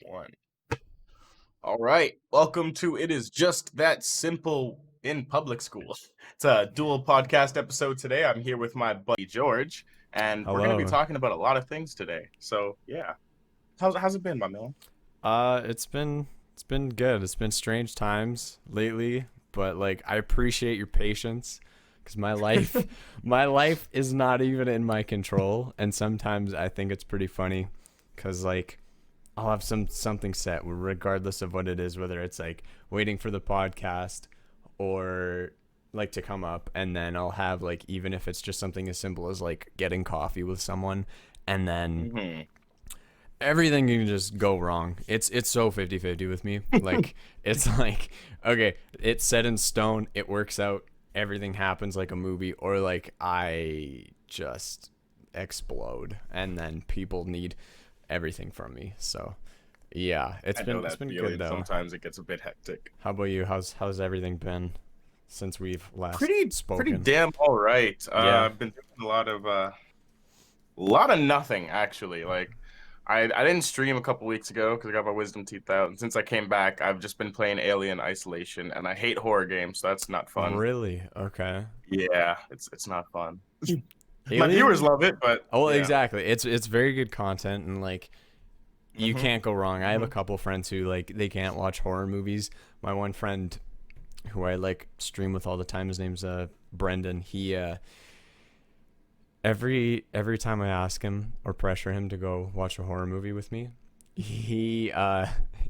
One. All right. Welcome to It Is Just That Simple in Public School. It's a dual podcast episode today. I'm here with my buddy George, and we're going to be Hello. talking about a lot of things today. So, yeah. How's it been, my man? It's been good. It's been strange times lately, but like I appreciate your patience because my life my life is not even in my control, and sometimes I think it's pretty funny because like I'll have something set regardless of what it is, whether it's like waiting for the podcast or like to come up, and then I'll have like, even if it's just something as simple as like getting coffee with someone, and then Hmm. everything can just go wrong. It's so 50-50 with me. Like it's like, okay, it's set in stone, it works out, everything happens like a movie, or like I just explode and then people need everything from me. So yeah, it's I been know it's that been good feeling. though. Sometimes it gets a bit hectic. How about you? How's everything been since we've last Pretty spoken? damn all right. Yeah. I've been doing a lot of nothing actually. Like I didn't stream a couple weeks ago because I got my wisdom teeth out, and since I came back, I've just been playing Alien Isolation, and I hate horror games, so that's not fun. Really? Okay. Yeah, it's not fun. My viewers Alien? love it, but Oh, well, yeah. exactly. It's very good content, and like you Hmm. can't go wrong. I have a Hmm. couple friends who like they can't watch horror movies. My one friend who I like stream with all the time, his name's Brendan. He every time I ask him or pressure him to go watch a horror movie with me, he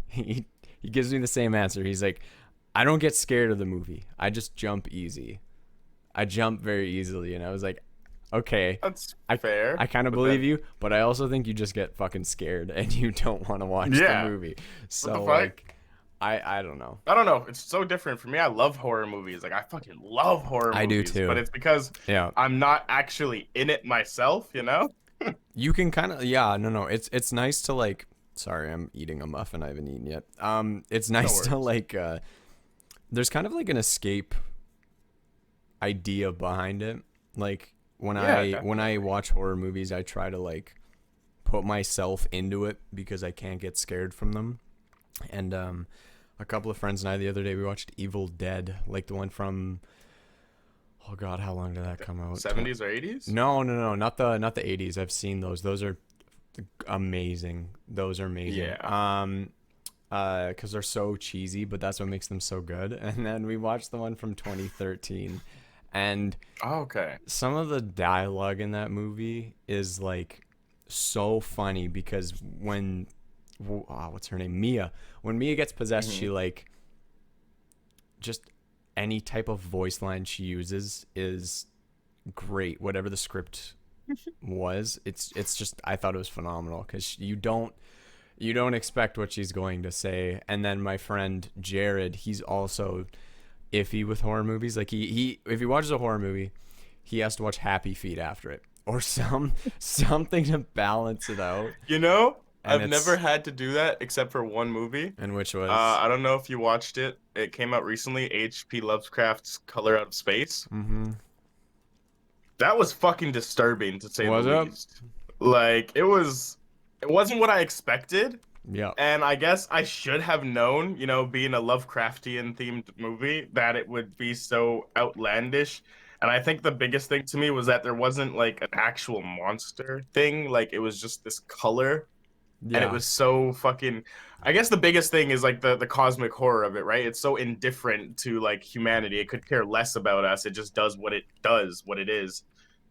he he gives me the same answer. He's like, I don't get scared of the movie. I just jump easy. I jump very easily, and I was like, okay, That's I fair, I kind of but believe then you, but I also think you just get fucking scared and you don't want to watch the yeah, movie. what the So fuck? like, I don't know. I don't know. It's so different for me. I love horror movies. Like I fucking love horror I do movies, but too. it's because Yeah, I'm not actually in it myself, you know? you can kind of, yeah, no, it's nice to like. Sorry, I'm eating a muffin I haven't eaten yet. It's No nice to worries. like. There's kind of like an escape idea behind it. Like when Yeah, I definitely. watch horror movies, I try to like put myself into it because I can't get scared from them. And a couple of friends and I the other day we watched Evil Dead, like the one from, oh god, how long did that come out? 70s or 80s? No, not the 80s. I've seen those. Those are amazing. Those are amazing. Yeah. Because they're so cheesy, but that's what makes them so good. And then we watched the one from 2013, and Okay. some of the dialogue in that movie is like so funny because what's her name, Mia, when Mia gets possessed, Hmm. she like just any type of voice line she uses is great. Whatever the script was, it's just, I thought it was phenomenal because you don't expect what she's going to say. And then my friend Jared, he's also iffy with horror movies. Like he if he watches a horror movie, he has to watch Happy Feet after it or something to balance it out. You know, And I've never it's had to do that except for one movie. and which was I don't know if you watched it. It came out recently, H.P. Lovecraft's Color Out of Space. mm-hmm. That was fucking disturbing to say the Was up? least. Like it wasn't what I expected. Yeah. And I guess I should have known, being a Lovecraftian themed movie, that it would be so outlandish. And I think the biggest thing to me was that there wasn't like an actual monster thing. Like it was just this color. And it Yeah. was so fucking, I guess the biggest thing is like the cosmic horror of it, right? It's so indifferent to like humanity. It could care less about us. It just does what it does, what it is.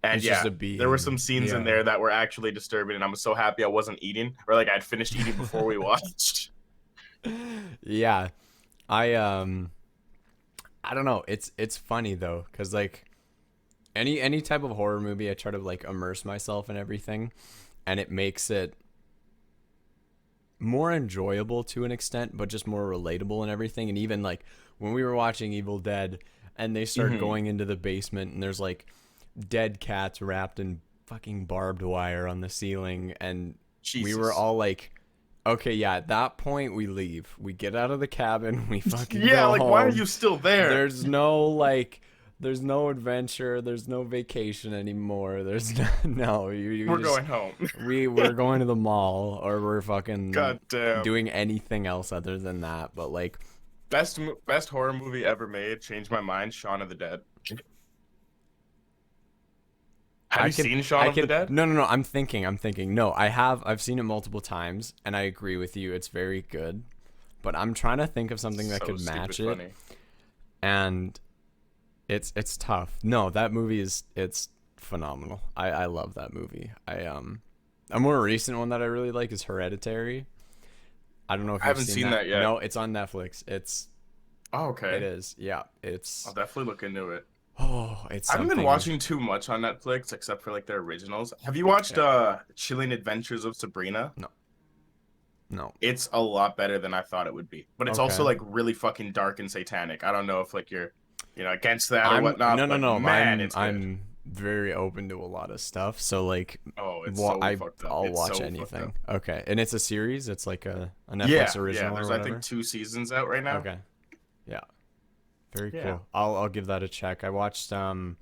And It's just yeah, a there were being. some scenes in Yeah. there that were actually disturbing, and I'm so happy I wasn't eating, or like I'd finished eating before we watched. Yeah. I I don't know. It's funny though cuz like any type of horror movie I try to like immerse myself in everything, and it makes it more enjoyable to an extent, but just more relatable and everything. And even like when we were watching Evil Dead and they start Hmm. going into the basement and there's like dead cats wrapped in fucking barbed wire on the ceiling, and we were Jesus. all like, okay, yeah, at that point we leave. We get out of the cabin, we fucking Yeah, go like why are home. you still there? There's no like There's no adventure. There's no vacation anymore. There's no, you We're just going home. we're going to the mall or we're fucking God damn. doing anything else other than that. But like, Best horror movie ever made. Changed my mind. Shaun of the Dead. Have I you can seen Shaun I of the can Dead? no. I'm thinking. No, I've seen it multiple times and I agree with you. It's very good. But I'm trying to think of something that So could stupid match it, funny. and it's tough. No, that movie is it's phenomenal. I love that movie. A more recent one that I really like is Hereditary. I don't know if I you've haven't seen seen that. that yet. No, it's on Netflix. Oh, It okay. is. Yeah, I'll it's definitely look into it. it's I haven't been something. watching too much on Netflix except for like their originals. Have you watched Yeah. Chilling Adventures of Sabrina? No. No. It's a lot better than I thought it would be. But it's also Okay. like really fucking dark and satanic. I don't know if like you're, against that or I'm no whatnot, no but no. man, it's good. I'm very open to a lot of stuff. So like, Oh, it's so I fucked up. I'll It's watch so fucked anything. up. Okay, and it's a series. It's like a Netflix Yeah. original or There's I think whatever. 2 seasons out right now. Okay. Yeah. Very Yeah. cool. I'll give that a check. I watched The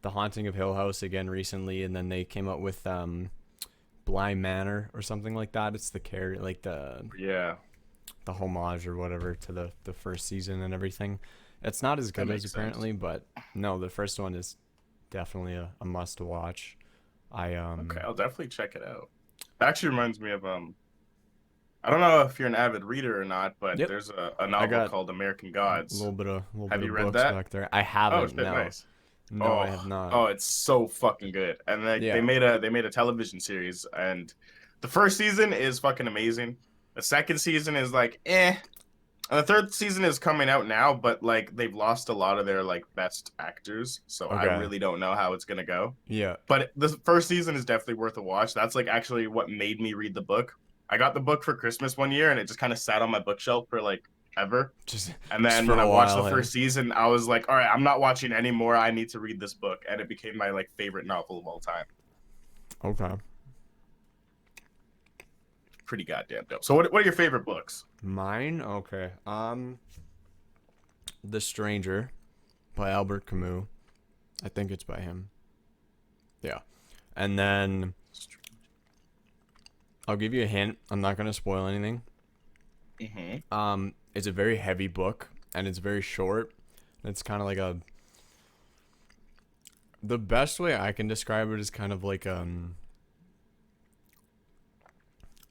Haunting of Hill House again recently, and then they came out with Bly Manor or something like that. It's the like Yeah. the homage or whatever to the first season and everything. It's not as That good as makes sense. apparently, but no, the first one is definitely a must watch. I Okay, I'll definitely check it out. It actually reminds me of I don't know if you're an avid reader or not, but Yep. there's a I novel got called American a Gods. little Have bit you of read books that? back there. I Oh haven't. shit, No. nice. No, I Oh, have not. oh, it's so fucking good. And they Yeah. made a television series, and the first season is fucking amazing. The second season is like eh. And the third season is coming out now, but like they've lost a lot of their like best actors, so I Okay. really don't know how it's gonna go. Yeah. But the first season is definitely worth a watch. That's like actually what made me read the book. I got the book for Christmas one year, and it just kind of sat on my bookshelf for like ever. Just And just then for when I a watched the while, eh? first season, I was like, all right, I'm not watching anymore. I need to read this book. And it became my like favorite novel of all time. Okay. Pretty goddamn dope. So what are your favorite books? Mine? Okay. The Stranger by Albert Camus. I think it's by him. Yeah. And then I'll give you a hint. I'm not gonna spoil anything. Mm-hmm. It's a very heavy book and it's very short. It's kind of like the best way I can describe it is kind of like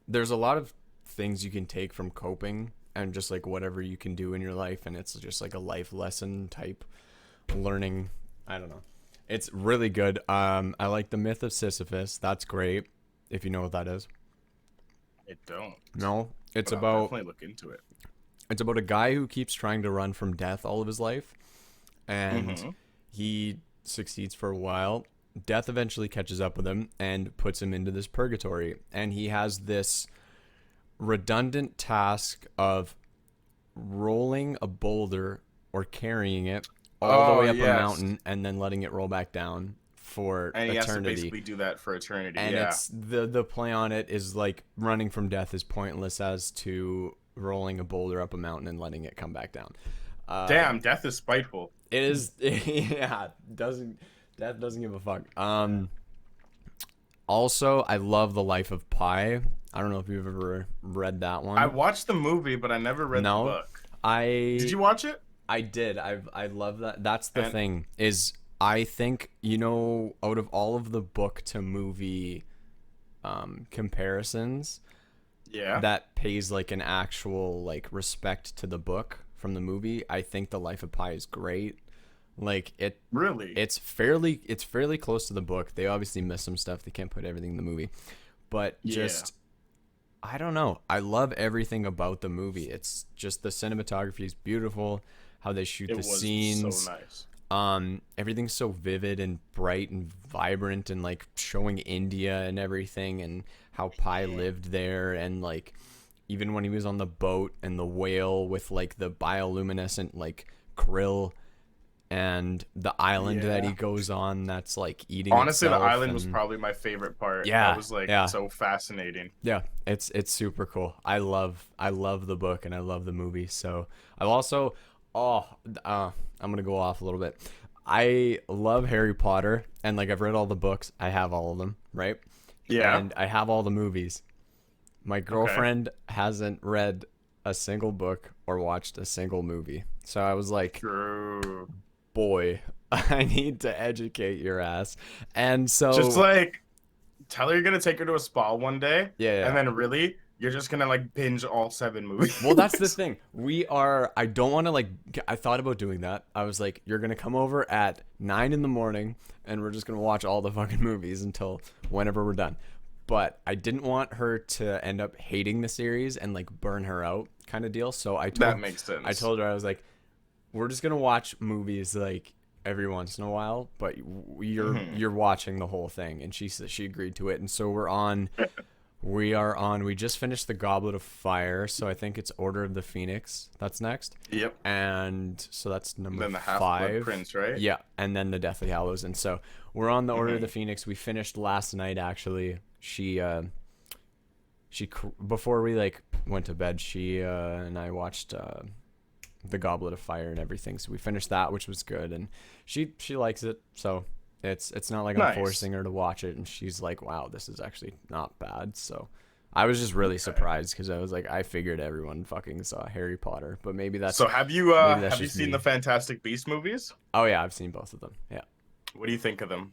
there's a lot of things you can take from coping and just like whatever you can do in your life, and it's just like a life lesson type learning. I don't know. It's really good. I like The Myth of Sisyphus. That's great. If you know what that is. I don't, No, but I'll definitely look into it. it's about a guy who keeps trying to run from death all of his life, and Mm-hmm. he succeeds for a while. Death eventually catches up with him and puts him into this purgatory, and he has this redundant task of rolling a boulder or carrying it all the Oh way up a yes. mountain and then letting it roll back down for And he has to eternity. basically do that for eternity. And Yeah. it's the play on it is like running from death is pointless as to rolling a boulder up a mountain and letting it come back down. Damn, death is spiteful. It is yeah, doesn't death doesn't give a fuck. Also, I love The Life of Pi. I don't know if you've ever read that I one. watched the movie, but I never read the No, book. Did I you watch it? I did. I love that. That's the And thing is I think out of all of the book to movie comparisons yeah. that pays like an actual like respect to the book from the movie, I think The Life of Pi is great. Like Really? it's fairly close to the book. They obviously miss some stuff. They can't put everything in the movie. But Yeah. just I don't know. I love everything about the movie. It's just the cinematography is beautiful, how they shoot It the was scenes. so nice. Everything's so vivid and bright and vibrant and like showing India and everything and how Pi Yeah. lived there and like even when he was on the boat and the whale with like the bioluminescent like krill and the island that he Yeah. goes on that's like eating Honestly, the itself island was and probably my favorite part. That yeah, was like yeah. so fascinating. Yeah, it's super cool. I love the book and I love the movie. So I've also oh I'm gonna go off a little bit. I love Harry Potter, and like I've read all the books. I have all of them, right? Yeah. And I have all the movies. My Okay. girlfriend hasn't read a single book or watched a single movie. So I was like, True. boy, I need to educate your ass. And Just so, like tell her you're gonna take her to a spa one day, yeah, and yeah. then really you're just gonna like binge all seven Well, that's the movies. thing. I don't want to like, I thought about doing that. I was like, you're going to come over at 9 in the morning and we're just going to watch all the fucking movies until whenever we're done. But I didn't want her to end up hating the series and like burn her out kind of deal. So That makes I sense. told her, I was like, we're just going to watch movies like every once in a while, but Hmm. you're watching the whole thing. And she agreed to it. And so we just finished the Goblet of Fire, so I think it's Order of the Phoenix. That's next. Yep. And so that's And number then the Half-Blood five. Prince, right? Yeah, and then the Deathly Hallows. And so we're on the Order of the Hmm. Phoenix. We finished last night actually. Before we like went to bed, she and I watched the Goblet of Fire and everything. So we finished that, which was good, and she likes it. So it's not like I'm Nice. forcing her to watch it, and she's like, "Wow, this is actually not bad." So I was just really Okay. surprised because I was like, I figured everyone fucking saw Harry Potter, but So maybe that's have you just seen the me. Fantastic Beast movies? Oh yeah, I've seen both of them. Yeah. What do you think of them?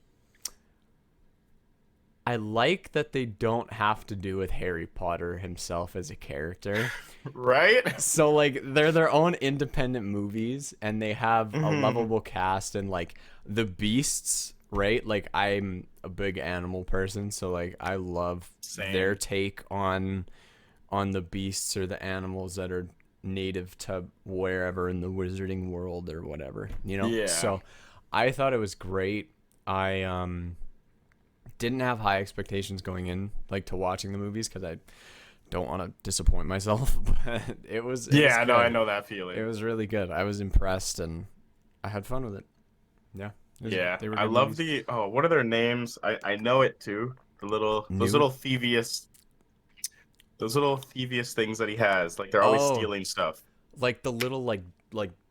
I like that they don't have to do with Harry Potter himself as a character. Right? So like they're their own independent movies and they have a Hmm. lovable cast and like the beasts, right? Like I'm a big animal person, so like I love their Same. take on the beasts or the animals that are native to wherever in the wizarding world or whatever, you know? Yeah. So I thought it was great. I didn't have high expectations going in like to watching the movies because I don't want to disappoint myself, but it was Yeah, no, I good. know that It feeling. was really good. I was impressed and I had fun with it. Yeah, Yeah. they were I good love movies. the what are their names? I know it too. Newt. Those little thievious things that he has. Like they're always Oh, stealing stuff. like the little like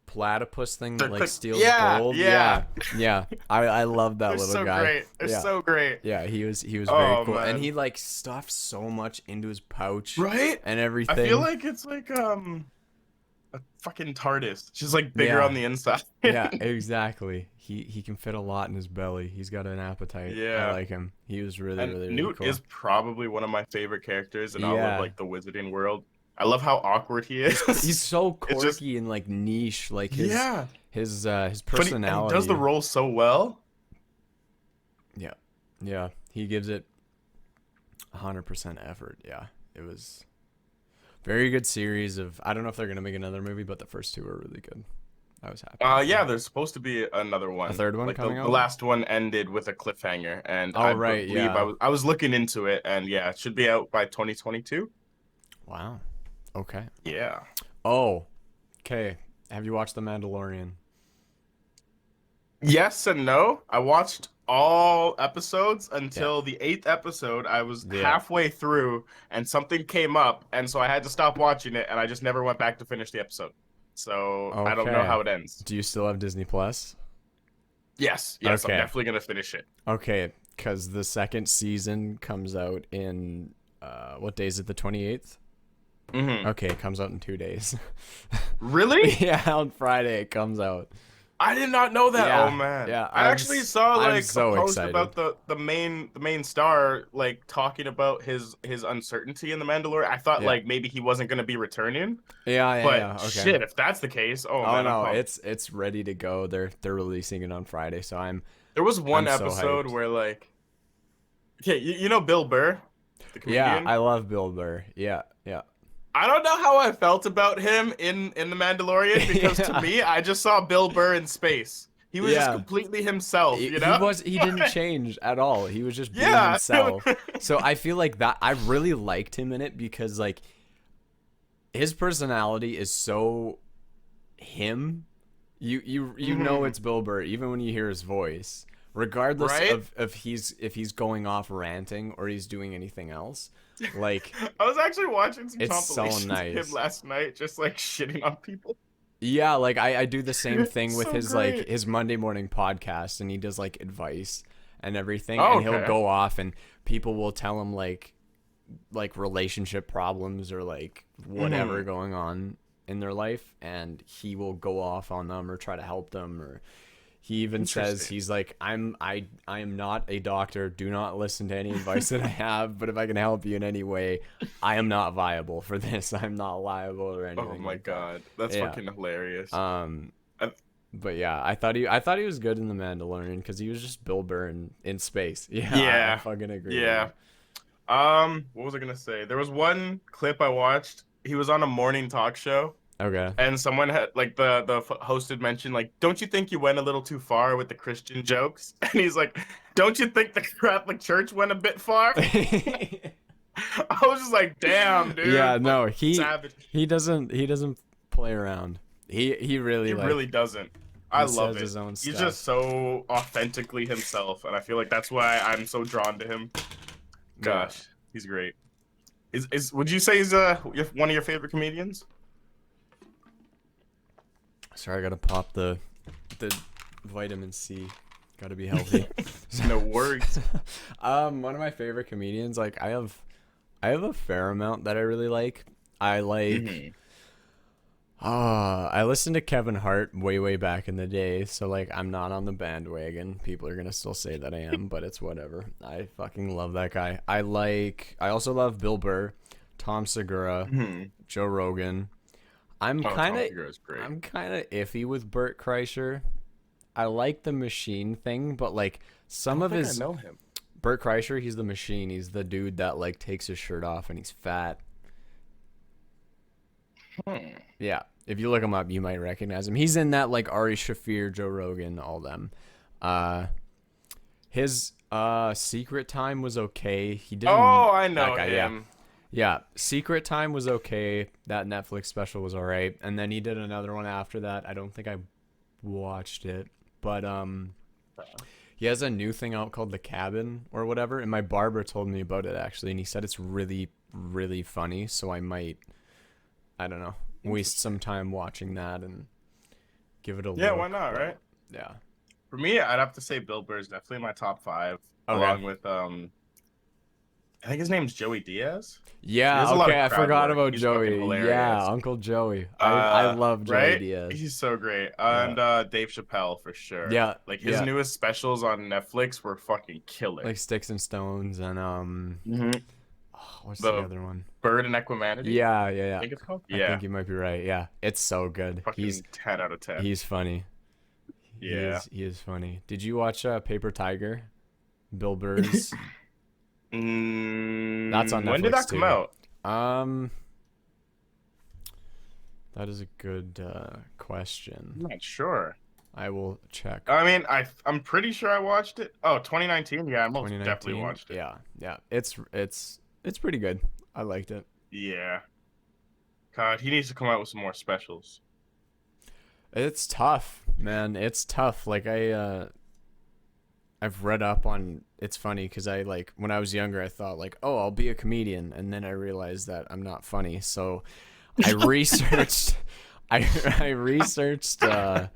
platypus thing that They're like quick. steals Yeah, gold. yeah. Yeah, yeah. I love that They're little so guy. great. They're Yeah, so great. yeah. He was very Oh cool, and man. he like stuffed so much into his pouch Right? and I feel everything. like it's like a fucking TARDIS. She's like bigger on Yeah, the inside. yeah, exactly. He can fit a lot in his belly. He's got an appetite. I Yeah. like him. He was really And really really Newt is cool. probably one of my favorite characters in all of Yeah, like the wizarding world. I love how awkward he he's is. so It's just quirky and like niche. Like yeah. his And he does the personality. role so well. Yeah, yeah. He gives it 100% effort. Yeah, it was very good series of. I don't know if they're gonna make another movie, but the first two were really good. I was happy with Yeah, them. there's supposed to be another A one. third one Like coming the out. last one ended with a cliffhanger, and Oh I right, believe yeah. I was looking into it, and yeah, it should be out by 2022. Wow. Okay. Yeah. Oh, okay. Have you watched The Mandalorian? Yes and no. I watched all episodes Yeah. until the eighth episode. I was Yeah. halfway through, and something came up, and so I had to stop watching it, and I just never went back to finish the episode. So I don't know Okay. how it ends. Do you still have Disney Plus? Yes, yes, I'm Okay. definitely gonna finish it. Okay, because the second season comes out in what day is it? The 28th? Hmm. Okay, it comes out in 2 days. Really? Yeah, on Friday it comes out. I did not know that. Oh Yeah, man. yeah. I actually saw I'm like a so post excited. about the main star like talking about his uncertainty in the Mandalorian. I thought Yeah. like maybe he wasn't gonna be returning, Yeah, yeah, but yeah. Okay. shit, if that's the case, oh Oh man, I'm no, pumped. it's ready to go. They're releasing it on Friday, so There was one I'm so episode hyped. where like okay, you know Bill Burr, the Yeah, comedian? I love Bill Burr. Yeah, yeah. I don't know how I felt about him in The Mandalorian because to Yeah. me, I just saw Bill Burr in space. He was just Yeah. completely himself, you know? He didn't change at all. He was just being Yeah. himself. So I feel like that I really liked him in it because like his personality is so him. You know Hmm. it's Bill Burr even when you hear his voice. Regardless Right? of if he's going off ranting or he's doing anything else. Like I was actually watching some it's so compilations of him nice. last night, just like shitting on people. Yeah, like I do the same thing with So his like great. his Monday morning podcast, and he does like advice and everything, Oh, and he'll okay. go off and people will tell him like relationship problems or like whatever Hmm. going on in their life, and he will go off on them or try to help them. Or he even says, Interesting. he's like, I am not a doctor, do not listen to any advice that I have, but if I can help you in any way, I am not viable for this. I'm not liable or Oh anything my like that. God, that's Yeah. fucking hilarious. um I, but yeah, I thought he was good in The Mandalorian because he was just Bill Burr in space. Yeah, I yeah, fucking agree with you. yeah. What was I gonna say? There was one clip I watched. He was on a morning talk show, Okay. and someone had like the host had mentioned like, "Don't you think you went a little too far with the Christian jokes?" And he's like, "Don't you think the Catholic Church went a bit far?" I was just like, "Damn, Yeah, dude, like no, he savage." he doesn't he doesn't play around. He really He really like doesn't. I he love says it. his own He's stuff. just so authentically himself, and I feel like that's why I'm so drawn to him. Yeah. Gosh, he's great. Is would you say he's one of your favorite comedians? Sorry, I gotta pop the vitamin C. Gotta be healthy. No worries. One of my favorite comedians, like I have a fair amount that I really like. I like Hmm. I listened to Kevin Hart way back in the day, so like I'm not on the bandwagon. People are gonna still say that I am, but it's whatever. I fucking love that guy. I also love Bill Burr, Tom Segura, Hmm. Joe Rogan. I'm Oh, kind Tom of Segura is great. I'm kind of iffy with Burt Kreischer. I like the machine thing, but like I some don't of think I his know him. Burt Kreischer, he's the machine. He's the dude that like takes his shirt off and he's fat. Hmm. Yeah. If you look him up, you might recognize him. He's in that like Ari Shafir, Joe Rogan, all them. Uh his Secret Time was okay. He didn't Oh, I that know guy, yeah. him. Yeah, Secret Time was okay. That Netflix special was alright. And then he did another one after that. I don't think I watched it. But he has a new thing out called The Cabin or whatever, and my barber told me about it actually, and he said it's really funny, so I might, I don't know, waste Interesting. some time watching that and give it a Yeah, why look, not, but right? yeah. For me, I'd have to say Bill Burr is definitely my top five, Okay. along with I think his name's Joey Diaz. He does Yeah, a lot okay, of I crowd forgot work. about He's fucking Joey. Yeah, hilarious. Uncle Joey. I love Joey Right? Diaz. He's so great. Yeah. And Dave Chappelle for sure. Yeah, Like his yeah. newest specials on Netflix were fucking killer. Like Sticks and Stones and Hmm. oh, what's the The other one? Bird and Equimanity, I Yeah. think it's called. I Yeah, think you might be right. Yeah. It's so good. He's fucking 10 out of 10. he's funny. Yeah. He is funny. Did you watch Paper Tiger? Bill Burr's. That's on When did Netflix that come too. out? Um, that is a good I'm question. not sure. I will check. I mean, I'm pretty sure I watched it. Oh, 2019. Yeah, I most definitely 2019. watched it. Yeah, yeah. It's pretty good. I liked it. Yeah. God, he needs to come out with some more specials. It's tough, man. It's tough. Like I've read up on. It's funny because I like when I was younger, I thought like, oh, I'll be a comedian, and then I realized that I'm not funny. So I researched. I researched a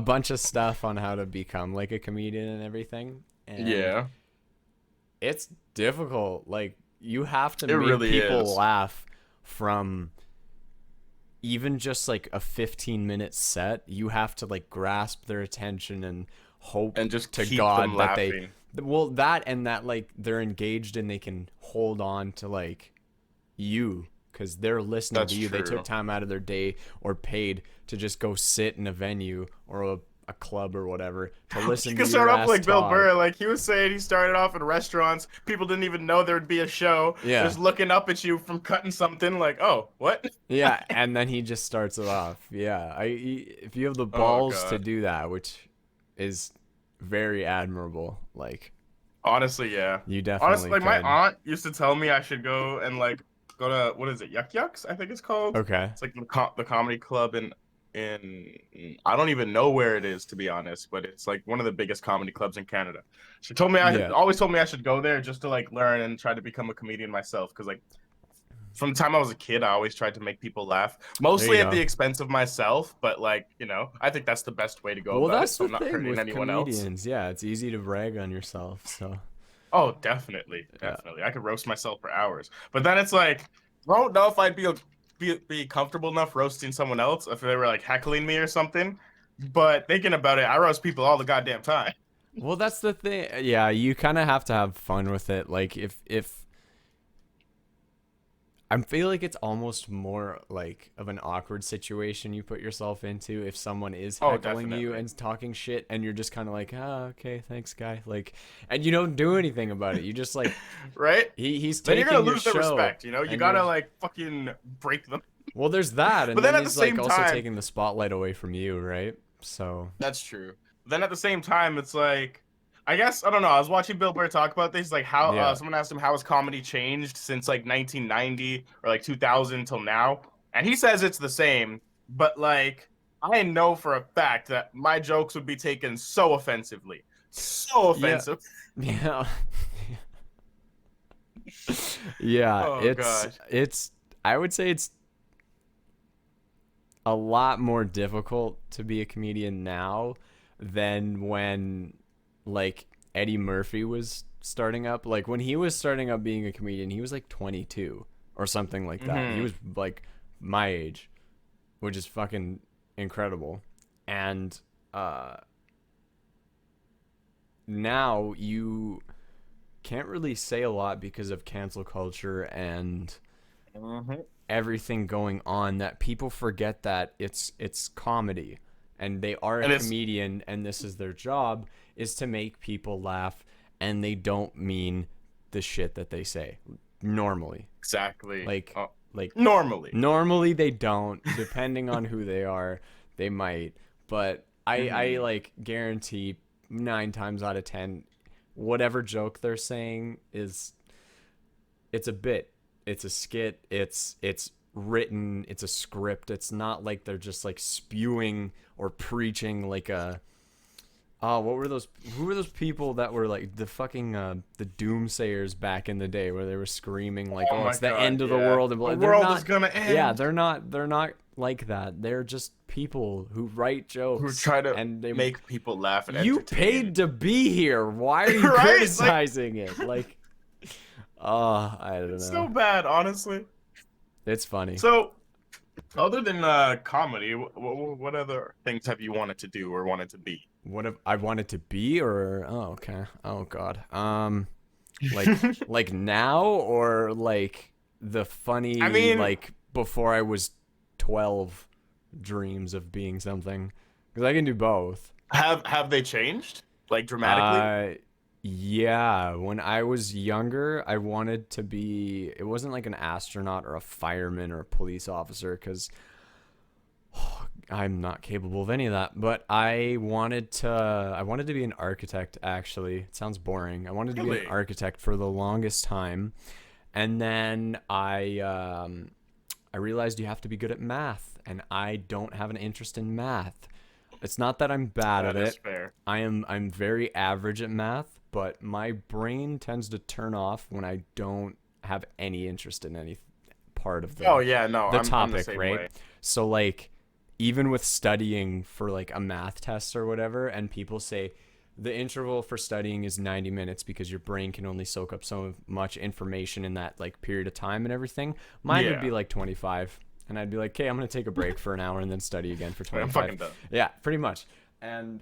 bunch of stuff on how to become like a comedian and everything, and Yeah, it's difficult. Like you have to it make really people is. laugh from even just like a 15-minute set. You have to like grasp their attention and hope And just to keep them God that they laughing. well that and that like they're engaged and they can hold on to like you because they're listening That's to you. They took true. time out of their day or paid to just go sit in a venue or a club or whatever to You listen can to your start off ass like Bill talk. Burr. Like he was saying, he started off in restaurants. People didn't even know there would be a show. Yeah. Just looking up at you from cutting something. Like, oh, what? Yeah, and then he just starts it off. Yeah, if you have the Oh balls to God. do that, which is very admirable, like Honestly, yeah. you Honestly, definitely like my could. aunt used to tell me I should go and like go to what is it, Yuck Yucks? I think it's called. Okay. It's like the comedy club in I don't even know where it is to be honest, but it's like one of the biggest comedy clubs in Canada. She told me I Yeah. always told me I should go there just to like learn and try to become a comedian myself because like from the time I was a kid, I always tried to make people laugh, There you mostly at the go. expense of myself. But like, I think that's the best way to go Well, about it, that's so the I'm not thing hurting with anyone else. comedians. Yeah, it's easy to brag on yourself. So, Oh, definitely, yeah. definitely. I could roast myself for hours. But then it's like, I don't know if I'd be comfortable enough roasting someone else if they were like heckling me or something. But thinking about it, I roast people all the goddamn time. Well, that's the thing. Yeah, you kind of have to have fun with it. Like if I feel like it's almost more like of an awkward situation you put yourself into if someone is Oh, heckling you definitely. and talking shit and you're just kind of like, "Ah, okay, thanks, guy." Like, and you don't do anything about it. You just like Right? he's Then you're gonna taking your lose their show respect, you know? You and you're gotta like fucking break them. well, there's that, But and then then at the he's like same also time, taking the spotlight away from you, right? So, that's true. Then at the same time, it's like, I guess I don't know. I was watching Bill Burr talk about this, like how yeah. someone asked him how has comedy changed since like 1990 or like 2000 till now, and he says it's the same. But like, I know for a fact that my jokes would be taken so offensively, so Yeah. offensive. Yeah. Yeah, Oh gosh. it's I would say it's a lot more difficult to be a comedian now than when like Eddie Murphy was starting up. Like when he was starting up being a comedian, he was like 22 or something like that. He Hmm. was like my age, which is fucking incredible. And uh now you can't really say a lot because of cancel culture and Hmm. everything going on that people forget that it's comedy and they are a And it's comedian and this is their job is to make people laugh and they don't mean the shit that they say normally. exactly like like normally. normally they don't, depending on who they are, they might, but I Hmm. like guarantee 9 times out of 10 whatever joke they're saying is it's a bit, it's a skit, it's written, it's a script. It's not like they're just like spewing or preaching like a oh, what were those, who were those people that were like the fucking the doomsayers back in the day where they were screaming like, Oh oh, my it's the God, end of the yeah. world and The they're world is not. gonna Yeah, end. they're not like that. They're just people who write Who jokes try to and they make people laugh and you entertain. paid to be here. Why are you Right? Like, criticizing it? Like, oh, I don't it's so know. bad, honestly. It's funny. So, other than comedy, what other things have you wanted to do or wanted to be? What if I wanted to be or oh okay. Oh god. Like now or like the I funny mean, like before I was 12 dreams of being something, cuz I can do both. have they changed like dramatically? Uh yeah, when I was younger, I wanted to be, it wasn't like an astronaut or a fireman or a police officer cuz I'm not capable of any of that, but I wanted to be an architect actually. It sounds boring. I wanted to be an Really? architect for the longest time. And then I realized you have to be good at math and I don't have an interest in math. It's not that I'm bad at That is it. fair. I'm very average at math, but my brain tends to turn off when I don't have any interest in any part of Oh the yeah, no, the I'm the topic, same right? way. So like even with studying for like a math test or whatever and people say the interval for studying is 90 minutes because your brain can only soak up so much information in that like period of time and everything. Mine would Yeah, be like 25 and I'd be like, "Okay, I'm going to take a break for an hour and then study again for I'm 25." fucking done. Yeah, pretty much. And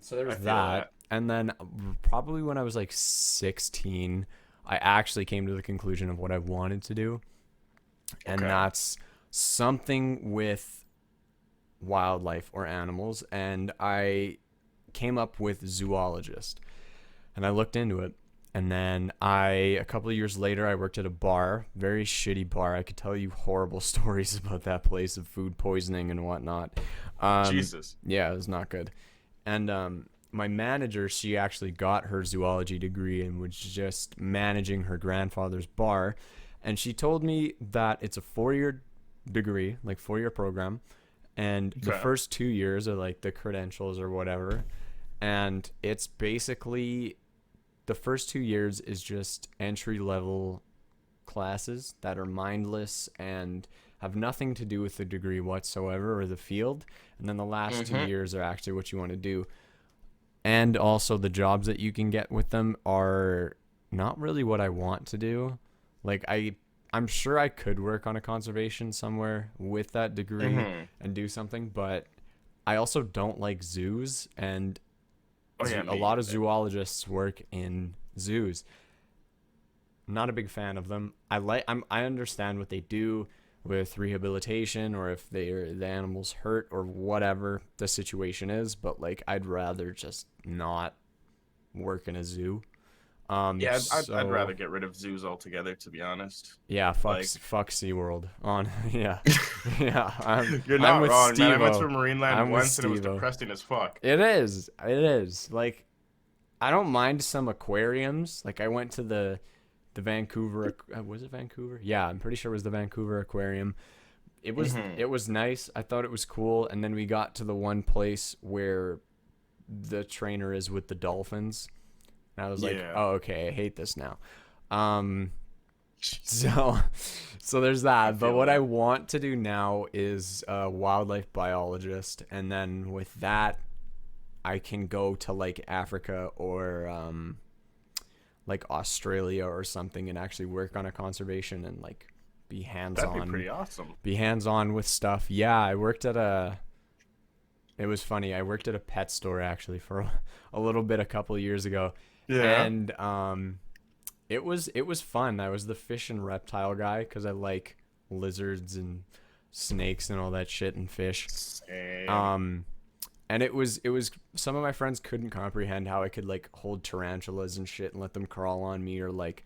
so there I was feel that. that. And then probably when I was like 16, I actually came to the conclusion of what I wanted to do. And Okay. that's something with wildlife or animals. And I came up with zoologist. And I looked into it. And then a couple of years later, I worked at a bar, very shitty bar. I could tell you horrible stories about that place of food poisoning and whatnot. Jesus. Yeah, it was not good. And my manager, she actually got her zoology degree and was just managing her grandfather's bar. And she told me that it's a 4 year degree, like 4 year program. And the Okay. first 2 years are like the credentials or whatever. And it's basically the first 2 years is just entry level classes that are mindless and have nothing to do with the degree whatsoever or the field. And then the last 2 years are actually what you want to do. And also the jobs that you can get with them are not really what I want to do. Like I'm sure I could work on a conservation somewhere with that degree and do something, but I also don't like zoos, and a lot of zoologists work in zoos. Not a big fan of them. I understand what they do with rehabilitation, or if the animal's hurt or whatever the situation is, but like I'd rather just not work in a zoo. Yeah, I'd rather get rid of zoos altogether, to be honest. Yeah, fuck SeaWorld. Yeah. You're I'm not with wrong, man. I went to Steve-O. Marineland once and it was depressing as fuck. It is. Like, I don't mind some aquariums. Like, I went to the Vancouver, was it Vancouver? Yeah, I'm pretty sure it was the Vancouver Aquarium. It was nice. I thought it was cool. And then we got to the one place where the trainer is with the dolphins. And I was like, oh, okay, I hate this now. So there's that. But what I want to do now is a wildlife biologist. And then with that, I can go to like Africa or like Australia or something and actually work on a conservation and like be hands-on. That'd be pretty awesome. Be hands-on with stuff. Yeah, I worked at it was funny. I worked at a pet store actually for a little bit a couple of years ago. Yeah. And it was fun. I was the fish and reptile guy because I like lizards and snakes and all that shit and fish. Same. And it was some of my friends couldn't comprehend how I could like hold tarantulas and shit and let them crawl on me, or like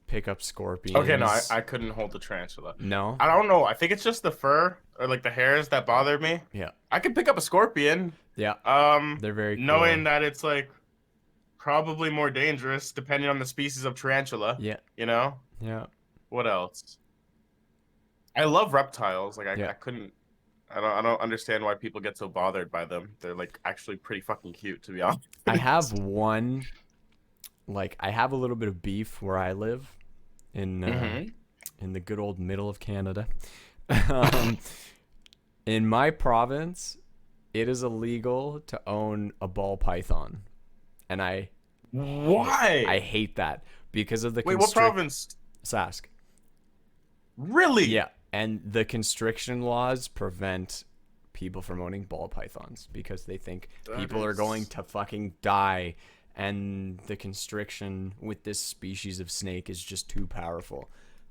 pick up scorpions. Okay, no, I couldn't hold the tarantula. No? I don't know. I think it's just the fur or like the hairs that bother me. Yeah. I could pick up a scorpion. Yeah. They're very cool. Knowing that it's like probably more dangerous depending on the species of tarantula. Yeah. You know? Yeah. What else? I love reptiles. Like I couldn't. I don't understand why people get so bothered by them. They're like actually pretty fucking cute, to be honest. I have one. Like I have a little bit of beef where I live, in the good old middle of Canada. In my province, it is illegal to own a ball python, and why? I hate that because of the what province? Sask. Really? Yeah, and the constriction laws prevent people from owning ball pythons because they think people are going to fucking die, and the constriction with this species of snake is just too powerful.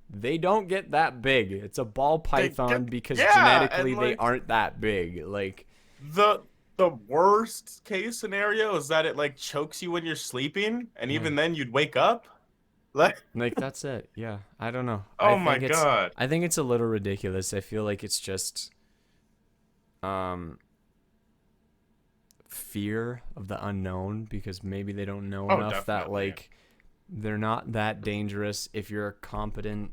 They don't get that big. It's a ball python because genetically they aren't that big. Like the worst case scenario is that it like chokes you when you're sleeping, and even then you'd wake up. Like that's it. Yeah, I don't know. Oh my god. I think it's a little ridiculous. I feel like it's just fear of the unknown, because maybe they don't know enough that like they're not that dangerous. If you're a competent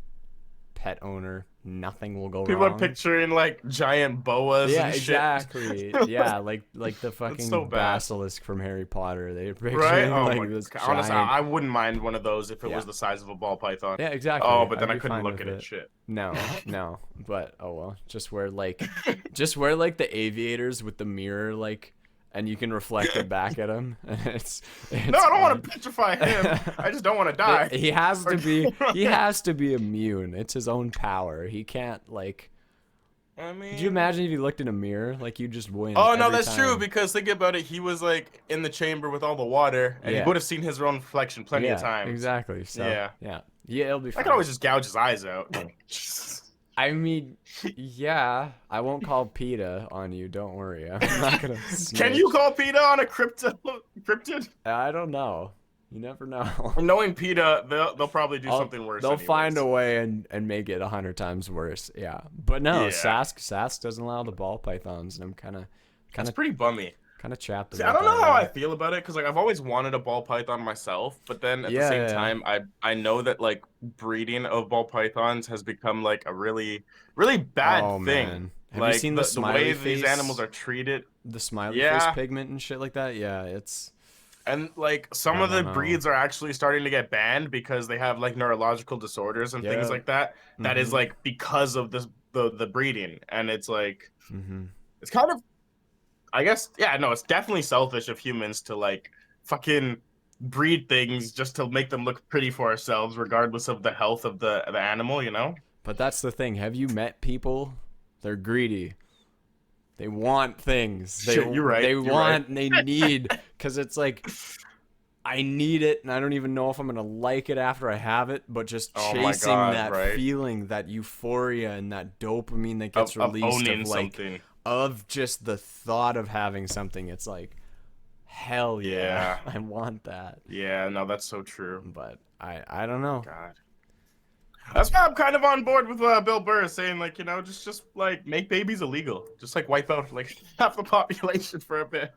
pet owner, nothing will go wrong. People are picturing like giant boas and shit. Exactly. Yeah, like the fucking basilisk from Harry Potter. They're picturing like this giant... Honestly, I wouldn't mind one of those if it was the size of a ball python. Yeah, exactly. Oh, but then I couldn't look at it. Shit. No. But oh well. Just wear like the aviators with the mirror, like, and you can reflect it back at him. It's no, I don't want to petrify him. I just don't want to die. He has to be. He has to be immune. It's his own power. He can't like. I mean, could you imagine if you looked in a mirror? Like you just win. Oh no, that's true. Because think about it. He was like in the chamber with all the water, and he would have seen his own reflection plenty of times. Exactly. So yeah, it'll be fine. I could always just gouge his eyes out. I mean, yeah, I won't call PETA on you. Don't worry. I'm not gonna. Can you call PETA on a cryptid? I don't know. You never know. Knowing PETA, they'll probably do something worse. They'll find a way and make it 100 times worse. Yeah, but no, Sask doesn't allow the ball pythons, and I'm kind of. That's pretty bummy. Kind of chapped. I don't know how I feel about it, because like I've always wanted a ball python myself, but then at the same time I know that like breeding of ball pythons has become like a really bad thing. Man. Have you seen the way face, these animals are treated? The smiley face pigment and shit like that. Yeah, it's And like some I of the don't know. breeds are actually starting to get banned because they have like neurological disorders and things Yeah. like that. That is Mm-hmm. like because of this the breeding. And it's like Mm-hmm. it's kind of, I guess, yeah, no, it's definitely selfish of humans to like fucking breed things just to make them look pretty for ourselves, regardless of the health of the animal, you know? But that's the thing. Have you met people? They're greedy. They want things. They Shit, you're right. they You're right. want and they need, because it's like I need it and I don't even know if I'm gonna like it after I have it. But just Oh my chasing God, that right? feeling, that euphoria and that dopamine that gets Of released of owning like something. of just the thought of having something. It's like hell yeah, Yeah. I want that. Yeah, no, that's so true. But I don't know. God. That's why I'm kind of on board with Bill Burr saying, like, you know, just like make babies illegal, just like wipe out like half the population for a bit.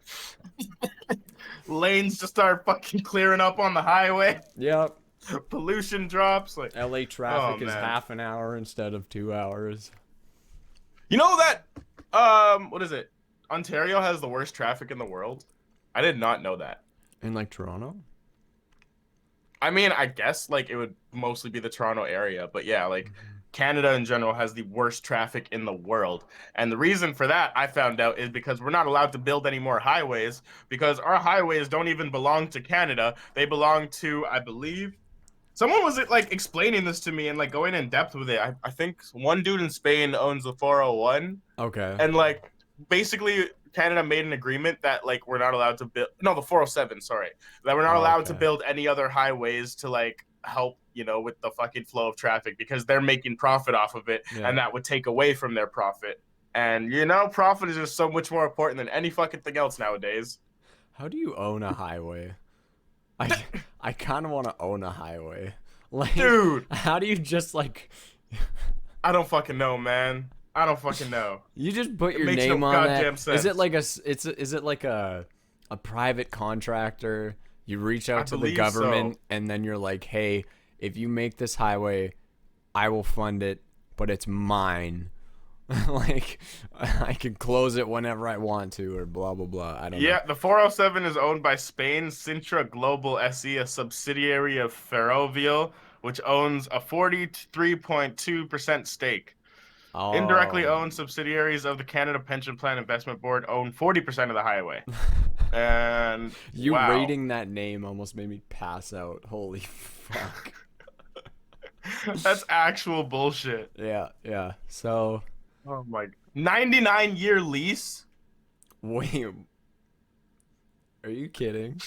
Lanes just start fucking clearing up on the highway. Yep. Pollution drops. Like, LA oh traffic is man, half an hour instead of 2 hours. you know that what is it? Ontario has the worst traffic in the world. I did not know that. In like Toronto? I mean, I guess like it would mostly be the Toronto area, but yeah, like Canada in general has the worst traffic in the world. And the reason for that, I found out, is because we're not allowed to build any more highways because our highways don't even belong to Canada. They belong to, I believe, someone was like explaining this to me and like going in depth with it. I think one dude in Spain owns the 401, Okay. and like basically Canada made an agreement that like we're not allowed to build, no, the 407, sorry, that we're not allowed to Okay. build any other highways to like help, you know, with the fucking flow of traffic because they're making profit off of it, Yeah. and that would take away from their profit. And you know, profit is just so much more important than any fucking thing else nowadays. How do you own a highway? I I kind of want to own a highway. Like, Dude, how do you just like I don't fucking know, man. I don't fucking know. you just put It your makes no name on that? goddamn sense. Is it like is it like a private contractor? You reach I out to the believe government so. and then you're like, "Hey, if you make this highway, I will fund it, but it's mine." Like I can close it whenever I want to or blah blah blah. I don't know. Yeah, the 407 is owned by Spain's Sintra Global SE, a subsidiary of Ferrovial, which owns a 43.2% stake. Indirectly Oh. owned subsidiaries of the Canada Pension Plan Investment Board own 40% of the highway. And You wow, rating that name almost made me pass out. Holy fuck. that's actual bullshit. Yeah, yeah. So, Oh my, 99-year lease. wait, are you kidding?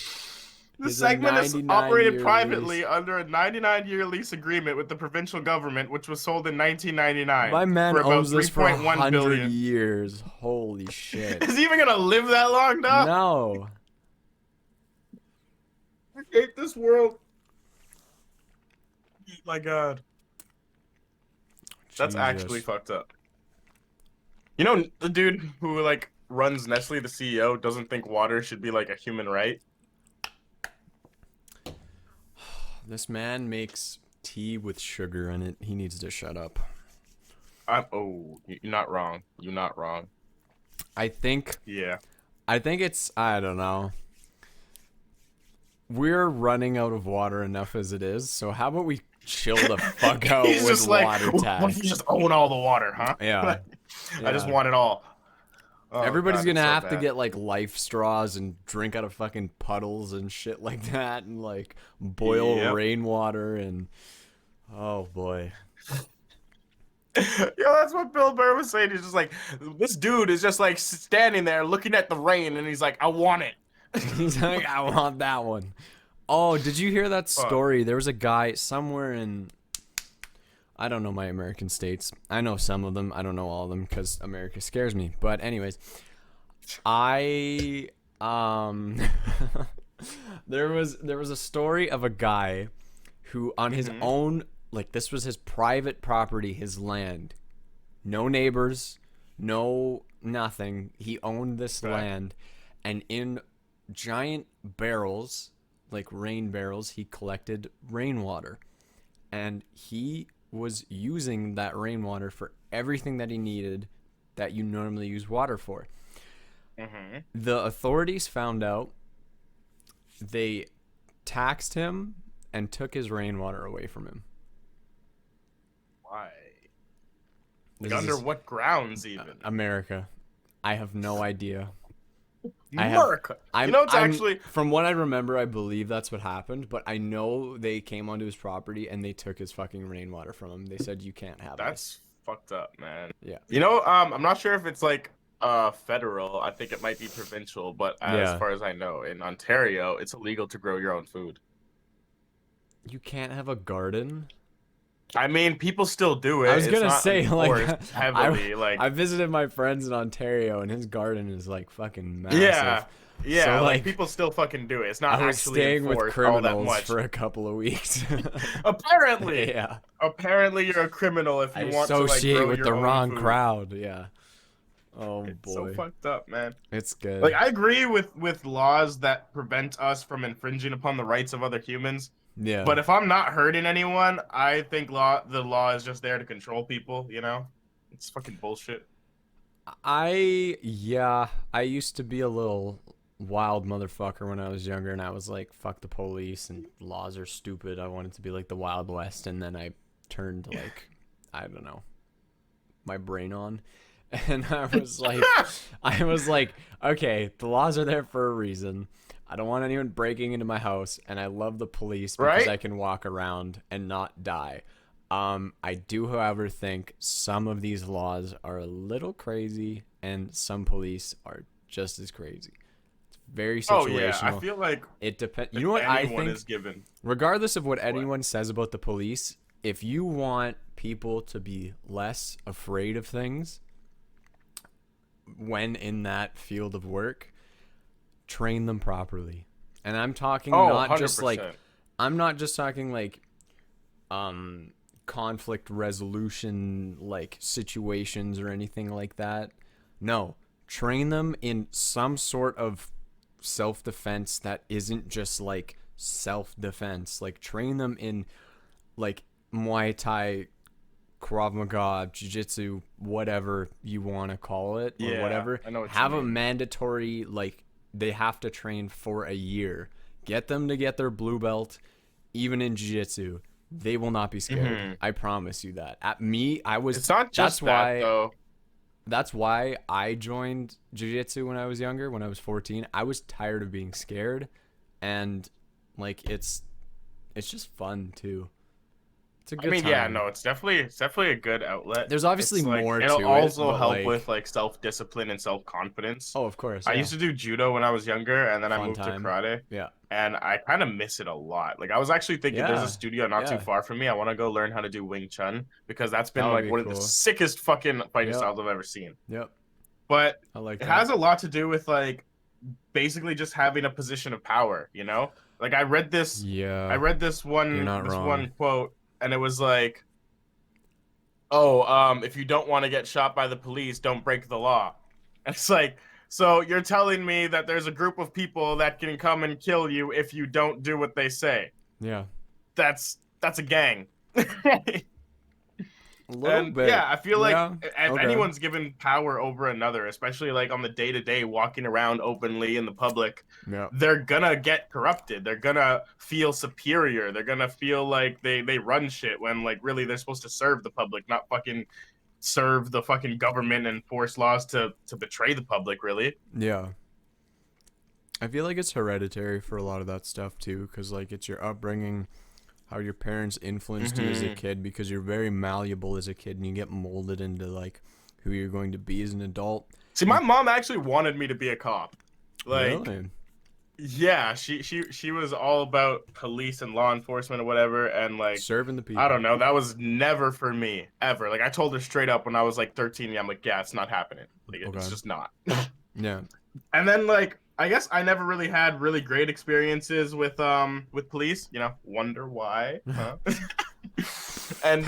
The He's a segment is 99 operated year lease. privately under a 99-year lease agreement with the provincial government, which was sold in 1999 My man for about owns this for 3.1 100 billion. years. Holy shit. Is he even gonna live that long, dog? No. I hate this world. My God, that's actually Jesus. fucked up. You know, the dude who like runs Nestle, the CEO, doesn't think water should be like a human right. This man makes tea with sugar in it. He needs to shut up. Oh, you're not wrong. You're not wrong. I think Yeah. I think it's I don't know. We're running out of water enough as it is, so how about we chill the fuck out He's with just like, water what if you tax? just own all the water, huh? Yeah, I just yeah. want it all. Oh Everybody's God, gonna it's so have to bad. get like life straws and drink out of fucking puddles and shit like that, and like boil Yep. rainwater and oh boy. Yo, that's what Bill Burr was saying. He's just like, this dude is just like standing there looking at the rain, and he's like, I want it. He's like, I want that one. Oh, did you hear that Fuck. story? There was a guy somewhere in I don't know my American states. I know some of them. I don't know all of them because America scares me. But anyways, I there was a story of a guy who on his Hmm. own, like, this was his private property, his land. No neighbors, no nothing. He owned this Okay. land, and in giant barrels, like rain barrels, he collected rainwater. And he was using that rainwater for everything that he needed that you normally use water for. Hmm. The authorities found out they taxed him and took his rainwater away from him. Why? Like This under is what grounds even? America. I have no idea. America. It's I'm actually from what I remember, I believe that's what happened, but I know they came onto his property and they took his fucking rainwater from him. They said you can't have that's fucked up, man. this. I'm not sure if it's like federal. I think it might be provincial, but as Yeah. far as I know, in Ontario, it's illegal to grow your own food. You can't have a garden? I mean, people still do it. I was It's gonna not say, like, enforced heavily. Like, I visited my friends in Ontario, and his garden is like fucking massive. yeah, yeah, So, like like, people still fucking do it. It's not I was actually staying with enforced all that criminals much. for a couple of weeks. Apparently, Yeah, apparently you're a criminal if I you want to like associate grow with your the own wrong food. crowd. Yeah. Oh It's so boy, fucked up, man. it's good. Like I agree with laws that prevent us from infringing upon the rights of other humans. Yeah. But if I'm not hurting anyone, I think the law is just there to control people, you know? It's fucking bullshit. I used to be a little wild motherfucker when I was younger, and I was like, fuck the police and laws are stupid. I wanted to be like the Wild West, and then I turned like, I don't know, my brain on. And I was like, okay, the laws are there for a reason. I don't want anyone breaking into my house, and I love the police because Right? I can walk around and not die. I do, however, think some of these laws are a little crazy, and some police are just as crazy. It's very Oh yeah, I situational. feel like It depends. You if know what I anyone think? is given. Regardless of what anyone says about the police, if you want people to be less afraid of things when in that field of work, train them properly. And I'm talking Oh, not 100%. just like I'm not just talking like conflict resolution like situations or anything like that. No, train them in some sort of self-defense that isn't just like self-defense. Like train them in like Muay Thai, Krav Maga, Jiu-Jitsu, whatever you want to call it or Yeah, whatever. I know what you Have a mean. mandatory like they have to train for a year. Get them to get their blue belt even in jiu-jitsu. They will not be scared. Mhm. I promise you that. At me, I was It's not just though. that's why I joined jiu-jitsu when I was younger, when I was 14. I was tired of being scared and like it's just fun too. It's a I good mean, time. yeah, no, it's definitely a good outlet. There's obviously It's like, more to it'll it, also but, help like- with like self-discipline and self-confidence. Oh, of course. I Yeah. used to do judo when I was younger, and then I Fun moved time. to karate, Yeah. and I kind of miss it a lot. Like I was actually thinking, there's Yeah. a studio not too Yeah. far from me. I want to go learn how to do Wing Chun because that's been That would like be one of the cool. sickest fucking fighting Yep. styles I've ever seen. Yep. But I like it that. has a lot to do with like basically just having a position of power, you know? Like I read this You're not wrong. one quote, and it was like, if you don't want to get shot by the police, don't break the law. And it's like, so you're telling me that there's a group of people that can come and kill you if you don't do what they say. Yeah. That's a gang. A little And bit. yeah, I feel like Yeah, if okay. anyone's given power over another, especially like on the day-to-day walking around openly in the public, Yeah. they're gonna get corrupted. They're gonna feel superior. They're gonna feel like they run shit when like really they're supposed to serve the public, not fucking serve the fucking government and force laws to betray the public, really. Yeah. I feel like it's hereditary for a lot of that stuff too, because like it's your upbringing, how your parents influenced you as a Mhm. kid, because you're very malleable as a kid and you get molded into like who you're going to be as an adult. See, my mom actually wanted me to be a cop. Like, Really? yeah, she was all about police and law enforcement or whatever, and like Serving the people. I don't know, that was never for me ever. Like I told her straight up when I was like 13, I'm like, yeah, it's not happening. Like Okay. it's just not. Yeah. And then like I guess I never really had really great experiences with police, you know, wonder why. Huh? And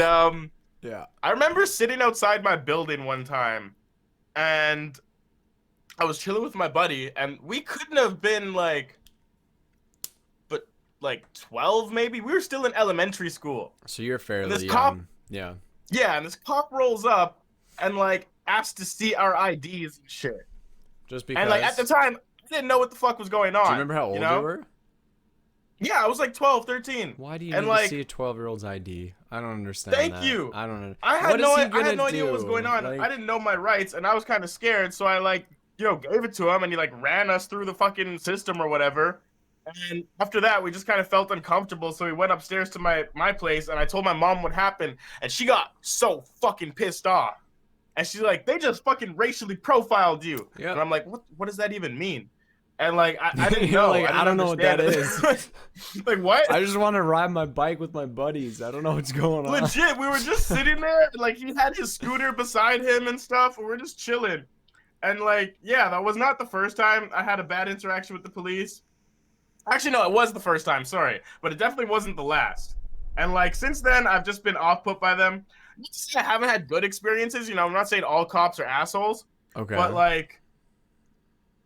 Yeah. I remember sitting outside my building one time and I was chilling with my buddy and we couldn't have been like 12 maybe. We were still in elementary school. So you're fairly this young. cop- Yeah. Yeah, and this cop rolls up and like asked to see our IDs and shit. Just because. And like at the time, I didn't know what the fuck was going on. Do you remember how old you know? were? Yeah, I was like 12, 13. Why do you And need to see like, a 12-year-old's ID? I don't understand thank that. you. I don't know. I had What is no he I gonna had no idea what was going do? on. I Like, didn't know my rights and I was kind of scared, so I like, gave it to him and he like ran us through the fucking system or whatever. And after that, we just kind of felt uncomfortable, so we went upstairs to my place and I told my mom what happened and she got so fucking pissed off. And she's like, "They just fucking racially profiled you." And yep. I'm like, "What does that even mean?" And like I didn't You're know. like, I I didn't don't know what that understand is. it. Like what? I just want to ride my bike with my buddies. I don't know what's going on. Legit, we were just sitting there, like he had his scooter beside him and stuff, and we're just chilling. And like, yeah, that was not the first time I had a bad interaction with the police. Actually, no, it was the first time, sorry. But it definitely wasn't the last. And like since then, I've just been off put by them. Not to say I haven't had good experiences, I'm not saying all cops are assholes, but Okay. like,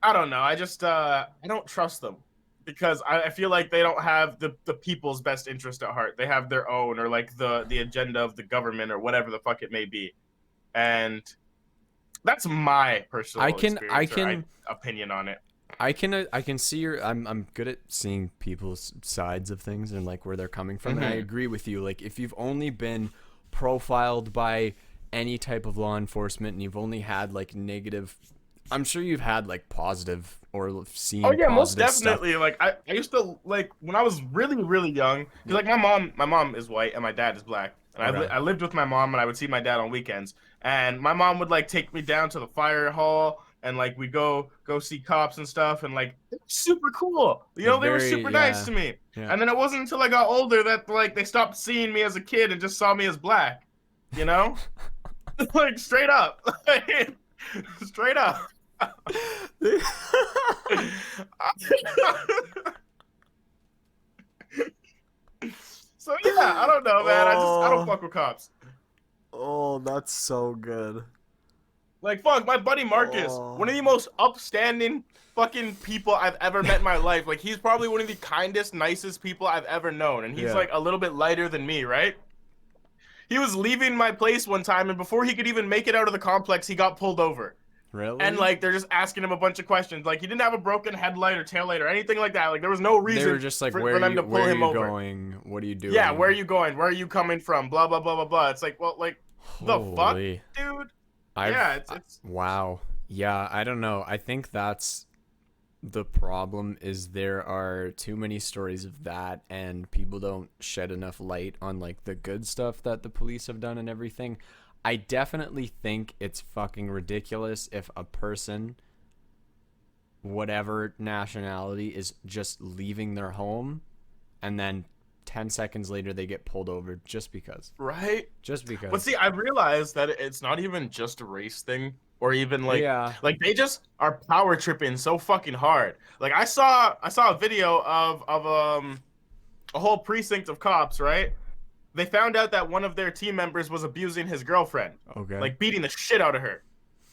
I don't know. I don't trust them because I feel like they don't have the people's best interest at heart. They have their own or like the agenda of the government or whatever the fuck it may be. And that's my I personal can I experience or can opinion on it. I can see your I'm good at seeing people's sides of things and like where they're coming from, and I Mm-hmm. agree with you. Like if you've only been profiled by any type of law enforcement and you've only had like negative, I'm sure you've had like positive or Oh seen yeah, most positive stuff. definitely. Like I used to like when I was really really young because like my mom is white and my dad is black, and Okay. I lived with my mom and I would see my dad on weekends, and my mom would like take me down to the fire hall and like we go see cops and stuff, and like they were super cool. Like They were very super nice yeah. to me. Yeah. And then it wasn't until I got older that like they stopped seeing me as a kid and just saw me as black. You know, like straight up, straight up. So yeah, I don't know, man. I don't Oh, fuck with cops. oh, that's so good. Like fuck, my buddy Marcus, one Oh, of the most upstanding fucking people I've ever met in my life. Like he's probably one of the kindest, nicest people I've ever known, and he's yeah. like a little bit lighter than me, right? He was leaving my place one time, and before he could even make it out of the complex, he got pulled over. And Really? like they're just asking him a bunch of questions. Like he didn't have a broken headlight or tail light or anything like that. Like there was no They were reason just like, for them to pull where are him you over. going? What are you Yeah, where are doing? you going? Where are you coming from? Blah blah blah blah blah. It's like, well, like the fuck, Holy. dude. Yeah, I've it's wow. Yeah, I don't know. I think that's the problem is there are too many stories of that and people don't shed enough light on like the good stuff that the police have done and everything. I definitely think it's fucking ridiculous if a person, whatever nationality, is just leaving their home and then 10 seconds later they get pulled over just because. right. Just But because. see, I realized that it's not even just a race thing, or even Yeah. like they just are power tripping so fucking hard. Like I saw a video of a whole precinct of cops, right? They found out that one of their team members was abusing his girlfriend, Okay. like beating the shit out of her.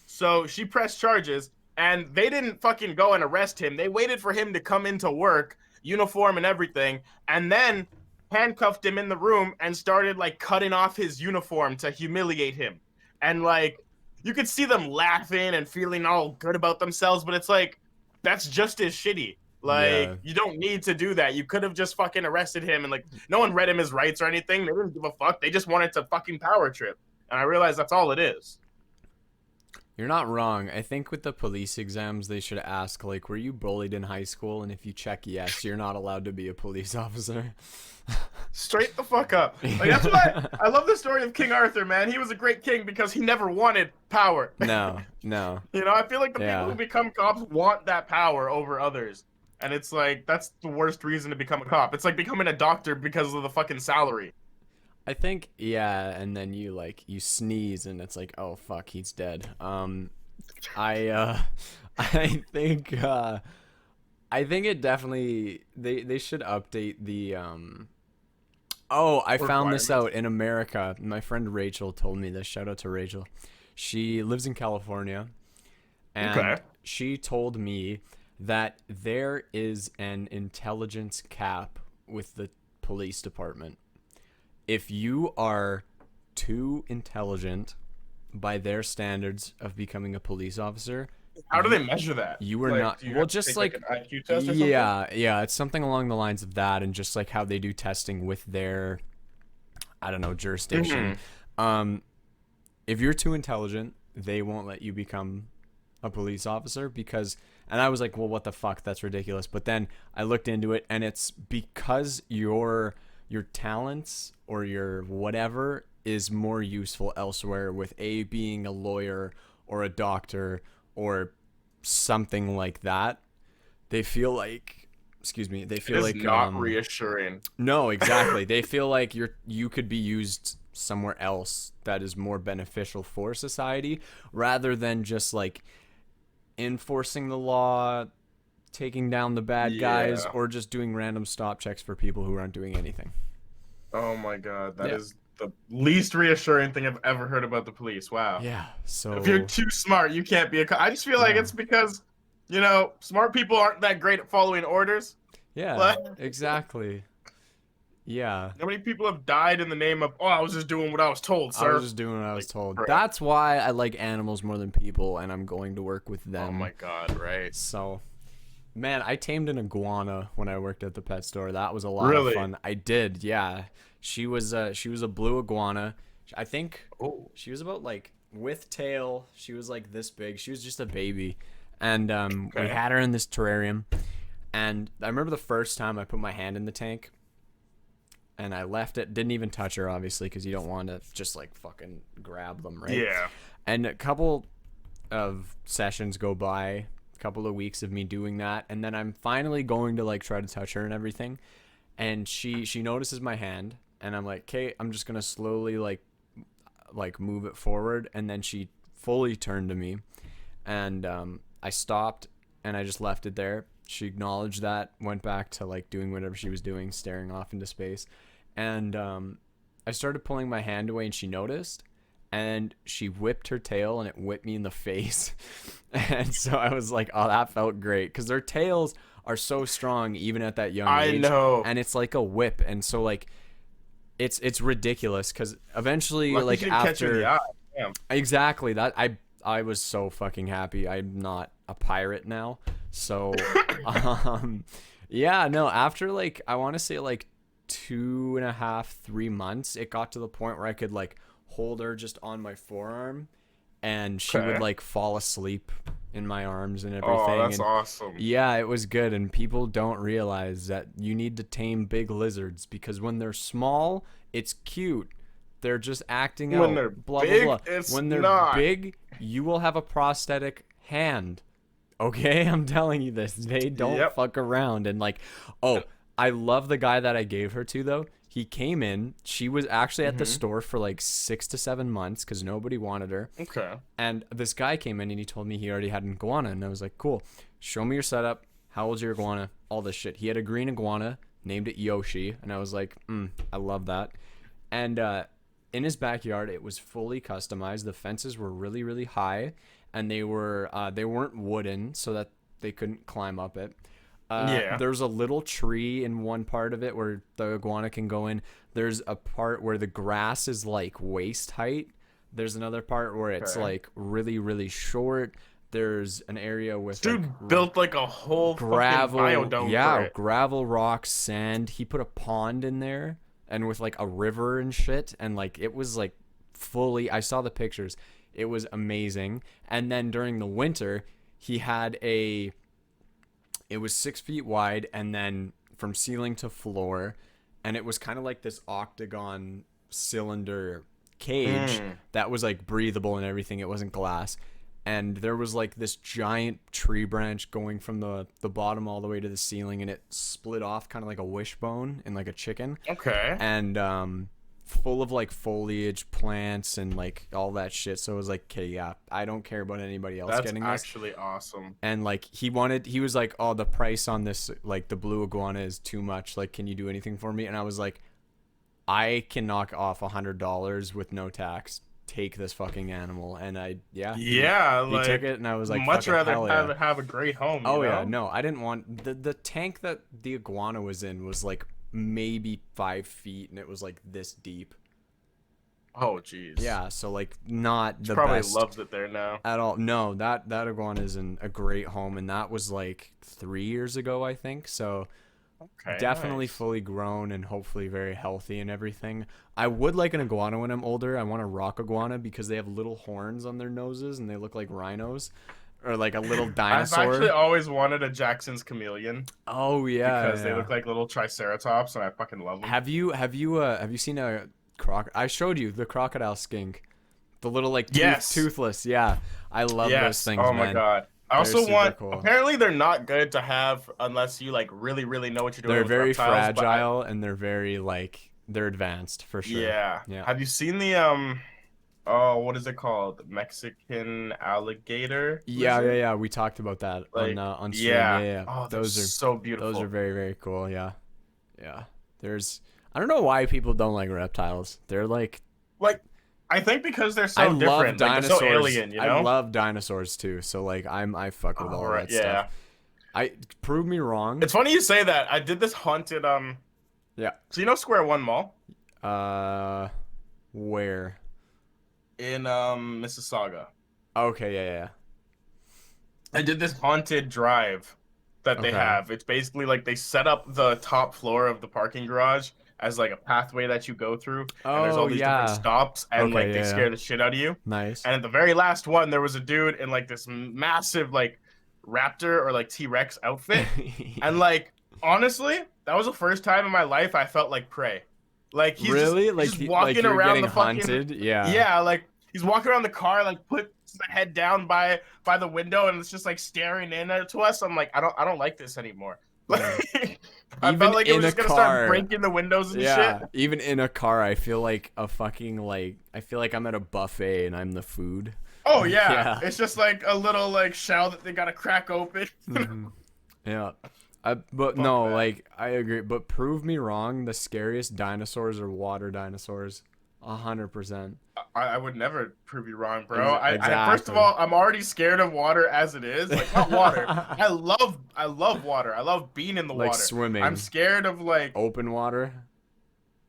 So she pressed charges, and they didn't fucking go and arrest him. They waited for him to come into work, uniform and everything, and then handcuffed him in the room and started like cutting off his uniform to humiliate him. And like you could see them laughing and feeling all good about themselves, but it's like that's just as shitty. Yeah. Like you don't need to do that. You could have just fucking arrested him and like no one read him his rights or anything. They didn't give a fuck. They just wanted to fucking power trip. And I realized that's all it is. You're not wrong. I think with the police exams, they should ask, like, were you bullied in high school? And if you check yes, you're not allowed to be a police officer. Straight the fuck up. Like that's why I love the story of King Arthur, man. He was a great king because he never wanted power. No, no. I feel like the people who Yeah. become cops want that power over others. And it's like that's the worst reason to become a cop. It's like becoming a doctor because of the fucking salary. I think, yeah, and then you, like, you sneeze and it's like, oh, fuck, he's dead. I think, I think it definitely, they should update the, oh, I found this Requirements. out in America. My friend Rachel told me this. Shout out to Rachel. She lives in California, Okay. and she told me that there is an intelligence cap with the police department. If you are too intelligent by their standards of becoming a police officer, How do you they measure that? you were Like, not do you well, have to just take like like, an IQ test or something? yeah, it's something along the lines of that, and just like how they do testing with their, I don't know, jurisdiction. Hmm. Um, if you're too intelligent, they won't let you become a police officer because, and I was like, well, what the fuck? That's ridiculous. But then I looked into it, and it's because your talents or your whatever is more useful elsewhere, with a being a lawyer or a doctor or something like that. They feel like, excuse me, they It feel is like not reassuring. no, exactly. They feel like you could be used somewhere else that is more beneficial for society, rather than just like enforcing the law, taking down the bad guys, Yeah. or just doing random stop checks for people who aren't doing anything. Oh my God, that Yeah. is the least reassuring thing I've ever heard about the police. Wow. Yeah. If you're So, too smart, you can't be a cop. I just feel like yeah. it's because, smart people aren't that great at following orders. Yeah, Like, exactly. Yeah. how many people have died in the name of, oh, I was just doing what I was told, I was sir? just doing what I was Like, told. bruh. That's why I like animals more than people, and I'm going to work with Oh them. my God, right? So, man, I tamed an iguana when I worked at the pet store. That was a lot of Really? fun. I did, yeah. She was a blue iguana. I think Oh, she was about like, with tail. She was like this big. She was just a baby, and we okay. had her in this terrarium. And I remember the first time I put my hand in the tank, and I left it. Didn't even touch her, obviously, because you don't want to just like fucking grab them, right? Yeah. And a couple of sessions go by, a couple of weeks of me doing that, and then I'm finally going to like try to touch her and everything, and she notices my hand, and I'm like, okay, I'm just gonna slowly like move it forward, and then she fully turned to me, and I stopped, and I just left it there. She acknowledged that, went back to like doing whatever she was doing, staring off into space, and I started pulling my hand away, and she noticed, and she whipped her tail, and it whipped me in the face. And so I was like, oh, that felt great, because their tails are so strong even at that young I age, know. and it's like a whip, and so like it's ridiculous, because eventually, Lucky like she didn't catch you in the after, eye. Damn. exactly that, I was so fucking happy. I'm not a pirate now. So um yeah, no, after like, I want to say like 2.5, 3 months, it got to the point where I could like hold her just on my forearm, and she would Okay. like fall asleep in my arms and Oh, everything. that's And awesome. yeah, it was good. And people don't realize that you need to tame big lizards, because when they're small, it's cute. They're just acting When out, they're blah, blah, big, blah. it's When they're not. big, you will have a prosthetic hand. Okay, I'm telling you this. They don't Yep. fuck around. And like, oh, I love the guy that I gave her to though. He came in. She was actually at the Mm-hmm. store for like 6 to 7 months because nobody wanted her. Okay. And this guy came in and he told me he already had an iguana. And I was like, cool. Show me your setup. How old's your iguana? All this shit. He had a green iguana, named it Yoshi. And I was like, I love that. And in his backyard, it was fully customized. The fences were really, really high, and they weren't wooden, so that they couldn't climb up it. Yeah. There's a little tree in one part of it where the iguana can go in. There's a part where the grass is like waist height. There's another part where it's Okay. like really, really short. There's an area with like Dude built like a whole fucking gravel, biodome for yeah, it. gravel, rocks, sand. He put a pond in there, and with like a river and shit, and like it was like fully, I saw the pictures. It was amazing. And then during the winter, he had a, it was 6 feet wide, and then from ceiling to floor, and it was kind of like this octagon cylinder cage Mm. that was like breathable and everything. It wasn't glass. And there was like this giant tree branch going from the bottom all the way to the ceiling, and it split off kind of like a wishbone in like a chicken. Okay. And full of like foliage, plants, and like all that shit. So it was like, okay, yeah, I don't care about anybody else That's getting this. actually awesome. And like he was like, oh, the price on this, like the blue iguana is too much, like, can you do anything for me? And I was like, I can knock off $100 with no tax. Take this fucking animal. And I, yeah, Yeah, he took like it, and I was like, much fucking rather hell have yeah. have a great home, you Oh yeah, know? no, I didn't want the tank that the iguana was in was like maybe 5 feet, and it was like this deep. Oh, jeez. Yeah, so like not She the probably best loves it there now. at all. No, that iguana is in a great home, and that was like 3 years ago, I think. So Okay, definitely nice. fully grown and hopefully very healthy and everything. I would like an iguana when I'm older. I want a rock iguana because they have little horns on their noses and they look like rhinos or like a little I've actually dinosaur. always wanted a Jackson's chameleon Oh yeah, because they yeah. look like little triceratops, and I fucking love them. Have you seen a croc? I showed you the crocodile skink, the little like Yes, toothless. Yeah, I love those yes. things, Oh my man. God. I They're also super want. cool. Apparently, they're not good to have unless you like really, really know what you're doing They're with very reptiles. But I, fragile and they're very like they're advanced for sure. yeah. Yeah. Have you seen the Oh, what is it called? Mexican alligator Yeah, yeah, lizard? yeah. We talked about that Like, on stream. Yeah, yeah. yeah. Oh, they're Those are so those are beautiful. very very cool. Yeah, yeah. There's I don't know why people don't like reptiles. They're like Like, I think because they're I so love different. Like, they're so dinosaurs. alien, you I know? love dinosaurs too. So like I fuck with Oh, all right. that stuff. Yeah. I prove me wrong. It's funny you say that. I did this haunted Yeah. so you know Square One Mall Uh, where? in Mississauga. Okay, yeah, yeah. I did this haunted drive that they Okay. have. It's basically like they set up the top floor of the parking garage as like a pathway that you go through, and there's Oh all these different yeah. stops, and Okay, like they yeah, yeah. scare the shit out of you. Nice. And at the very last one, there was a dude in like this massive like raptor or like T-Rex outfit, and like honestly, that was the first time in my life I felt like prey. Like Really? he's Like just like walking you're around getting the fucking hunted? Yeah. yeah, like he's walking around the car, like puts the head down by the window, and it's just like staring in to us. I'm like, I don't like this anymore. Yeah. Like I Even felt like it in was a just gonna start car. breaking the windows and shit. Yeah, even in a car, I feel like a fucking like I feel like I'm at a buffet and I'm the food. Oh Like, yeah, yeah. it's just like a little like shell that they gotta crack open. Hmm. Yeah. But Fuck no, that. like I agree. But prove me wrong. The scariest dinosaurs are water dinosaurs. 100%. I would never prove you wrong, bro. I first of Exactly. all, I'm already scared of water as it is. Like not water. I love water. I love being in the Like water. I'm swimming, scared of like open water,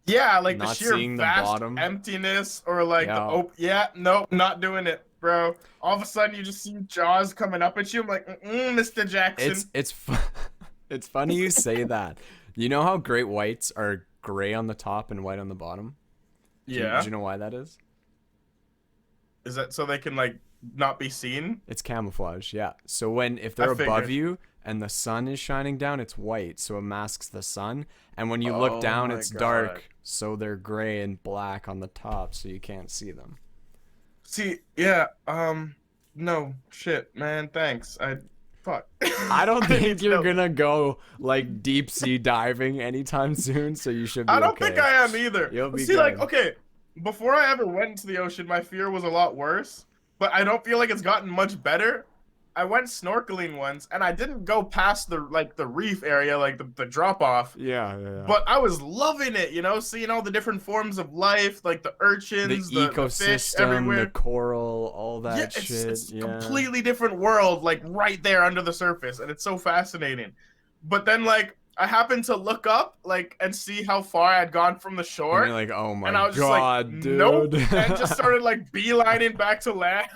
yeah, like the not sheer seeing the vast bottom. emptiness or like the Yeah. oh yeah, nope, not doing it, bro. All of a sudden you just see Jaws coming up at you. I'm like, Mr. Jackson. It's funny you say that. You know how great whites are gray on the top and white on the bottom? Do Yeah. you know why that is? Is that so they can like not be seen? It's camouflage, yeah. So when if I they're above figured. you and the sun is shining down, it's white, so it masks the sun. And when you look Oh down, my it's God. dark, so they're gray and black on the top, so you can't see them. See, yeah, no, shit, man, thanks. Fuck. I don't I didn't need think to you're know. gonna go like deep sea diving anytime soon, so you should I be don't think okay. I am either. You'll be See, like, good. okay, before I ever went into the ocean, my fear was a lot worse, but I don't feel like it's gotten much better. I went snorkeling once, and I didn't go past the reef area, like the drop off. Yeah, yeah, yeah. But I was loving it, seeing all the different forms of life, like the The urchins, the fish ecosystem, the everywhere. coral, all Yeah, that it's shit. it's a Yeah. completely different world, like right there under the surface, and it's so fascinating. But then like I happened to look up like and see how far I had gone from the And you're shore, like, oh and my I was just like, god, nope, dude. and just started like beelining back to land.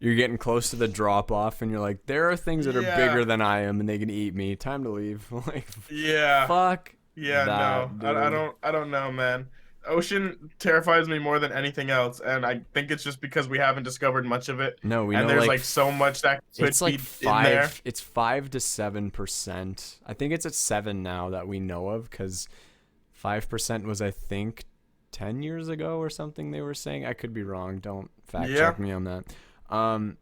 You're getting close to the drop off, and you're like, there are things that are Yeah, bigger than I am, and they can eat me. Time to leave. Like, yeah, fuck yeah. No, that, I dude. don't, I don't know, man. Ocean terrifies me more than anything else, and I think it's just because we haven't discovered much of it, No, we and know there's like like so much that could it's like be in there. five. It's 5 to 7%. I think it's at 7 now that we know of, because 5% was I think 10 years ago or something. They were saying. I could be wrong. Don't fact Yeah. check me on that. Um.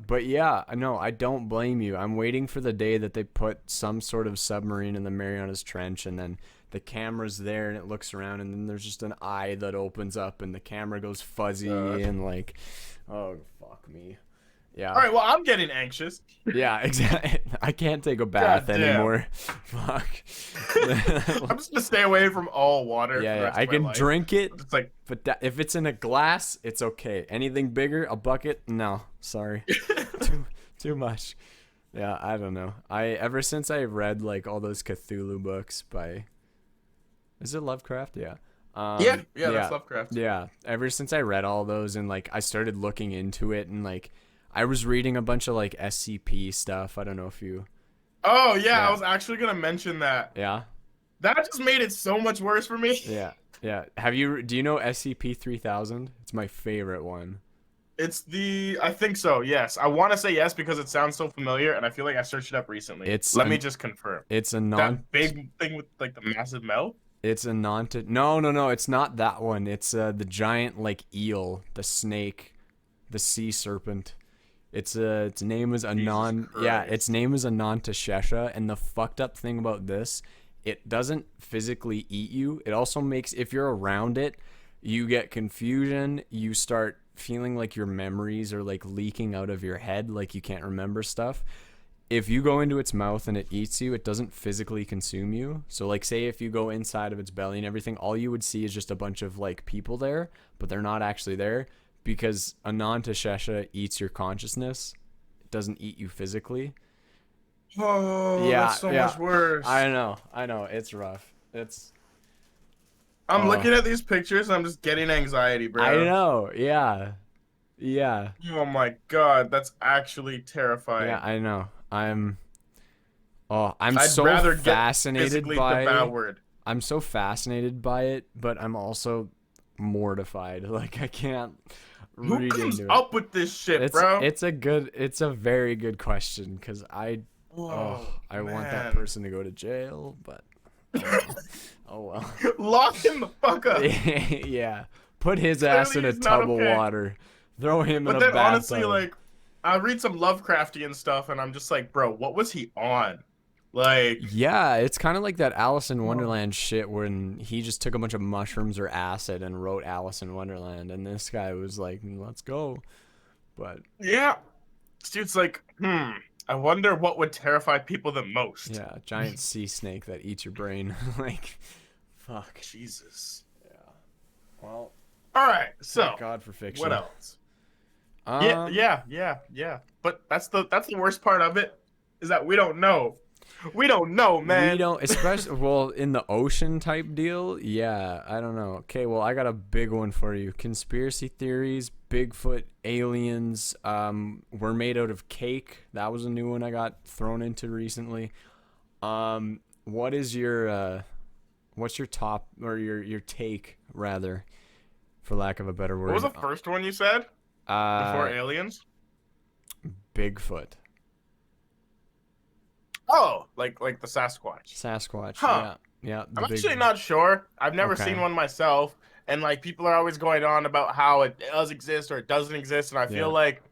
But yeah, no, I don't blame you. I'm waiting for the day that they put some sort of submarine in the Marianas Trench, and then the camera's there and it looks around, and then there's just an eye that opens up and the camera goes fuzzy and like, oh fuck me. All Yeah. right, well, I'm getting anxious. Yeah, exactly. I can't take a God bath damn. anymore. Fuck. I'm just gonna stay away from all water Yeah, for the yeah. rest I of my can life. drink it, It's like, but if it's in a glass, it's okay. Anything bigger, a bucket, no, sorry. too too much. Yeah, I don't know. I ever since I read like all those Cthulhu books by is it Lovecraft? Yeah. Yeah, that's Yeah, Lovecraft. yeah. Ever since I read all those and like I started looking into it and like I was reading a bunch of like SCP stuff. I don't know if you. Oh yeah, I Yeah, was actually gonna mention that. yeah, That just made it so much worse for me. yeah, yeah. Have you? Do you know SCP-3000? It's my favorite one. I think so, yes. I want to say yes because it sounds so familiar, and I feel like I searched it up recently. It's Let me an just confirm. it's a non That big thing with like the massive mouth? it's a non no no no it's not that one. It's the giant like eel, the snake, the sea serpent. Its name is Jesus Anon. Yeah, its Christ. name is Anantashesha, and the fucked up thing about this, it doesn't physically eat you. It also makes if you're around it, you get confusion. You start feeling like your memories are like leaking out of your head, like you can't remember stuff. If you go into its mouth and it eats you, it doesn't physically consume you. So like say if you go inside of its belly and everything, all you would see is just a bunch of like people there, but they're not actually there because Anantashesha eats your consciousness. It doesn't eat you physically. Oh, Yeah, that's so yeah. much worse. I know. It's rough. It's I'm oh, looking at these pictures and I'm just getting anxiety, I bro. know. Yeah. Yeah. Oh my God, that's actually Yeah, terrifying. I know. I'm I'd so rather get fascinated physically by devoured. I'm so fascinated by it, but I'm also mortified. Like I can't Who read comes into it. up with this shit, bro? It's a very good question because Oh I want that man. person to go to jail, but oh well. Oh well. Lock him the fuck up. Yeah. Put his ass Clearly in a he's not tub of okay. water. Throw him in But a then honestly, bathtub. like, I read some Lovecraftian stuff and I'm just like, bro, what was he on? Like, Yeah, it's kind of like that Alice in oh, Wonderland shit when he just took a bunch of mushrooms or acid and wrote Alice in Wonderland, and this guy was like, "Let's go." But yeah. This dude's like, I wonder what would terrify people the most. yeah, giant sea snake that eats your brain. Like, fuck. Jesus. Yeah. Well, All right, thank so God for what fiction. else? Yeah, Um, yeah. But that's the worst part of it is that we don't know. We don't know, we man. don't, especially well in the ocean type deal. Yeah, I don't know. Okay, well, I got a big one for you. Conspiracy theories, Bigfoot, aliens. Were made out of cake. That was a new one I got thrown into recently. What is what's your top or your take rather, for lack of a better What was word? the first one you said before Uh, aliens? Bigfoot, Oh, like the Sasquatch. Sasquatch. Huh. Yeah, yeah, the I'm big. actually not sure. I've never seen Okay. one myself, and like people are always going on about how it does exist or it doesn't exist, and I feel Yeah. like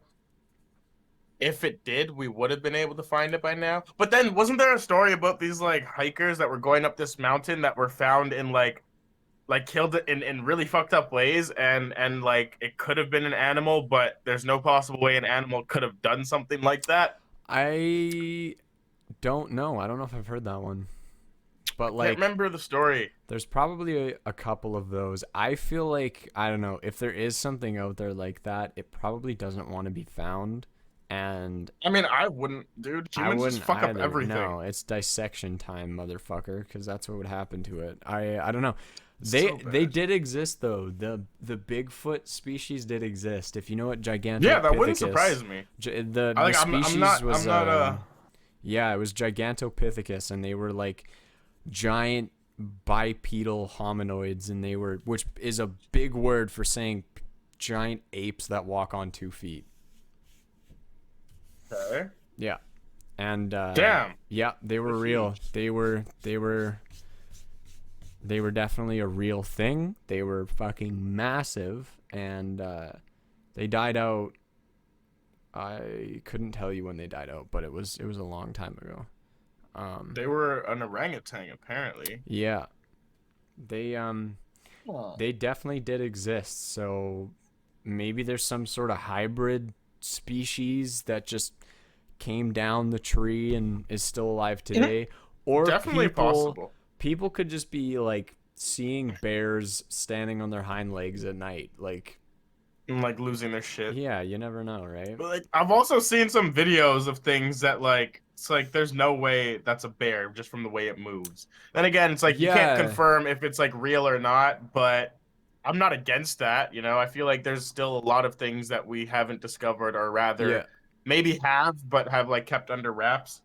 if it did, we would have been able to find it by now. But then wasn't there a story about these like hikers that were going up this mountain that were found in like killed in really fucked up ways and like it could have been an animal, but there's no possible way an animal could have done something like that. I don't know. I don't know if I've heard that one. I But can't like remember the story. there's probably a couple of those. I feel like I don't know, if there is something out there like that, it probably doesn't want to be found and I mean, I wouldn't, dude. I Humans just wouldn't fuck up either. everything. No, it's dissection time, motherfucker, because that's what would happen to it. I don't know. So They bad. did exist though. The Bigfoot species did exist. If you know what Yeah, that wouldn't Gigantopithecus, surprise me. the I'm species not was I'm not yeah, it was Gigantopithecus, and they were like giant bipedal hominoids, and they were, which is a big word for saying giant apes that walk on 2 feet. okay. Yeah, and Damn. yeah, they were They're real. huge. They were definitely a real thing. They were fucking massive, and they died out. I couldn't tell you when they died out, but it was a long time ago. They were an orangutan apparently. Yeah, they Huh. they definitely did exist. So maybe there's some sort of hybrid species that just came down the tree and is still alive today, or Definitely possible. people could just be like seeing bears standing on their hind legs at night, like and like losing their shit. Yeah, you never know, right? But like I've also seen some videos of things that like it's like there's no way that's a bear just from the way it moves. Then again, it's like you can't Yeah, confirm if it's like real or not, but I'm not against that, you know. I feel like there's still a lot of things that we haven't discovered or yeah. rather maybe have but have like kept under wraps.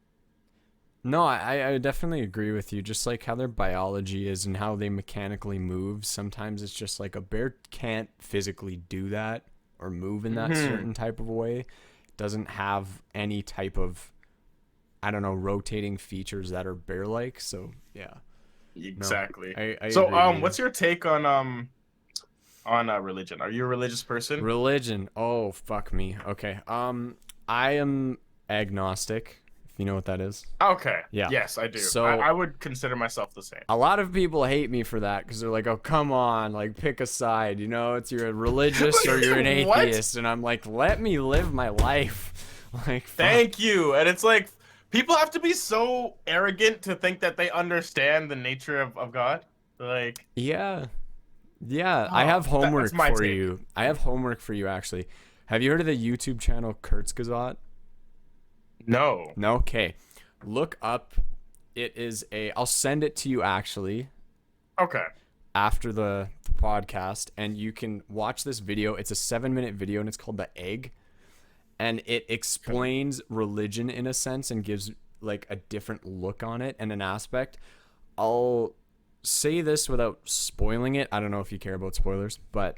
No, I definitely agree with you. Just like how their biology is and how they mechanically move. Sometimes it's just like a bear can't physically do that or move in that Hmm. certain type of way. Doesn't have any type of, I don't know, rotating features that are bear like. So yeah. No, Exactly. I So agree with you. what's your take on religion? Are you a religious person? Religion. Oh, fuck me. Okay. I am agnostic, if you know what that is. Okay. Yeah. Yes, I do. So I would consider myself the same. a lot of people hate me for that because they're like, "Oh, come on, like pick a side. You know, it's you're a religious or you're an What? atheist." And I'm like, "Let me live my life." Like, fuck. Thank you. And it's like people have to be so arrogant to think that they understand the nature of God. Like, Yeah, yeah. I oh, have that's homework my for take. you. I have homework for you actually. Have you heard of the YouTube channel Kurzgesagt? No. No. Okay. Look up. It is a. I'll send it to you actually Okay. after the podcast, and you can watch this video. It's a 7-minute video, and it's called The Egg, and it Okay. explains religion in a sense and gives like a different look on it and an aspect. I'll say this without spoiling it. I don't know if you care about spoilers, but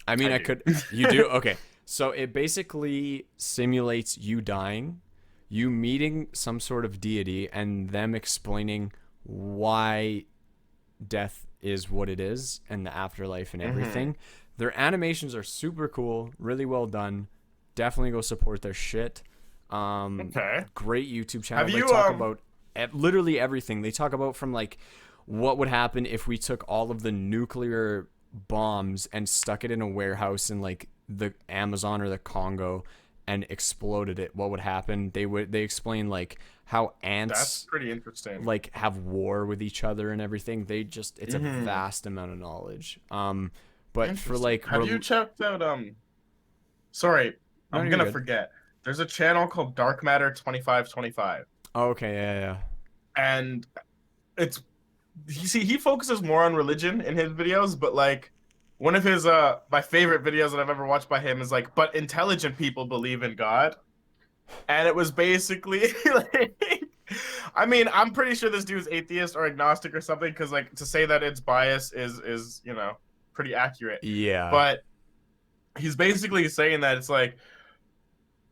I mean, I I do. could. You do? Okay. So it basically simulates you dying, you meeting some sort of deity, and them explaining why death is what it is and the afterlife and Hmm. everything. Their animations are super cool, really well done. Definitely go support their shit. Um, Okay. Great YouTube channel. Have They you talk about literally everything. They talk about from like what would happen if we took all of the nuclear bombs and stuck it in a warehouse in like the Amazon or the Congo and exploded it. What would happen? They explain like how that's ants pretty interesting. like have war with each other and everything. They just it's a Hmm. vast amount of knowledge. But for Interesting. like Have you checked out sorry, no, I'm you're gonna good. forget. There's a channel called Dark Matter 2525 Oh, okay, yeah, yeah. and it's you see he focuses more on religion in his videos, but like one of his my favorite videos that I've ever watched by him is like but intelligent people believe in God. And it was basically like I mean, I'm pretty sure this dude's atheist or agnostic or something because like to say that it's bias is, you know, pretty accurate. Yeah. But he's basically saying that it's like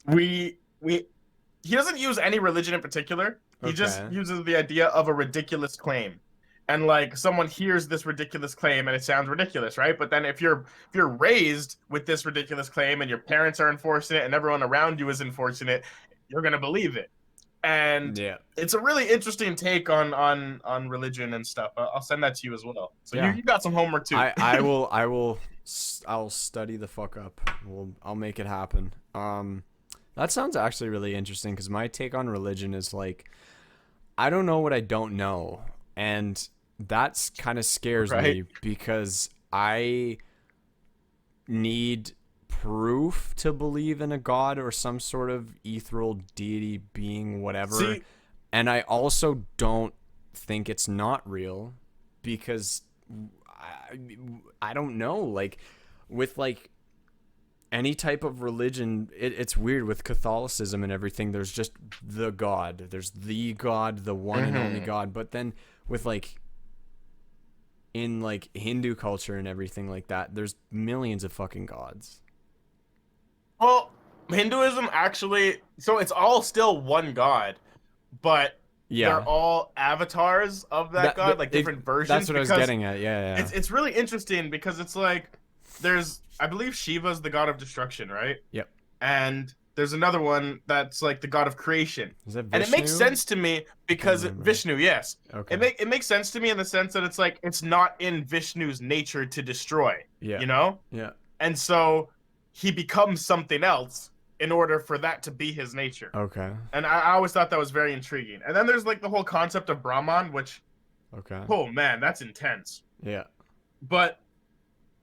we he doesn't use any religion in particular. He just Okay. uses the idea of a ridiculous claim. And like someone hears this ridiculous claim and it sounds ridiculous, right? But then if you're raised with this ridiculous claim and your parents are enforcing it and everyone around you is enforcing it, you're gonna believe it. And Yeah. it's a really interesting take on religion and stuff. I'll send that to you as well. So you Yeah. you got some homework too. I'll study the fuck up. I'll make it happen. That sounds actually really interesting because my take on religion is like I don't know what I don't know, and that's kind of scares Right? me because I need proof to believe in a god or some sort of ethereal deity being whatever. See, And I also don't think it's not real because I, I don't know. Like, with like any type of religion, it's weird with Catholicism and everything. There's just the God. There's the God, the one and only mhm. God. But then with like in like Hindu culture and everything like that, there's millions of fucking gods. Well, Hinduism actually, so it's all still one god, but they're Yeah, all avatars of that god, like different that's versions, what I was because getting at. Yeah, yeah. it's really interesting because it's like there's I believe Shiva's the god of destruction, right? Yep. And there's another one that's like the god of creation. Is that And it makes Vishnu? sense to me I can't because remember. Vishnu, yes. Okay. It makes sense to me in the sense that it's like it's not in Vishnu's nature to destroy, Yeah. you know? Yeah. And so he becomes something else in order for that to be his nature. Okay. And I always thought that was very intriguing. And then there's like the whole concept of Brahman, which, Okay. oh man, that's intense. Yeah. But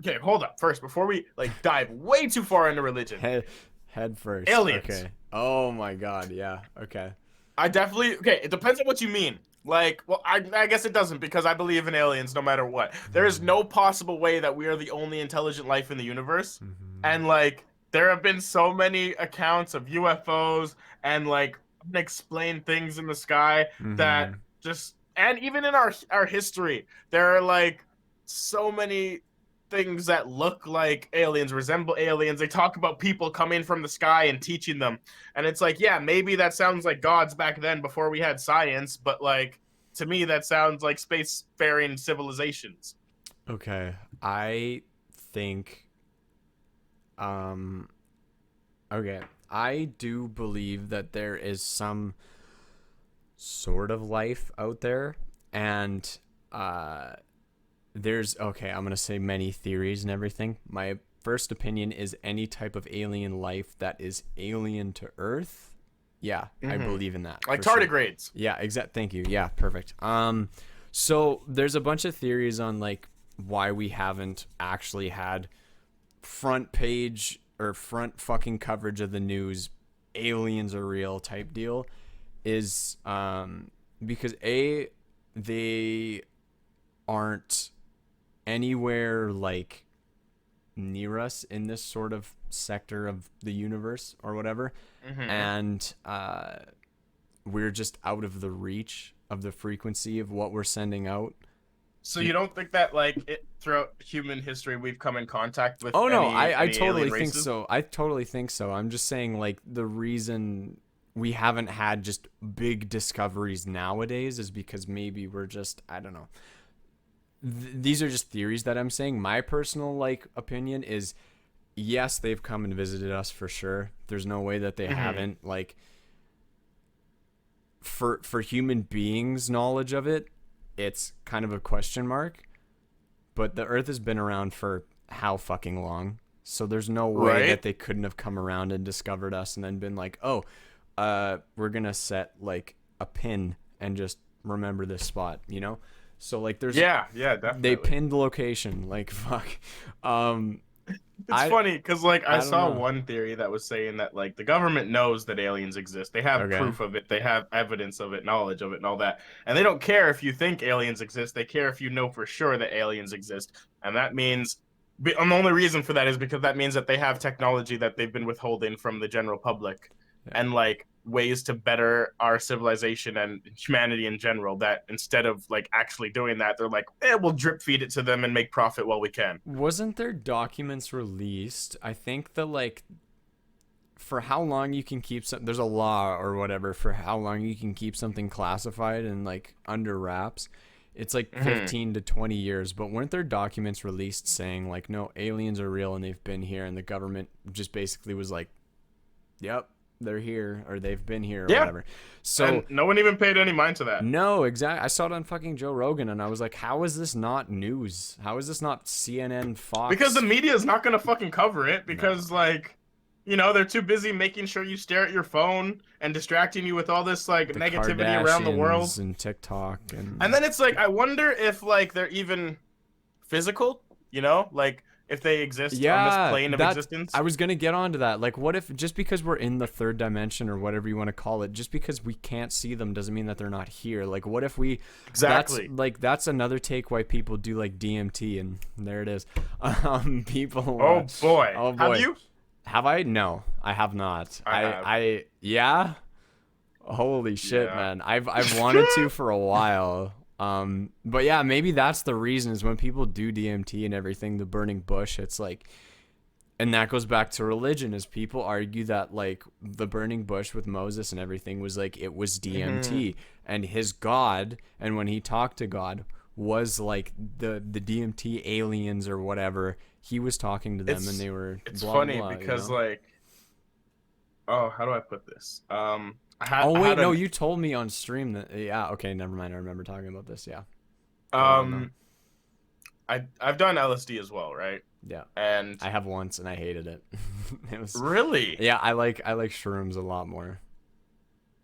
okay, hold up. First, before we like dive way too far into religion, Head first. aliens. Okay. Oh my god, yeah. Okay. I definitely okay. It depends on what you mean. Like, well, I guess it doesn't because I believe in aliens no matter what. There is no possible way that we are the only intelligent life in the universe, Mm-hmm. and like there have been so many accounts of UFOs and like unexplained things in the sky that Mm-hmm. just and even in our history, there are like so many things that look like aliens, resemble aliens. They talk about people coming from the sky and teaching them. And it's like, yeah, maybe that sounds like gods back then before we had science, but like to me that sounds like spacefaring civilizations. Okay. I think um okay. I do believe that there is some sort of life out there, and uh there's okay, I'm going to say many theories and everything. My first opinion is any type of alien life that is alien to Earth. Yeah, I Mm-hmm. believe in that Like for sure. tardigrades. Yeah, exact. Thank you. Yeah, perfect. So there's a bunch of theories on like why we haven't actually had front page or front fucking coverage of the news. Aliens are real type deal is because they aren't anywhere like near us in this sort of sector of the universe or whatever, Mm-hmm. and we're just out of the reach of the frequency of what we're sending out. So you don't think that like throughout human history we've come in contact with Oh no, I any totally alien think races? so. I totally think so. I'm just saying like the reason we haven't had just big discoveries nowadays is because maybe we're just, I don't know. These are just theories that I'm saying. My personal like opinion is yes, they've come and visited us for sure. There's no way that they Mm-hmm. haven't. Like for human beings' knowledge of it, it's kind of a question mark. But the Earth has been around for how fucking long? So there's no way Right? that they couldn't have come around and discovered us and then been like, oh, we're gonna set like a pin and just remember this spot, you know? So like there's Yeah, yeah, they definitely. pinned location, like fuck. Um, It's I funny because like I I don't saw know. one theory that was saying that like the government knows that aliens exist. They have Okay. proof of it. They have evidence of it, knowledge of it, and all that. And they don't care if you think aliens exist. They care if you know for sure that aliens exist. And that means and the only reason for that is because that means that they have technology that they've been withholding from the general public Yeah. and like ways to better our civilization and humanity in general that instead of like actually doing that, they're like, we'll drip feed it to them and make profit while we can. Wasn't there documents released? I think the like for how long you can keep some there's a law or whatever for how long you can keep something classified and like under wraps. It's like Mm-hmm. 15 to 20 years, but weren't there documents released saying like no, aliens are real and they've been here, and the government just basically was like, "Yep, they're here or they've been here or Yeah, whatever." and So, no one even paid any mind to that no, exactly. I saw it on fucking Joe Rogan and I was like, "How is this not news? How is this not CNN, because the Fox?" media is not going to fucking cover it No. because like they're too busy making sure you stare at your phone and distracting you with all this like The negativity around the world. Kardashians and TikTok And and then it's like I wonder if like they're even physical, like if they exist on this yeah, plane of that I existence. was gonna get onto that. Like, what if just because we're in the third dimension or whatever you want to call it, just because we can't see them doesn't mean that they're not here. Like, what if we? Exactly. That's another take why people do like DMT, and there it is. People. Oh boy. Oh Have boy, you? have I? No, I have not. I have. Yeah. Holy shit, Yeah. man. I've wanted to for a while. But yeah, maybe that's the reason is when people do DMT and everything, the burning bush, it's like, and that goes back to religion is people argue that like the burning bush with Moses and everything was like it was Hmm. DMT and his God, and when he talked to God was like the DMT aliens or whatever. He was talking to them and It's they were it's blah funny blah, you because know. like, oh, how do I put this? Oh I wait, had no, an you told me on stream that yeah, okay, never mind. I remember talking about this. Yeah. Go on though. um I've done LSD as well, right? Yeah. And I have once and I hated it. It was really, yeah, I like shrooms a lot more.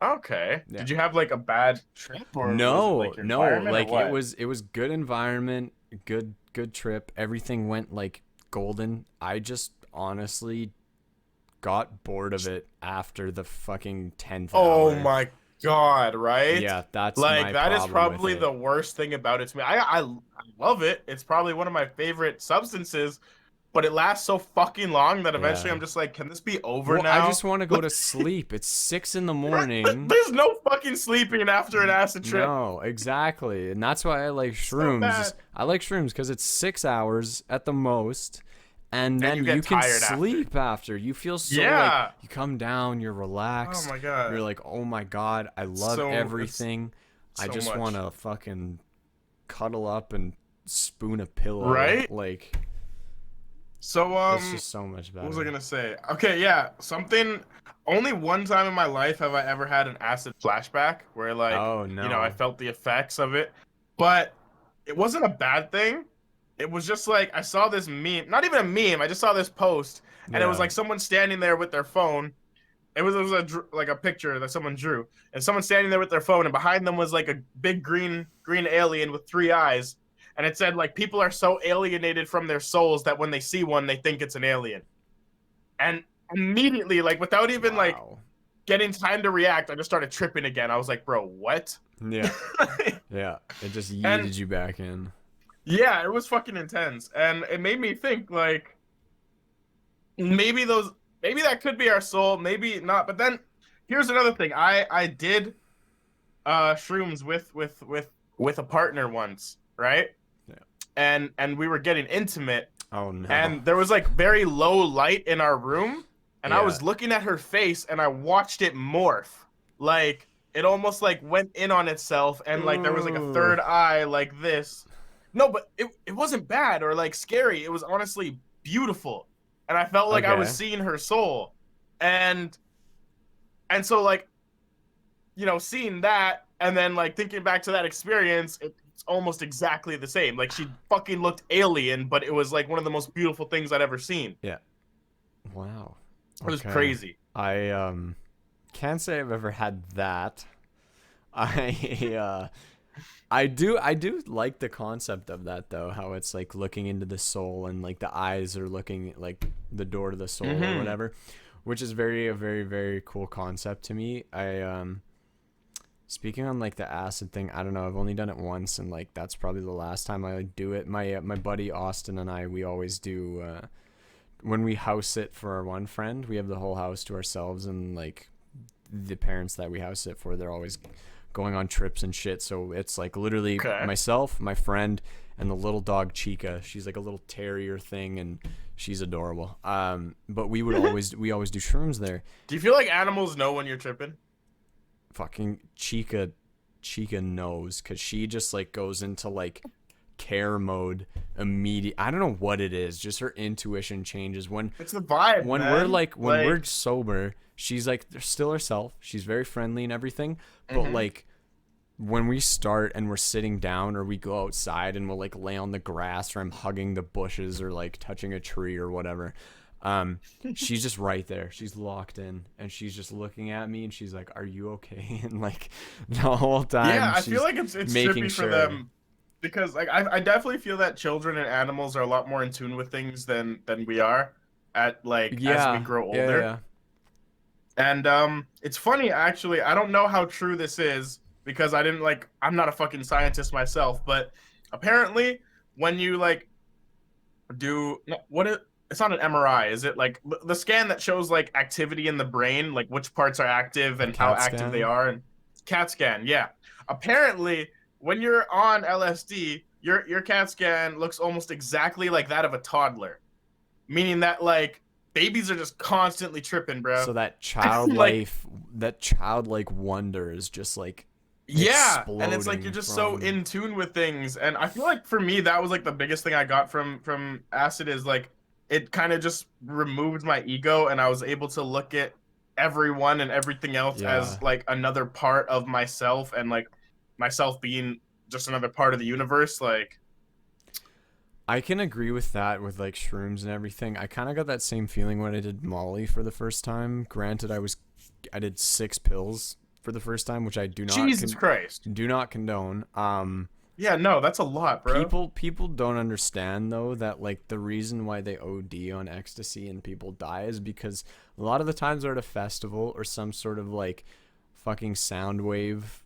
okay. Yeah. Did you have like a bad trip, or was it No, like your no, environment, or like what? it was good environment, good trip. Everything went like golden. I just honestly got bored of it after the fucking 10th Oh hour. my God, right? Yeah, that's Like my that is problem with probably it. the worst thing about it to me. I love it. It's probably one of my favorite substances, but it lasts so fucking long that eventually Yeah. I'm just like, can this be over Well, I now? just want to go to sleep. It's 6 in the morning. There's no fucking sleeping after an acid trip. No, exactly. And that's why I like So shrooms. bad. I like shrooms because it's 6 hours at the most. And And you then you get can tired after. sleep after. You feel so like Yeah. you come down, you're Oh relaxed. my God. You're like, oh my God, I love It's everything. I so just want much. to fucking cuddle up and spoon a pillow. Right? Like, So it's just so much what was I better. gonna say? Okay, yeah, something. Only one time in my life have I ever had an acid flashback where, like, Oh I no. felt the effects of it, but it wasn't a bad thing. It was just like I saw this meme, not even a meme. I just saw this post, and it was Yeah. like someone standing there with their phone. It was like a picture that someone drew, and someone standing there with their phone, and behind them was like a big green alien with three eyes, and it said like people are so alienated from their souls that when they see one, they think it's an alien. And immediately, like without even like Wow. getting time to react, I just started tripping again. I was like, bro, what? Yeah. Yeah. It just And yeeted you back in. yeah, it was fucking intense, and it made me think like maybe those maybe that could be our soul, maybe not. But then here's another thing. I did shrooms with a partner once, right? Yeah. And we were getting intimate, Oh no. and there was like very low light in our room, and I Yeah. was looking at her face and I watched it morph. Like it almost like went in on itself, and like there was like a Ooh. third eye like this. No, but it wasn't bad or like scary. It was honestly beautiful. And I felt like I was Okay. seeing her soul. And so like, seeing that and then like thinking back to that experience, it's almost exactly the same. Like she fucking looked alien, but it was like one of the most beautiful things I'd ever seen. Yeah. Wow. It was Okay. crazy. I can't say I've ever had that. I I do like the concept of that though, how it's like looking into the soul and like the eyes are looking like the door to the soul or Mm-hmm. whatever, which is very cool concept to me. I speaking on like the acid thing, I don't know, I've only done it once and like that's probably the last time I like do it. My buddy Austin and I, we always do when we house sit for our one friend, we have the whole house to ourselves, and like the parents that we house sit for, they're always going on trips and shit. So it's like literally Okay. myself, my friend, and the little dog Chica. She's like a little terrier thing, and she's adorable. But we always do shrooms there. Do you feel like animals know when you're tripping? Fucking Chica knows, because she just like goes into like care mode immediate. I don't know what it is. Just her intuition changes It's the vibe, when we're man. like when we're Like, sober. She's like still herself. She's very friendly and everything. But mm-hmm. like when we start and we're sitting down, or we go outside and we'll like lay on the grass, or I'm hugging the bushes or like touching a tree or whatever, she's just right there. She's locked in, and she's just looking at me, and she's like, "Are you okay?" And like the whole Yeah, time I feel she's like it's making trippy for sure. them because like I definitely feel that children and animals are a lot more in tune with things than we are at like as we Yeah, grow yeah, yeah, older. yeah. And it's funny actually. I don't know how true this is because I'm not a fucking scientist myself, but apparently when you like do no, what it it's not an MRI, is it like the scan that shows like activity in the brain, like which parts are active A and how CAT active they scan. are, and CAT scan, yeah. Apparently, when you're on LSD, your CAT scan looks almost exactly like that of a toddler, meaning that like babies are just constantly tripping, bro. So that Like childlike wonder is just like yeah, and it's like you're exploding just so from. in tune with things, and I feel like for me that was like the biggest thing I got from acid is like it kind of just removed my ego, and I was able to look at everyone and everything else Yeah, as like another part of myself, and like myself being just another part of the universe. Like, I can agree with that with like shrooms and everything. I kind of got that same feeling when I did Molly for the first time. Granted, I did 6 pills for the first time, which I Jesus Christ. do not condone. Yeah, no, that's a lot, bro. People don't understand though that like the reason why they OD on ecstasy and people die is because a lot of the times they're at a festival or some sort of like fucking sound wave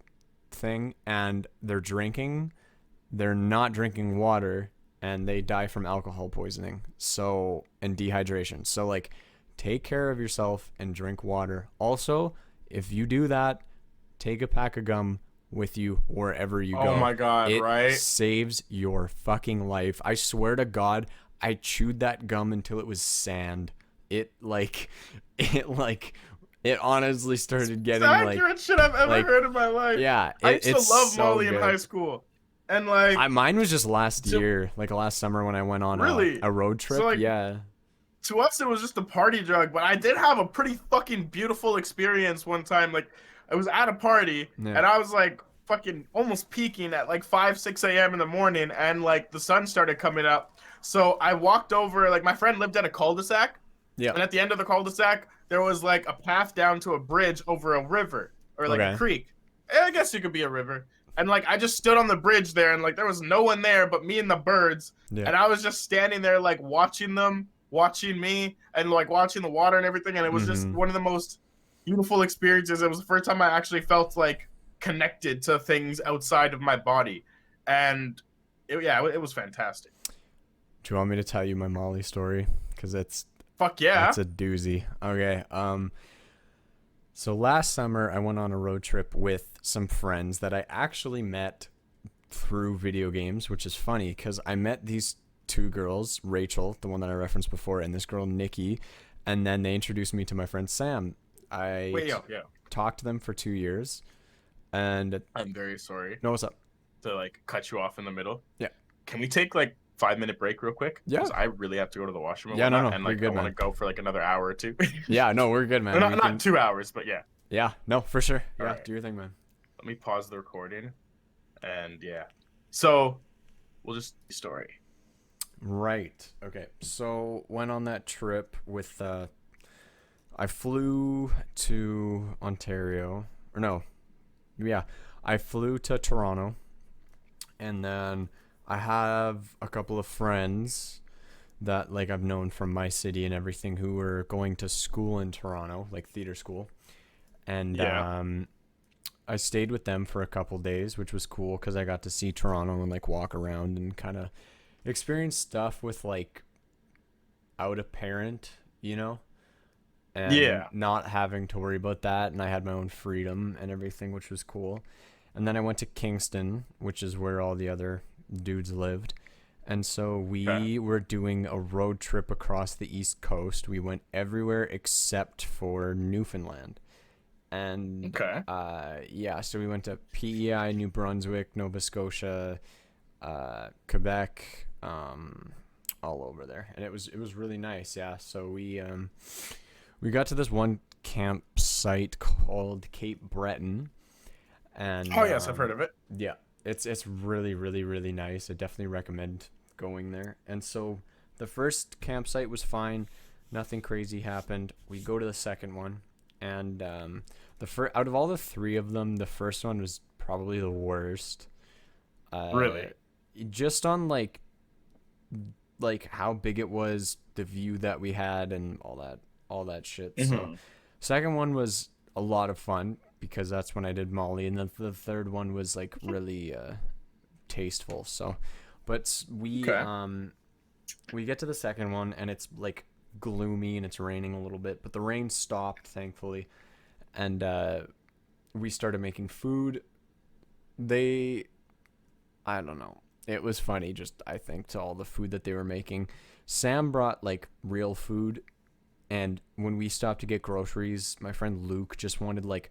thing and they're not drinking water and they die from alcohol poisoning. So, and dehydration. So like take care of yourself and drink water. Also, if you do that, take a pack of gum with you wherever you Oh go. my God, It right? saves your fucking life. I swear to God, I chewed that gum until it was sand. It like, it like, it honestly started It's the getting accurate shit I've ever like, heard in my life. yeah, I used to it's love so Molly in good. high school. And like, Mine was just last to year, like last summer when I went on really, a road so trip. like Yeah, to us it was just a party drug, but I did have a pretty fucking beautiful experience one time. Like I was at a party yeah, and I was like fucking almost peaking at like 5, 6 a.m. in the morning, and like the sun started coming up. So I walked over, like my friend lived at a cul-de-sac, yeah. and at the end of the cul-de-sac, there was like a path down to a bridge over a river or like a Okay, creek. I guess it could be a river. And like I just stood on the bridge there, and like there was no one there but me and the birds. yeah. And I was just standing there like watching them, watching me, and like watching the water and everything. And it was just Mm-hmm. one of the most beautiful experiences. It was the first time I actually felt like connected to things outside of my body. And yeah, it was fantastic. Do you want me to tell you my Molly story? Because Fuck yeah. it's a doozy. Okay. So last summer I went on a road trip with some friends that I actually met through video games, which is funny because I met these two girls, Rachel, the one that I referenced before, and this girl Nikki, and then they introduced me to my friend Sam. I Wait, yo. talked to them for 2 years, and I'm very sorry no, what's up? to like cut you off in the middle. Yeah, Can we take like 5 minute break real quick? yeah, Because I really have to go to the washroom and yeah. No, whatnot, no, and you're like I good, want to man. go for like another hour or two. Yeah, no, we're good, Or man. not, We not can. 2 hours, but yeah. Yeah, no, for sure. All Yeah, right. do your thing, man. Let me pause the recording, and yeah. So we'll just story. Right. Okay. So went on that trip with I flew to Ontario. Or no. Yeah. I flew to Toronto and then I have a couple of friends that like I've known from my city and everything who were going to school in Toronto, like theater school. And Yeah. I stayed with them for a couple days, which was cool cuz I got to see Toronto and like walk around and kind of experience stuff with like out a parent, you know, and Yeah. not having to worry about that. And I had my own freedom and everything, which was cool. And then I went to Kingston, which is where all the other dudes lived. And so Okay. we were doing a road trip across the East Coast. We went everywhere except for Newfoundland. And Okay. yeah, so we went to PEI, New Brunswick, Nova Scotia, Quebec, all over there, and it was really nice. Yeah, so we got to this one campsite called Cape Breton, and Oh yes, I've heard of it. yeah, it's really really really nice. I definitely recommend going there. And so the first campsite was fine, nothing crazy happened. We go to the second one, and out of all the three of them, the first one was probably the worst. Really? Just on like how big it was, the view that we had, and all that shit. So Mm-hmm. second one was a lot of fun because that's when I did Molly, and then the third one was like really tasteful. So, but Okay. we get to the second one and it's like gloomy and it's raining a little bit, but the rain stopped thankfully, and we started making food. They I don't know. It was funny, just I think, to all the food that they were making. Sam brought like real food, and when we stopped to get groceries, my friend Luke just wanted like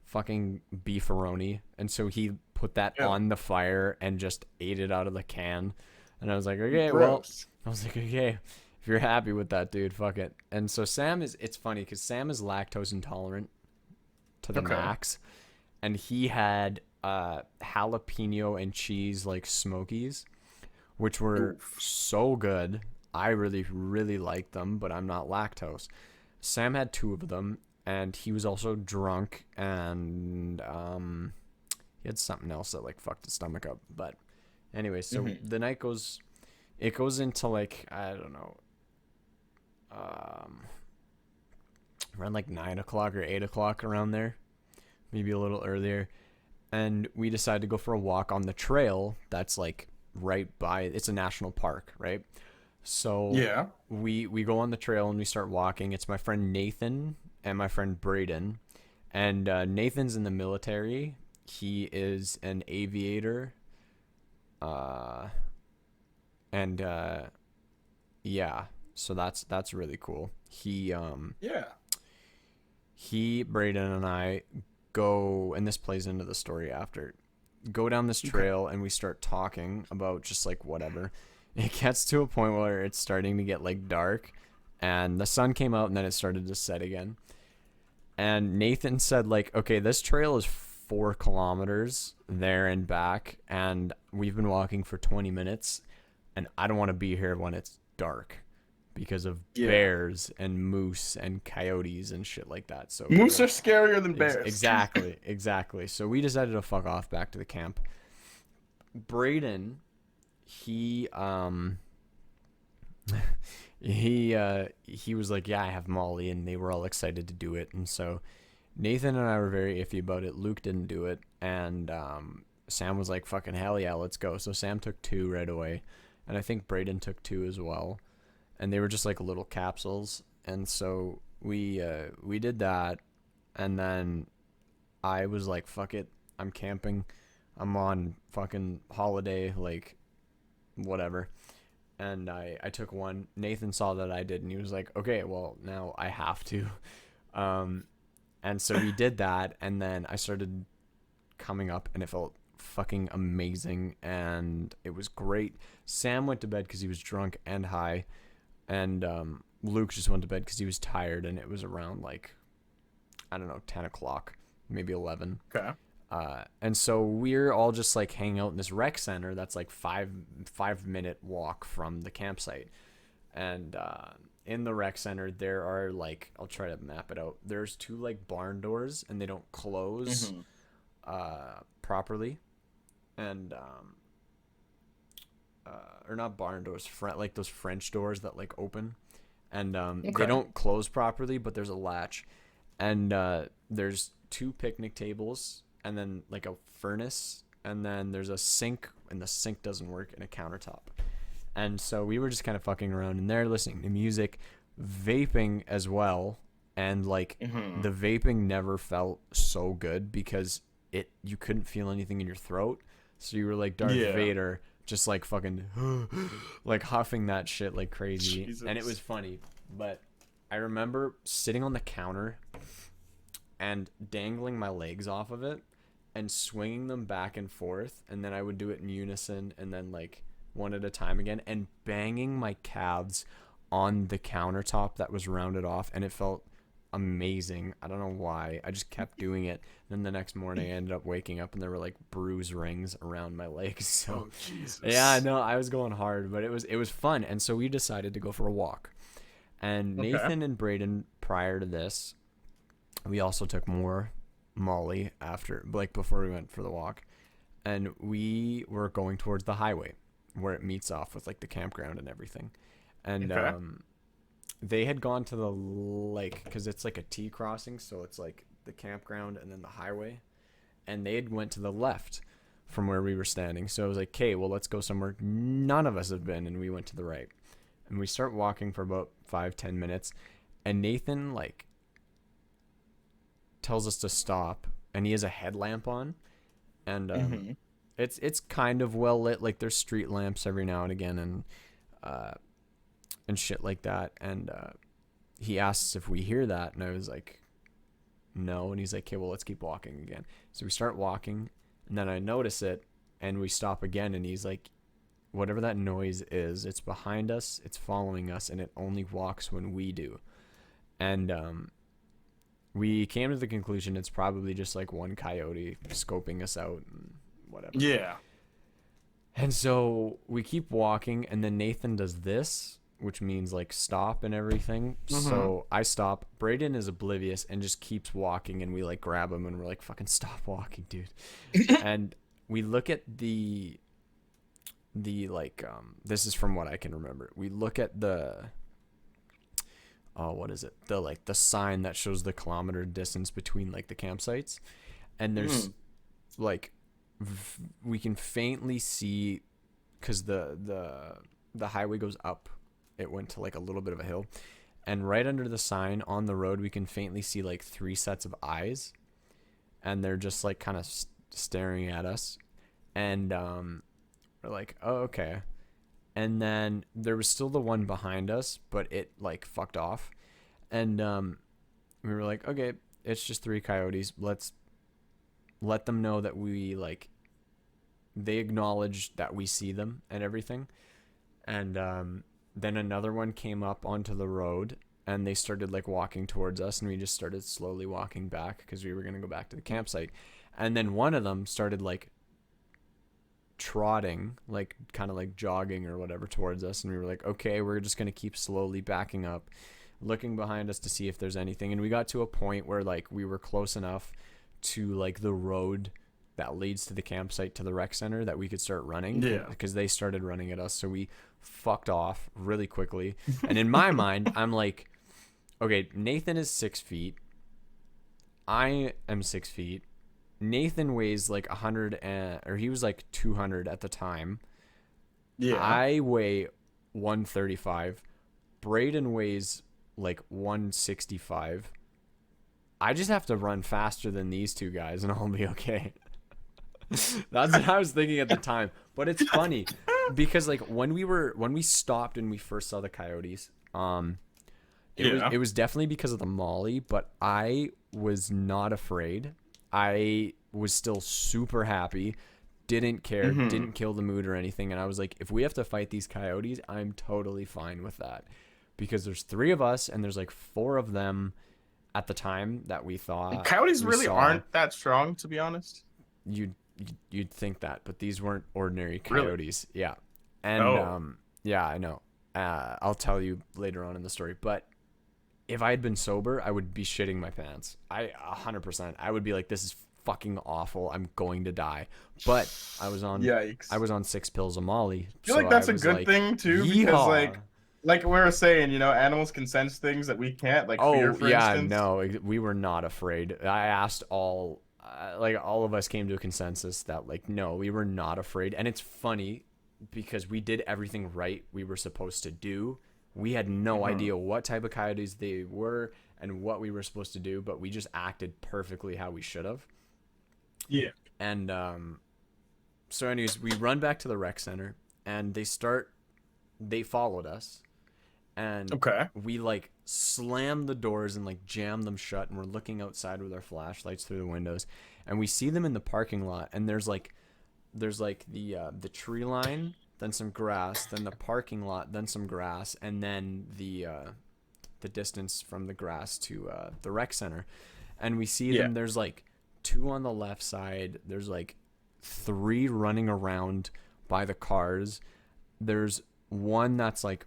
fucking beefaroni, and so he put that Yeah. on the fire and just ate it out of the can. And I was like, okay, well, Gross. I was like, okay, if you're happy with that, dude, fuck it. And so it's funny because Sam is lactose intolerant to the Okay. max, and he had jalapeno and cheese like smokies, which were Oof. so good. I really really liked them, but I'm not lactose. Sam had two of them, and he was also drunk, and he had something else that like fucked his stomach up. But Anyway, so Mm-hmm. the night goes, it goes into like, I don't know, um, around like 9 o'clock or 8 o'clock, around there, maybe a little earlier. And we decide to go for a walk on the trail that's like right by, it's a national park, right? So Yeah. we go on the trail and we start walking. It's my friend Nathan and my friend Braden. And Nathan's in the military. He is an aviator. Uh, and yeah, so that's really cool. Yeah. He Braden and I go, and this plays into the story after. Go down this Okay. trail and we start talking about just like whatever. It gets to a point where it's starting to get like dark, and the sun came out and then it started to set again. And Nathan said like, okay, this trail is 4 kilometers there and back, and we've been walking for 20 minutes, and I don't want to be here when it's dark because of Yeah. bears and moose and coyotes and shit like that. So we Moose were are scarier than bears. exactly. So we decided to fuck off back to the camp. Braden, he he was like, yeah, I have Molly, and they were all excited to do it. And so Nathan and I were very iffy about it. Luke didn't do it, and Sam was like, fucking hell yeah, let's go. So Sam took 2 right away, and I think Braden took 2 as well, and they were just like little capsules. And so we did that, and then I was like, fuck it, I'm camping, I'm on fucking holiday, like whatever. And I took one. Nathan saw that I did, and he was like, okay, well now I have to. Um, and so we did that, and then I started coming up, and it felt fucking amazing, and it was great. Sam went to bed because he was drunk and high, and Luke just went to bed because he was tired, and it was around like, I don't know, 10 o'clock, maybe 11. Okay. And so we're all just like hanging out in this rec center that's like 5 minute walk from the campsite. And in the rec center there are like, I'll try to map it out. There's 2 like barn doors, and they don't close Mm-hmm. properly. And or not barn doors, like those French doors that like open, and they Okay. don't close properly, but there's a latch. And there's 2 picnic tables, and then like a furnace, and then there's a sink, and the sink doesn't work, and a countertop. And so we were just kind of fucking around in there, listening to music, vaping as well. And like, Mm-hmm. the vaping never felt so good because you couldn't feel anything in your throat, so you were like Darth Yeah. Vader, just like fucking like huffing that shit like crazy. And it was Jesus. funny. But I remember sitting on the counter and dangling my legs off of it and swinging them back and forth, and then I would do it in unison, and then like one at a time again, and banging my calves on the countertop that was rounded off, and it felt amazing. I don't know why. I just kept doing it. And then the next morning I ended up waking up and there were like bruise rings around my legs. So Oh yeah, Jesus. no, I was going hard, but it was fun. And so we decided to go for a walk. And Okay. Nathan and Braden, prior to this, we also took more Molly after, like before we went for the walk. And we were going towards the highway where it meets off with like the campground and everything. And Okay. they had gone to the lake because it's like a T crossing, so it's like the campground and then the highway. And they had went to the left from where we were standing. So I was like, okay, well, let's go somewhere none of us have been. And we went to the right. And we start walking for about 5-10 minutes. And Nathan like tells us to stop, and he has a headlamp on, and Mm-hmm. it's kind of well lit. Like there's street lamps every now and again, uh, and shit like that. And he asks if we hear that, and I was like, no. And he's like, okay, well, let's keep walking again. So we start walking, and then I notice it, and we stop again, and he's like, whatever that noise is, it's behind us, it's following us, and it only walks when we do. And we came to the conclusion it's probably just like one coyote scoping us out and whatever. Yeah. And so we keep walking, and then Nathan does this, which means like stop and everything. Mm-hmm. So I stop. Braden is oblivious and just keeps walking, and we like grab him and we're like, fucking stop walking, dude. And we look at the this is from what I can remember. We look at the what is it? The sign that shows the kilometer distance between like the campsites, and there's like we can faintly see because the highway goes up. It went to like a little bit of a hill, and right under the sign on the road we can faintly see like 3 sets of eyes, and they're just like kind of staring at us, and we're like, oh, okay. And then there was still the one behind us, but it like fucked off, and we were like, okay, it's just 3 coyotes. Let's let them know that we like they acknowledge that we see them and everything. And then another one came up onto the road, and they started like walking towards us, and we just started slowly walking back because we were going to go back to the campsite. And then one of them started like trotting, like kind of like jogging or whatever towards us, and we were like, okay, we're just going to keep slowly backing up, looking behind us to see if there's anything. And we got to a point where like we were close enough to like the road that leads to the campsite to the rec center that we could start running, because they started running at us. So we fucked off really quickly. And in my mind, I'm like, okay, Nathan is 6 feet. I am 6 feet. Nathan weighs like 100 or he was like 200 at the time. Yeah. I weigh 135. Braden weighs like 165. I just have to run faster than these 2 guys and I'll be okay. That's what I was thinking at the time. But it's funny because like when we stopped and we first saw the coyotes, it was definitely because of the Molly, but I was not afraid. I was still super happy, didn't care, didn't kill the mood or anything. And I was like, if we have to fight these coyotes, I'm totally fine with that, because there's 3 of us and there's like 4 of them at the time that we thought. Coyotes really aren't that strong, to be honest. You'd think that, but these weren't ordinary coyotes. Really? Yeah. And yeah, I know. I'll tell you later on in the story, but if I had been sober, I would be shitting my pants. 100%. I would be like, this is fucking awful. I'm going to die. But I was on Yikes. I was on 6 pills of Molly. I feel like that's a good thing too, because like we were saying, you know, animals can sense things that we can't, like fear, for instance. No, we were not afraid. I asked all of us came to a consensus that like, no, we were not afraid. And it's funny because we did everything right we were supposed to do. We had no idea what type of coyotes they were and what we were supposed to do, but we just acted perfectly how we should have. Yeah. And so anyways, we run back to the rec center, and they followed us, and we like slammed the doors and like jammed them shut, and we're looking outside with our flashlights through the windows, and we see them in the parking lot, and there's like the tree line, then some grass, then the parking lot, then some grass, and then the distance from the grass to the rec center. And we see them, there's like 2 on the left side, there's like 3 running around by the cars, there's 1 that's like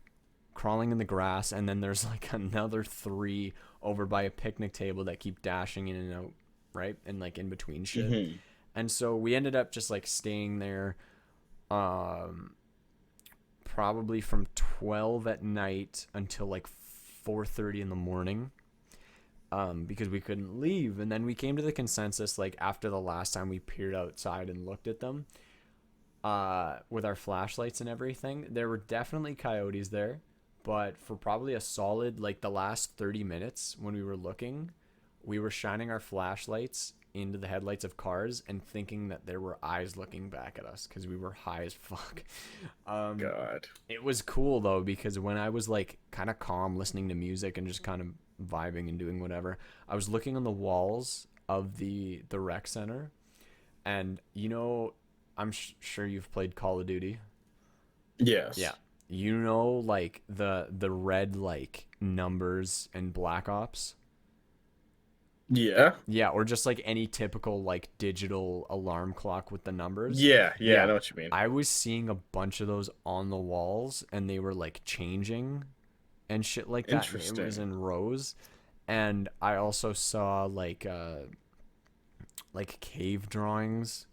crawling in the grass, and then there's like another 3 over by a picnic table that keep dashing in and out, right? And like in between shit. And so we ended up just like staying there probably from 12 at night until like 4:30 in the morning, because we couldn't leave. And then we came to the consensus, like after the last time we peered outside and looked at them with our flashlights and everything, there were definitely coyotes there, but for probably a solid like the last 30 minutes when we were looking, we were shining our flashlights into the headlights of cars and thinking that there were eyes looking back at us because we were high as fuck. God. It was cool though, because when I was like kind of calm listening to music and just kind of vibing and doing whatever, I was looking on the walls of the rec center, and you know, I'm sure you've played Call of Duty. Yes. Yeah. You know, like the red like numbers in Black Ops. Yeah. Yeah, or just like any typical like digital alarm clock with the numbers. Yeah, I know what you mean. I was seeing a bunch of those on the walls, and they were like changing and shit like that. Interesting. It was in rows. And I also saw like cave drawings.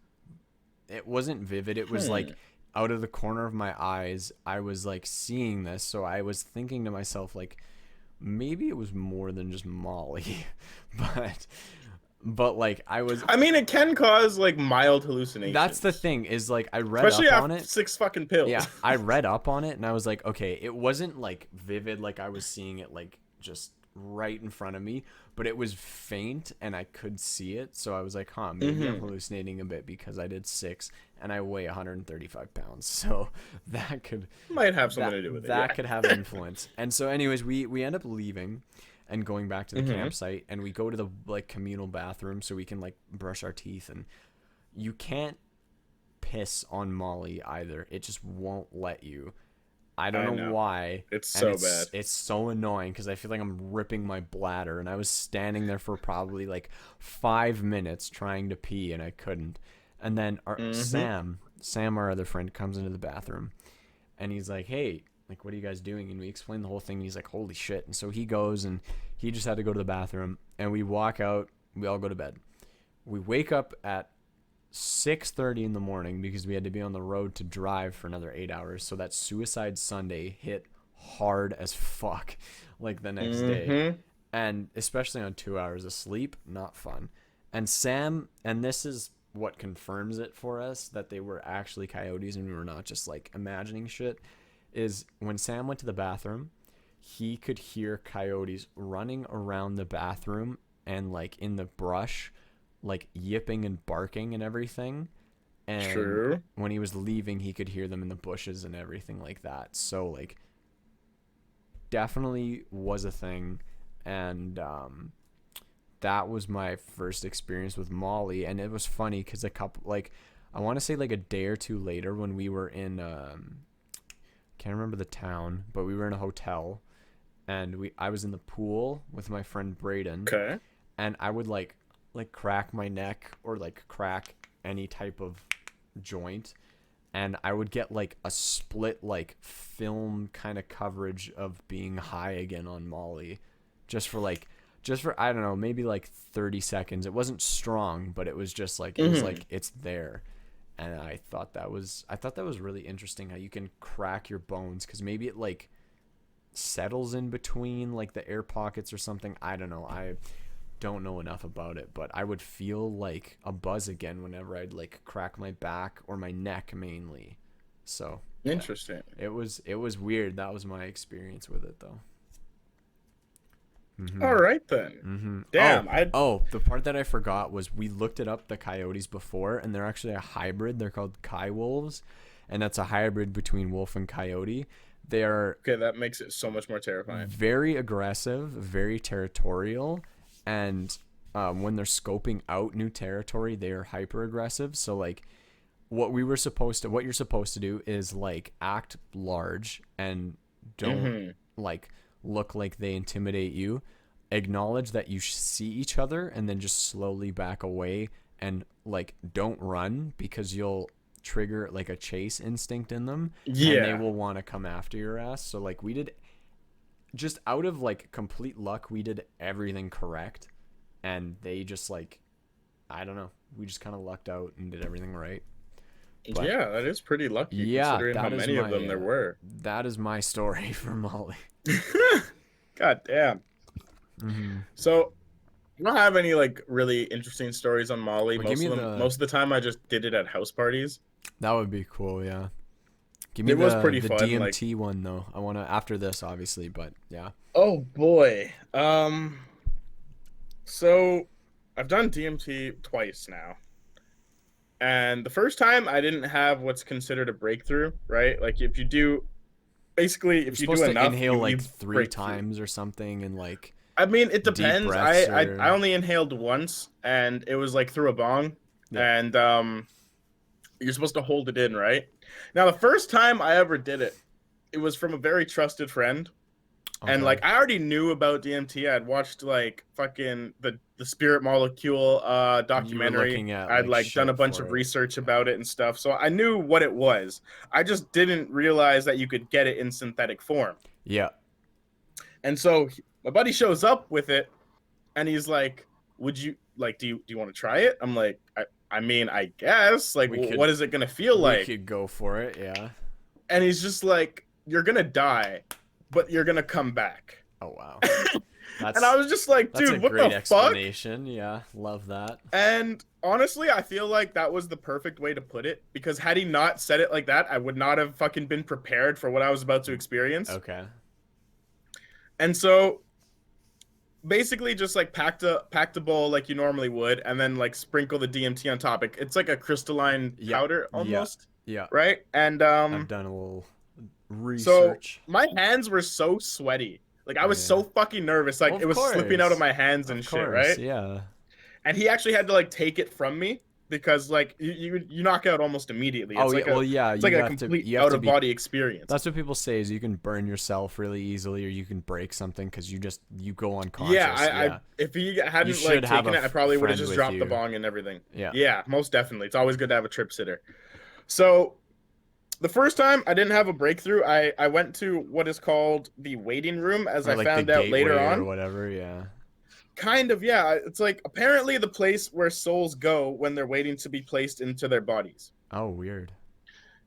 It wasn't vivid. It was like out of the corner of my eyes, I was like seeing this. So I was thinking to myself, like, maybe it was more than just Molly, but like I was. I mean, it can cause like mild That's the hallucinations, thing is like I read especially up on after it. 6 fucking pills. Yeah, I read up on it and I was like, okay, it wasn't like vivid, like I was seeing it like just right in front of me, but it was faint and I could see it. So I was like, huh, maybe I'm Hmm. hallucinating a bit because I did 6 and I weigh 135 pounds. So that could Might have something that to do with it. that Yeah. could have influence. And so anyways, we end up leaving and going back to the Hmm. campsite, and we go to the like communal bathroom so we can like brush our teeth. And you can't piss on Molly either. It just won't let you. I don't I know know. why. It's And so bad. it's so annoying because I feel like I'm ripping my bladder, and I was standing there for probably like 5 minutes trying to pee and I couldn't. And then our Hmm. Sam, our other friend, comes into the bathroom and he's like, "Hey, like, what are you guys doing?" And we explain the whole thing. And he's like, "Holy shit!" And so he goes, and he just had to go to the bathroom. And we walk out. We all go to bed. We wake up at 6:30 in the morning because we had to be on the road to drive for another 8 hours. So that Suicide Sunday hit hard as fuck, like the next day, Hmm. and especially on 2 hours of sleep, not fun. And Sam, and this is what confirms it for us that they were actually coyotes and we were not just like imagining shit, is when Sam went to the bathroom, he could hear coyotes running around the bathroom and like in the brush, like yipping and barking and everything. And True. when he was leaving, he could hear them in the bushes and everything like that. So like definitely was a thing. And that was my first experience with Molly. And it was funny because a couple, like, I want to say like a day or two later when we were in, can't remember the town, but we were in a hotel and I was in the pool with my friend Braden, Okay. and I would like crack my neck or like crack any type of joint, and I would get like a split like film kind of coverage of being high again on Molly, just for like just for I don't know, maybe like 30 seconds. It wasn't strong, but it was just like it was Hmm. like it's there. And I thought that was really interesting how you can crack your bones cuz maybe it like settles in between like the air pockets or something. I don't know. I don't know enough about it, but I would feel like a buzz again whenever I'd like crack my back or my neck mainly. So yeah, Interesting. it was weird. That was my experience with it though. All right then. Oh, Damn. I. the part that I forgot was we looked it up the coyotes before, and they're actually a hybrid. They're called Kai wolves, and that's a hybrid between wolf and coyote. They are Okay, that makes it so much more terrifying. very aggressive, very territorial, and when they're scoping out new territory, they are hyper aggressive. So like what you're supposed to do is like act large and don't Hmm. like look like they intimidate you. Acknowledge that you see each other and then just slowly back away and like don't run because you'll trigger like a chase instinct in them and they Yeah. will want to come after your ass. So like we did just out of like complete luck, we did everything correct and they just like I don't know, we just kind of lucked out and did everything right. But Yeah, that is pretty lucky yeah, considering how many of them there were. that is my story for Molly. God damn. Mm-hmm. So I don't have any like really interesting stories on Molly. Well, give me the Most of the time, I just did it at house parties. that would be cool, yeah. Give me It was pretty the fun. Like, DMT one though. I want to after this obviously, but yeah. oh boy. So I've done DMT twice now, and the first time I didn't have what's considered a breakthrough, right? Like, if you do, basically, You're if you do supposed to enough, inhale like you 3 break through. times or something and like I mean, it deep depends. breaths I or only inhaled once, and it was like through a bong, yeah. and you're supposed to hold it in, right? Now, the first time I ever did it, it was from a very trusted friend, and Okay. like I already knew about DMT. I'd watched like fucking the Spirit Molecule You were documentary. looking at I'd like like done a shit bunch for of it. research Yeah. about it and stuff, so I knew what it was. I just didn't realize that you could get it in synthetic form. Yeah. And so my buddy shows up with it, and he's like, "Would you like? Do you want to try it?" I'm like, I mean, I guess, like, We could what is it gonna feel we like? could go for it. Yeah. And he's just like, you're gonna die, but you're gonna come back. Oh wow. And I That's was just like, that's a dude, what the great fuck? explanation. Yeah, love that. And honestly, I feel like that was the perfect way to put it, because had he not said it like that, I would not have fucking been prepared for what I was about to experience. Okay. And so basically just like packed a bowl like you normally would, and then like sprinkle the DMT on top. It's like a crystalline Yeah. powder Yeah. almost, Yeah. right? And I've done a little so research. my hands were so sweaty. Like I was Yeah. so fucking nervous. Well, Like it of was slipping out of course. my hands Of and shit, course. right? Yeah. And he actually had to like take it from me, because like you knock out almost immediately. Oh yeah. Well, yeah. It's like a complete You have out to of be. body experience. That's what people say is you can burn yourself really easily, or you can break something because you go Yeah, unconscious. I Yeah. if he You hadn't like should have taken a it, I probably would have friend just with dropped the you. bong and everything. Yeah. Yeah, most definitely. It's always good to have a trip sitter. So the first time I didn't have a breakthrough, I went to what is called the waiting room, as Or I like the found out later gateway or on. whatever. Yeah. Kind of, yeah. It's like apparently the place where souls go when they're waiting to be placed into their bodies. Oh, weird.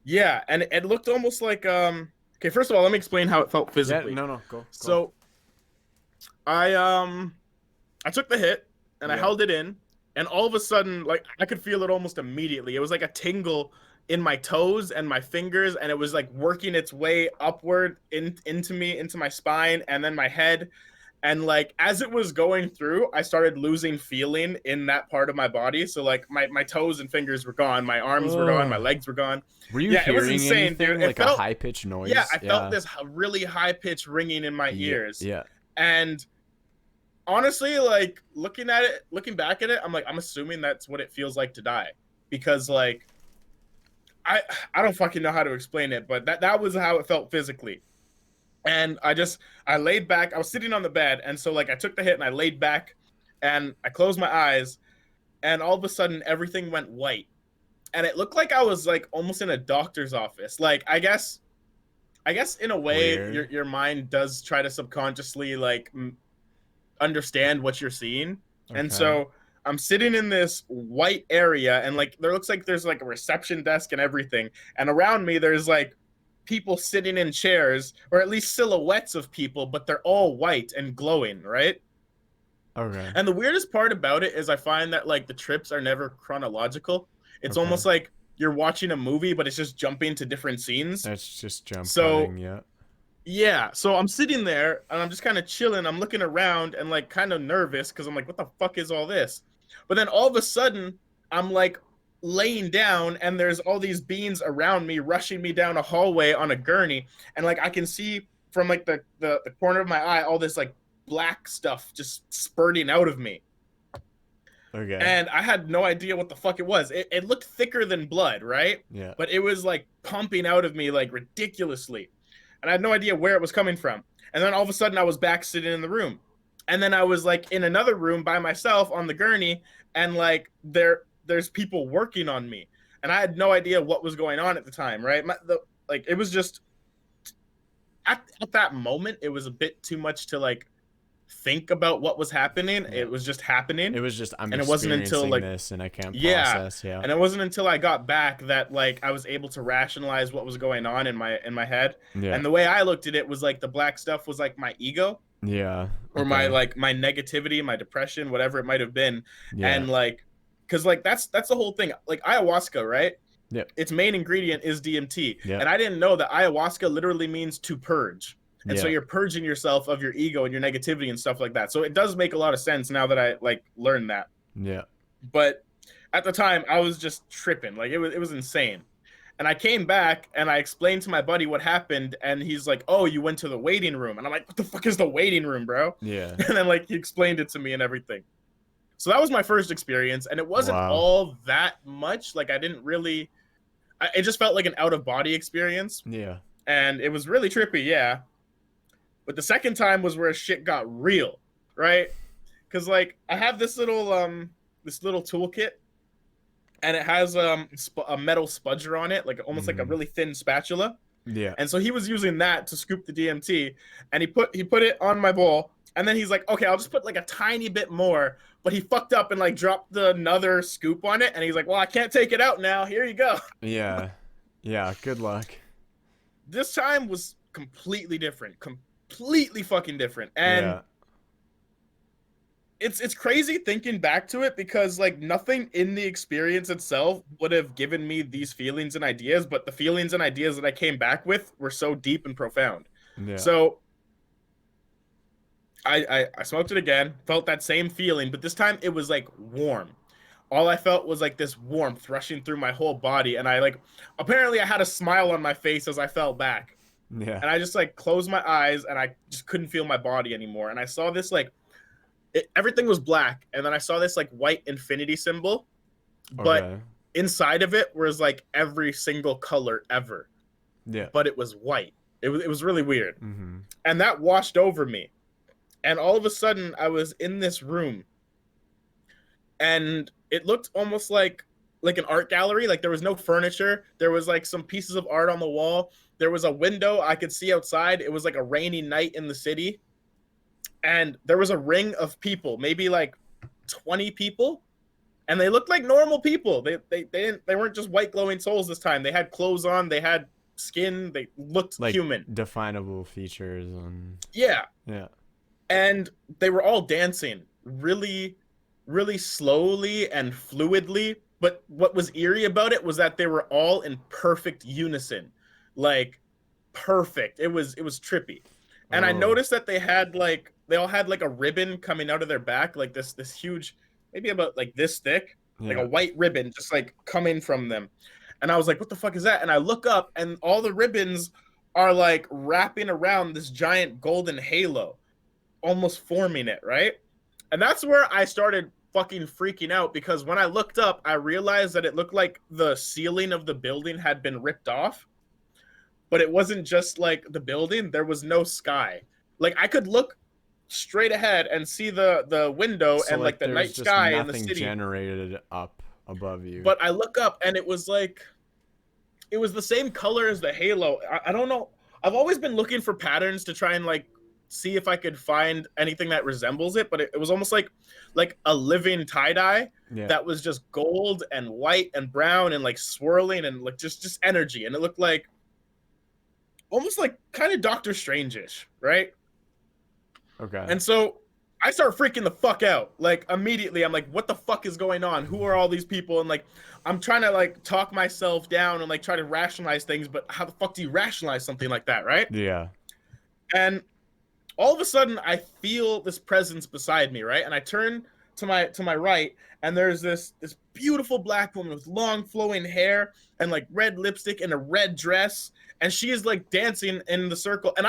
Yeah, and it looked almost like okay, first of all, let me explain how it felt Yeah. physically. No. No. Go. So I took the hit and I Yeah. held it in, and all of a sudden, like I could feel it almost immediately. It was like a tingle in my toes and my fingers, and it was like working its way upward into me, into my spine, and then my head. And like as it was going through, I started losing feeling in that part of my body. So like my toes and fingers were gone, my arms were gone, my Ugh. legs were gone. Were you Yeah, it was hearing insane, dude. anything It like a felt, high pitched noise? yeah, I felt Yeah. this really high pitched ringing in my Yeah. ears. Yeah. And honestly, like looking at it, looking back at it, I'm like, I'm assuming that's what it feels like to die, because like I don't fucking know how to explain it, but that was how it felt physically. And I laid back. I was sitting on the bed, and so like I took the hit and I laid back, and I closed my eyes, and all of a sudden everything went white, and it looked like I was like almost in a doctor's office. Like I guess in a way Weird. your mind does try to subconsciously like understand what you're seeing. And Okay. so I'm sitting in this white area, and like there looks like there's like a reception desk and everything, and around me there's like people sitting in chairs, or at least silhouettes of people, but they're all white and glowing, right? Okay. And the weirdest part about it is I find that like the trips are never chronological. It's Okay. almost like you're watching a movie, but it's just jumping to different scenes. That's just jump So cutting. Yeah. yeah, so I'm sitting there and I'm just kind of chilling. I'm looking around and like kind of nervous because I'm like, what the fuck is all this? But then all of a sudden, I'm like laying down, and there's all these beings around me rushing me down a hallway on a gurney. And like I can see from like the corner of my eye all this like black stuff just spurting out of me. Okay. And I had no idea what the fuck it was. It looked thicker than blood, right? Yeah. But it was like pumping out of me like ridiculously. And I had no idea where it was coming from. And then all of a sudden I was back sitting in the room. And then I was like in another room by myself on the gurney, and like there's people working on me. And I had no idea what was going on at the time, right? Like it was just at that moment it was a bit too much to like think about what was happening. Yeah. It was just happening. It was just I'm And it wasn't until, experiencing like, this and I can't yeah. process. Yeah. And it wasn't until I got back that like I was able to rationalize what was going on in my head. Yeah. And the way I looked at it was like the black stuff was like my ego, Yeah. or my like my negativity, my depression, whatever it might have been. Yeah. And like because like that's the whole thing. Like ayahuasca, right? Yep. Its main ingredient is DMT. Yeah. And I didn't know that ayahuasca literally means to purge. And so Yeah. you're purging yourself of your ego and your negativity and stuff like that. So it does make a lot of sense now that I like learned that. Yeah. But at the time I was just tripping. Like it was insane. And I came back and I explained to my buddy what happened, and he's like, "Oh, you went to the waiting room." And I'm like, "What the fuck is the waiting room, bro?" Yeah. And then like he explained it to me and everything. So that was my first experience, and it wasn't Wow. all that much. Like I didn't really it just felt like an out of body experience, Yeah. and it was really trippy, yeah. But the second time was where shit got real, right? Cuz like I have this little toolkit, and it has a metal spudger on it, like almost like a really thin spatula. Yeah. And so he was using that to scoop the DMT, and he put it on my bowl, And then he's like, okay, I'll just put like a tiny bit more. But he fucked up and like dropped another scoop on it. And he's like, well, I can't take it out now. Here you go. Yeah. Yeah, good luck. This time was completely different. Completely fucking different. And Yeah. it's crazy thinking back to it because like nothing in the experience itself would have given me these feelings and ideas, but the feelings and ideas that I came back with were so deep and profound. Yeah. So I smoked it again, felt that same feeling, but this time it was like warm. All I felt was like this warmth rushing through my whole body, and I like apparently I had a smile on my face as I fell back. Yeah. And I just like closed my eyes and I just couldn't feel my body anymore. And I saw this like everything was black, and then I saw this like white infinity symbol, but Okay. inside of it was like every single color ever, Yeah. but it was white. It was really weird, Mm-hmm. and that washed over me. And all of a sudden, I was in this room, and it looked almost like an art gallery. Like there was no furniture. There was like some pieces of art on the wall. There was a window I could see outside. It was like a rainy night in the city, and there was a ring of people, maybe like 20 people, and they looked like normal people. They weren't just white glowing souls this time. They had clothes on, they had skin, they looked Like human. definable features and Yeah. yeah. And they were all dancing really, really slowly and fluidly. But what was eerie about it was that they were all in perfect unison. Like perfect. It was trippy. And I Oh. noticed that they all had like a ribbon coming out of their back, like this huge, maybe about like this thick, like Yeah. a white ribbon just like coming from them. And I was like, what the fuck is that? And I look up and all the ribbons are like wrapping around this giant golden halo, almost forming it, right? And that's where I started fucking freaking out because when I looked up, I realized that it looked like the ceiling of the building had been ripped off, but it wasn't just like the building, there was no sky. Like I could look straight ahead and see the window So and like like the there's night just sky in the nothing city, generated up above you. but I look up and it was like it was the same color as the halo. I don't know. I've always been looking for patterns to try and like see if I could find anything that resembles it, but it was almost like a living tie-dye Yeah. that was just gold and white and brown and like swirling and like just energy, and it looked like almost like kind of Doctor Strange-ish, right? Okay. And so I start freaking the fuck out. Like immediately I'm like, what the fuck is going on? Who are all these people? And like I'm trying to like talk myself down and like try to rationalize things, but how the fuck do you rationalize something like that, right? Yeah. And all of a sudden I feel this presence beside me, right? And I turn to my right, and there's this beautiful black woman with long flowing hair and like red lipstick and a red dress, and she is like dancing in the circle. And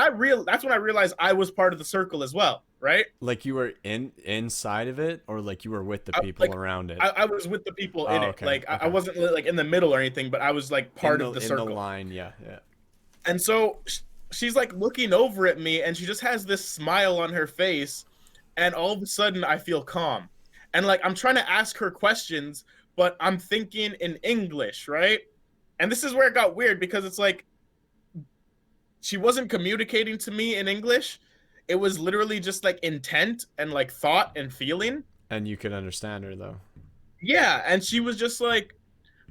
that's when I realized I was part of the circle as well, right? Like you were inside of it, or like you were with the I, people like around it. I was with the people in Oh, it. okay. Like I Okay. wasn't like in the middle or anything, but I was like part of the in circle. the line. Yeah. Yeah. And so she's like looking over at me, and she just has this smile on her face, and all of a sudden I feel calm. And like I'm trying to ask her questions, but I'm thinking in English, right? And this is where it got weird because it's like she wasn't communicating to me in English. It was literally just like intent and like thought and feeling. And you could understand her though. Yeah, and she was just like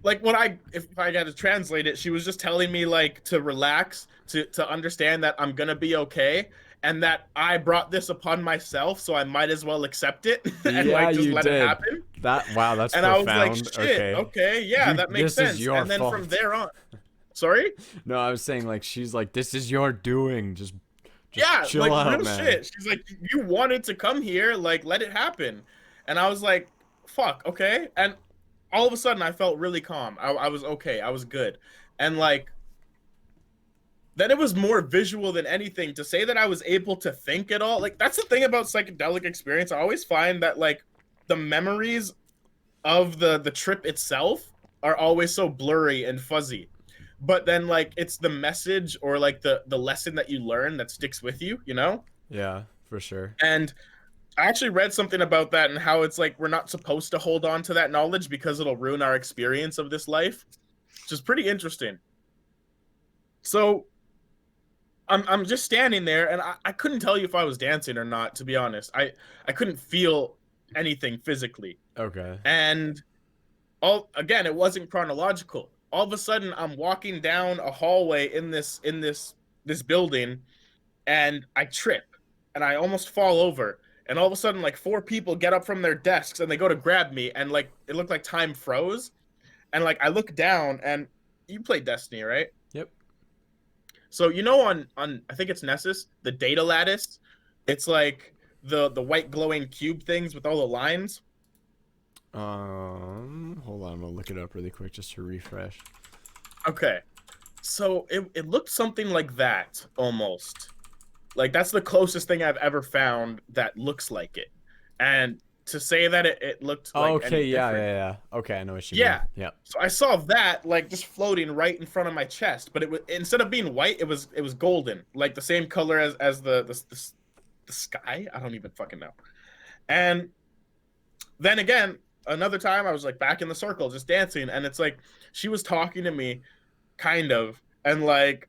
what if I got to translate it, she was just telling me like to relax, to understand that I'm gonna be okay, and that I brought this upon myself, so I might as well accept it and Yeah, like just you let it did. happen. Wow, that's And I was profound. like, shit, okay, yeah, that makes This is sense. your And then fault. from there on, sorry, No, I was saying like she's like, this is your doing. Just yeah, chill like out, real man. shit. She's like, you wanted to come here, like let it happen. And I was like, fuck, okay. And all of a sudden I felt really calm. I was okay. I was good. And like then it was more visual than anything. To say that I was able to think at all, like that's the thing about psychedelic experience. I always find that like the memories of the trip itself are always so blurry and fuzzy. But then like it's the message or like the lesson that you learn that sticks with you, you know? Yeah, for sure. And I actually read something about that and how it's like we're not supposed to hold on to that knowledge because it'll ruin our experience of this life, which is pretty interesting. So I'm just standing there, and I couldn't tell you if I was dancing or not, to be honest. I couldn't feel anything physically. Okay. And all again, it wasn't chronological. All of a sudden, I'm walking down a hallway in this building, and I trip, and I almost fall over. And all of a sudden, like four people get up from their desks and they go to grab me, and like it looked like time froze. And like I look down, and you played Destiny, right? Yep. So you know on I think it's Nessus, the data lattice, it's like the white glowing cube things with all the lines. Hold on, I'm gonna look it up really quick just to refresh. Okay. So it looked something like that almost. Like that's the closest thing I've ever found that looks like it. And to say that it looked like Okay, any yeah, different, yeah, yeah. Okay, I know what you yeah. mean. Yep. So I saw that like just floating right in front of my chest, but it was instead of being white, it was golden, like the same color as the sky. I don't even fucking know. And then again, another time I was like back in the circle just dancing, and it's like she was talking to me, kind of, and like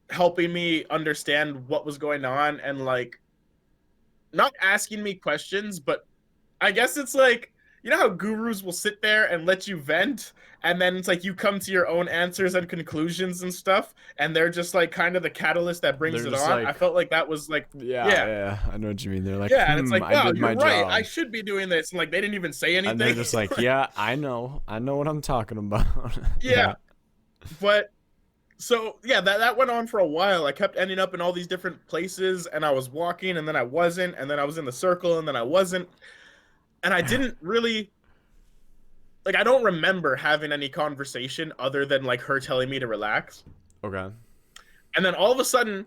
helping me understand what was going on, and like not asking me questions, but I guess it's like, you know how gurus will sit there and let you vent, and then it's like you come to your own answers and conclusions and stuff, and they're just like kind of the catalyst that brings They're it just on. like, I felt like that was like, yeah, yeah, yeah, I know what you mean. They're like, yeah, and it's like, I wow, did you're my right. job. I should be doing this, and like they didn't even say anything. And they're just like, yeah, I know what I'm talking about. yeah, but so yeah, that went on for a while. I kept ending up in all these different places, and I was walking, and then I wasn't, and then I was in the circle, and then I wasn't, and I didn't really like. I don't remember having any conversation other than like her telling me to relax, Okay. and then all of a sudden,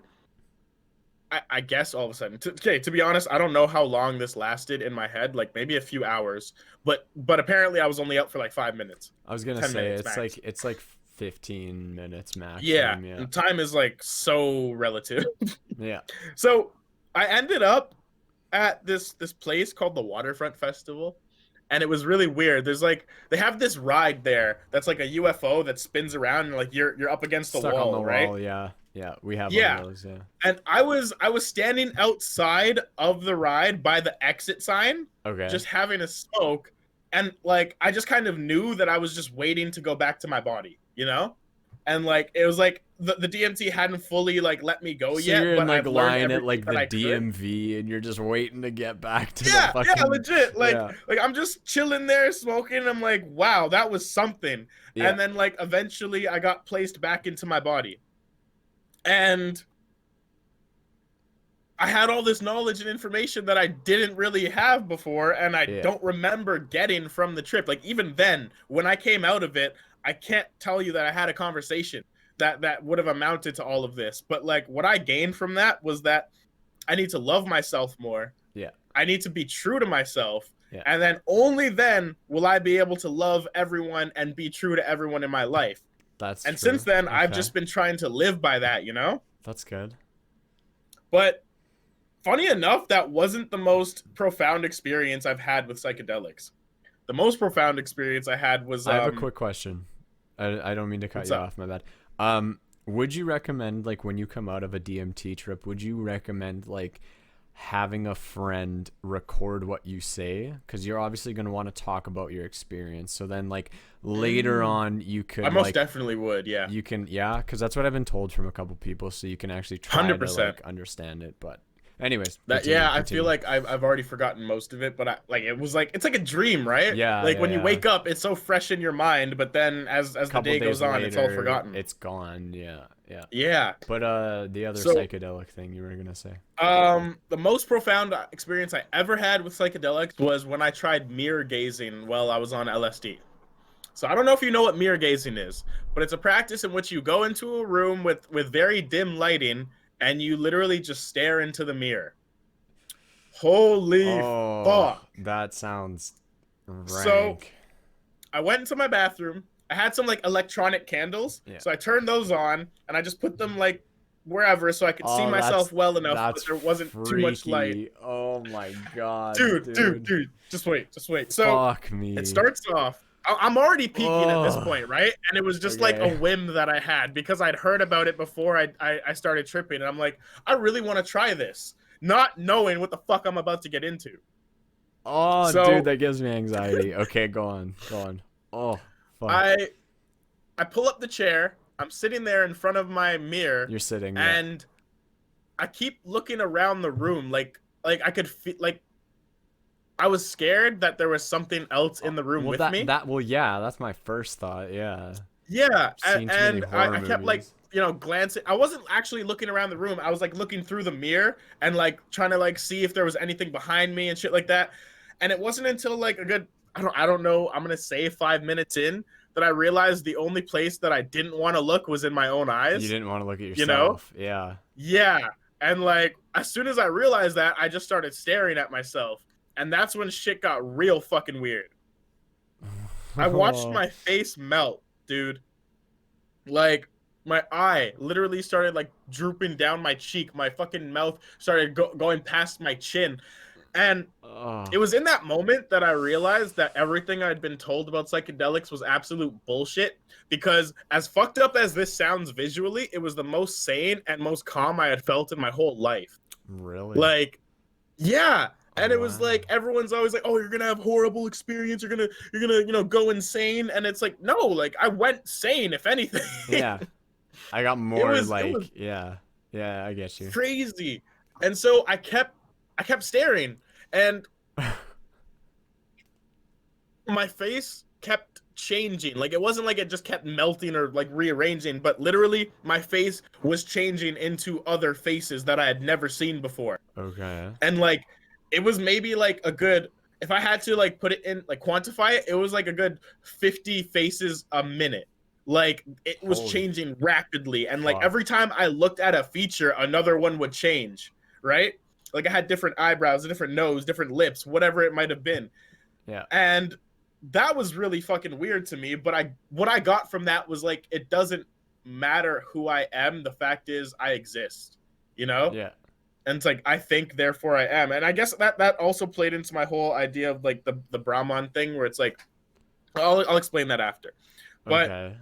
I guess all of a sudden. Okay, to be honest, I don't know how long this lasted in my head. Like maybe a few hours, but apparently I was only up for like 5 minutes. I was gonna 10 say minutes it's max. like 15 minutes max. Yeah, Yeah. and time is like so relative. Yeah. So I ended up at this place called the Waterfront Festival, and it was really weird. There's like they have this ride there that's like a UFO that spins around, and like you're up against the Stuck on wall, the right? wall. Yeah. Yeah. We have one Yeah. of those. Yeah. And I was standing outside of the ride by the exit sign, Okay. just having a smoke, and like I just kind of knew that I was just waiting to go back to my body, you know? And like it was like the DMT hadn't fully like let me go So yet, you're in but like I've learned line at everything like that the I could. DMV, and you're just waiting to get back to the Yeah, fucking. yeah, legit. Like, Yeah. like I'm just chilling there smoking. And I'm like, wow, that was something. Yeah. And then like eventually I got placed back into my body. And I had all this knowledge and information that I didn't really have before, and I Yeah. don't remember getting from the trip. Like even then, when I came out of it, I can't tell you that I had a conversation that would have amounted to all of this. But like what I gained from that was that I need to love myself more. Yeah. I need to be true to myself. Yeah. And then only then will I be able to love everyone and be true to everyone in my life. That's And true. since then, I've Okay. just been trying to live by that, you know? That's good. But funny enough, that wasn't the most profound experience I've had with psychedelics. The most profound experience I had was I have a quick question. I don't mean to cut What's you up? off, my bad. Would you recommend, like, when you come out of a DMT trip, would you recommend like having a friend record what you say? Because you're obviously going to want to talk about your experience. So then like later on you could I most like definitely would, yeah. you can, yeah, because that's what I've been told from a couple people. So you can actually try to 100%. like understand it. But anyways, That continue, yeah, I continue. feel like I've already forgotten most of it, but like it was like it's like a dream, right? Yeah, Like when you yeah. wake up, it's so fresh in your mind, but then as the Couple day days goes on, it's all later, forgotten. It's gone. Yeah, yeah. Yeah. But the other So- psychedelic thing you were gonna say. The most profound experience I ever had with psychedelics was when I tried mirror gazing while I was on LSD. So I don't know if you know what mirror gazing is, but it's a practice in which you go into a room with very dim lighting and you literally just stare into the mirror. Holy fuck. That sounds rank. So- I went into my bathroom. I had some like electronic candles, Yeah. so I turned those on and I just put them like wherever so I could see myself well enough that there wasn't too much light. freaky. Oh my god, Dude, just wait. So fuck me. it starts off I'm already peaking at this Oh, point, right? And it was just like a okay. whim that I had because I'd heard about it before I started tripping. And I'm like, I really want to try this, not knowing what the fuck I'm about to get into. Oh, dude, So that gives me anxiety. Okay, go on. Go on. Oh, fuck. I I pull up the chair. I'm sitting there in front of my mirror, You're sitting, yeah. and I keep looking around the room, like I could feel like I was scared that there was something else in the room Well, with me. well, yeah, that's my first thought. Yeah. Yeah, Seen too many and horror I kept like movies. glancing. I wasn't actually looking around the room. I was like looking through the mirror and like trying to like see if there was anything behind me and shit like that. And it wasn't until like a good I don't know, I'm gonna say 5 minutes in that I realized the only place that I didn't want to look was in my own You eyes. didn't want to look at You know? yourself. Yeah. Yeah. And like as soon as I realized that, I just started staring at myself. And that's when shit got real fucking weird. I watched Oh, my face melt, dude. Like my eye literally started like drooping down my cheek. My fucking mouth started going past my chin. And oh, it was in that moment that I realized that everything I'd been told about psychedelics was absolute bullshit. Because as fucked up as this sounds visually, it was the most sane and most calm I had felt in my whole life. really? Like, yeah. Oh, And it was wow. like everyone's always like, "Oh, you're gonna have horrible experience. You're gonna go insane." And it's like, no, like I went sane, if anything. Yeah. I got it more was it was like, yeah. Yeah, I get you. crazy. And so I kept staring, and my face kept changing. Like it wasn't like it just kept melting or like rearranging, but literally my face was changing into other faces that I had never seen before. Okay. And like it was maybe like a good, if I had to like put it in like quantify it, it was like a good 50 faces a minute. Like it was Holy changing rapidly, and like fuck. every time I looked at a feature another one would change, right? Like I had different eyebrows, a different nose, different lips, whatever it might have been. Yeah. And that was really fucking weird to me, but I what I got from that was like it doesn't matter who I am, the fact is I exist, you know? Yeah. And it's like I think therefore I am. And I guess that also played into my whole idea of like the Brahman thing, where it's like I'll explain that after. But Okay.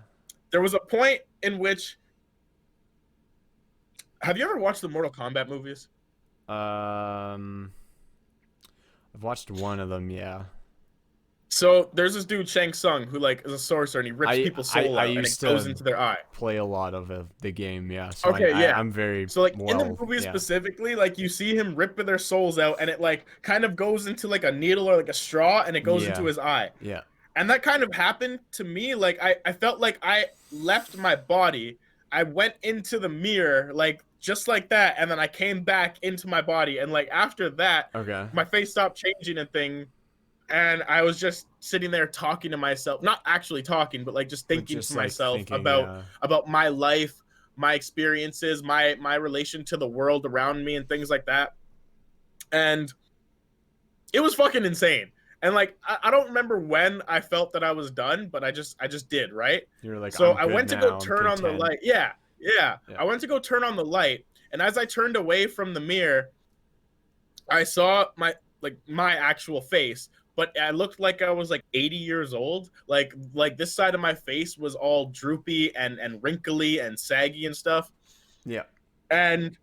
there was a point in which, have you ever watched the Mortal Kombat movies? Um, I've watched one of them, yeah. So there's this dude Shang Tsung who like is a sorcerer and he rips people's soul I out and it used goes to into their eye. play a lot of the game, yeah. So Okay, yeah. I'm very So like in the well, movie yeah. specifically, like you see him ripping their souls out and it like kind of goes into like a needle or like a straw and it goes into Yeah. his eye. Yeah. And that kind of happened to me. Like I felt like I left my body. I went into the mirror, like just like that, and then I came back into my body. And like after that, Okay. my face stopped changing and thing. And I was just sitting there talking to myself, not actually talking, but like just But thinking to just like myself thinking, yeah. about my life, my experiences, my relation to the world around me and things like that. And it was fucking insane. And like I don't remember when I felt that I was done, but I just did, right? You're like, So I'm I good went to go now. I'm turn on the content. light. Yeah, yeah. Yeah. I went to go turn on the light, and as I turned away from the mirror, I saw my actual face, but I looked like I was like 80 years old. Like this side of my face was all droopy and wrinkly and saggy and stuff. Yeah. And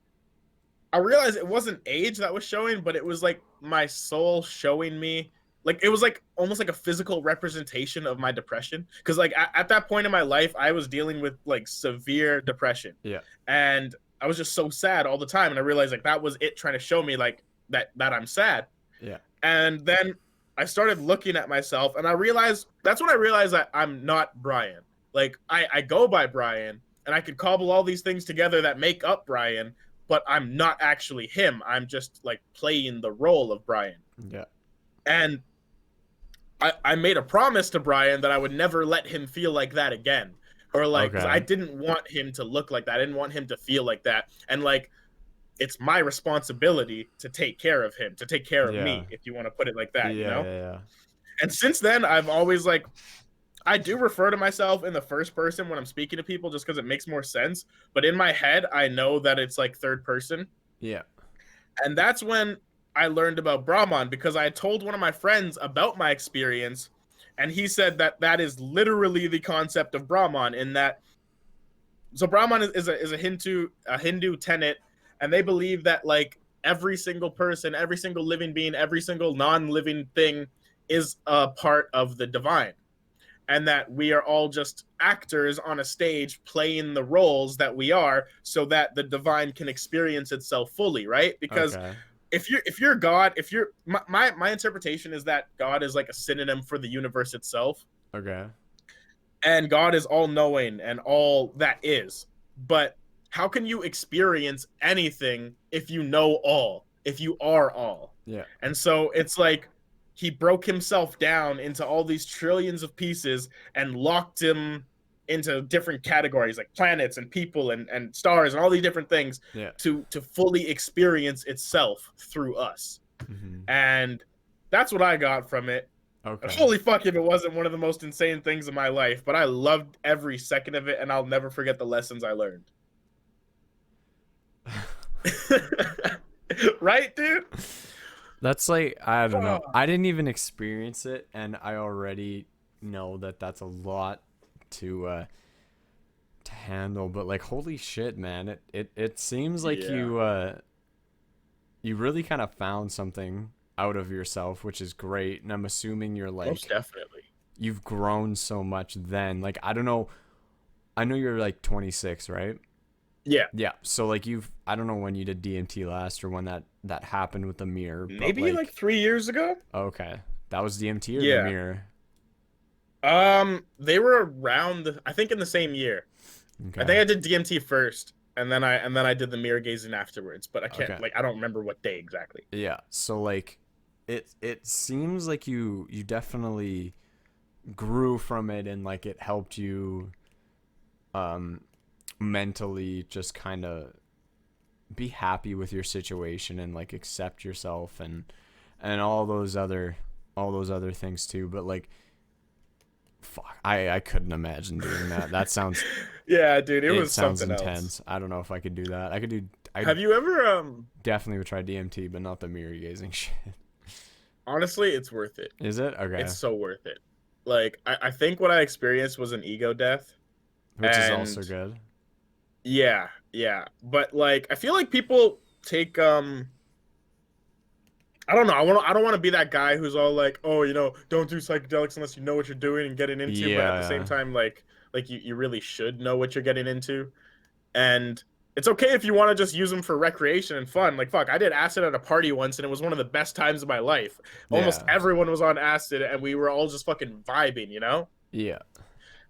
I realized it wasn't age that was showing, but it was like my soul showing me. Like it was like almost like a physical representation of my depression. Because like at that point in my life, I was dealing with like severe depression, Yeah. and I was just so sad all the time. And I realized like that was it trying to show me like that I'm sad. Yeah. And then I started looking at myself, and I realized that's when I realized that I'm not Brian. Like I go by Brian, and I could cobble all these things together that make up Brian, but I'm not actually him. I'm just like playing the role of Brian. Yeah. And I made a promise to Brian that I would never let him feel like that again. Or like, because I Okay. didn't want him to look like that. I didn't want him to feel like that. And like, it's my responsibility to take care of him, to take care of Yeah. me, if you want to put it like that, you Yeah. know? Yeah. And since then, I've always like, I do refer to myself in the first person when I'm speaking to people just because it makes more sense. But in my head, I know that it's like third person. Yeah. And that's when I learned about Brahman, because I had told one of my friends about my experience, And he said that that is literally the concept of Brahman, in that, so Brahman is a Hindu tenet, and they believe that like every single person, every single living being, every single non-living thing is a part of the divine, and that we are all just actors on a stage playing the roles that we are, so that the divine can experience itself fully, right? Because Okay. if you're God, if you're my interpretation is that God is like a synonym for the universe itself, Okay. and God is all knowing and all that is. But how can you experience anything if you know all, if you are all? Yeah. And so it's like he broke himself down into all these trillions of pieces and locked him into different categories like planets and people and stars and all these different things Yeah. to fully experience itself through us. Hmm. And that's what I got from it. Okay. Holy fuck if it wasn't one of the most insane things in my life, but I loved every second of it, and I'll never forget the lessons I learned. Right, dude? That's like, I don't know. Oh, I didn't even experience it, and I already know that that's a lot to handle. But like, holy shit, man! It seems like yeah, you really kind of found something out of yourself, which is great. And I'm assuming you're most like definitely. you've grown so much. Then, like, I don't know. I know you're like 26, right? Yeah, Yeah. So like I don't know when you did DMT last or when that happened with the mirror, but maybe like like 3 years ago. okay, that was DMT or the Yeah. mirror? They were around, I think, in the same year. I Okay. think I did DMT first, and then I did the mirror gazing afterwards. But I can't, Okay. like, I don't remember what day exactly. Yeah. So like it seems like you definitely grew from it and like it helped you um mentally just kind of be happy with your situation and like accept yourself and all those other things too. But like fuck, I couldn't imagine doing that. That sounds Yeah, dude, it it was sounds something else. intense. I don't know if I could do that. I Have you ever definitely would try DMT, but not the mirror gazing shit. honestly, it's worth it. Is it? It's Okay. so worth it. Like I think what I experienced was an ego death, Which is also and good. yeah, yeah. But like I feel like people take I don't know. I don't want to be that guy who's all like, oh, don't do psychedelics unless you know what you're doing and getting into. But at the same Yeah. time, like you really should know what you're getting into. And it's okay if you want to just use them for recreation and fun. Like fuck, I did acid at a party once, and it was one of the best times of my life. Almost Yeah. everyone was on acid, and we were all just fucking vibing. Yeah.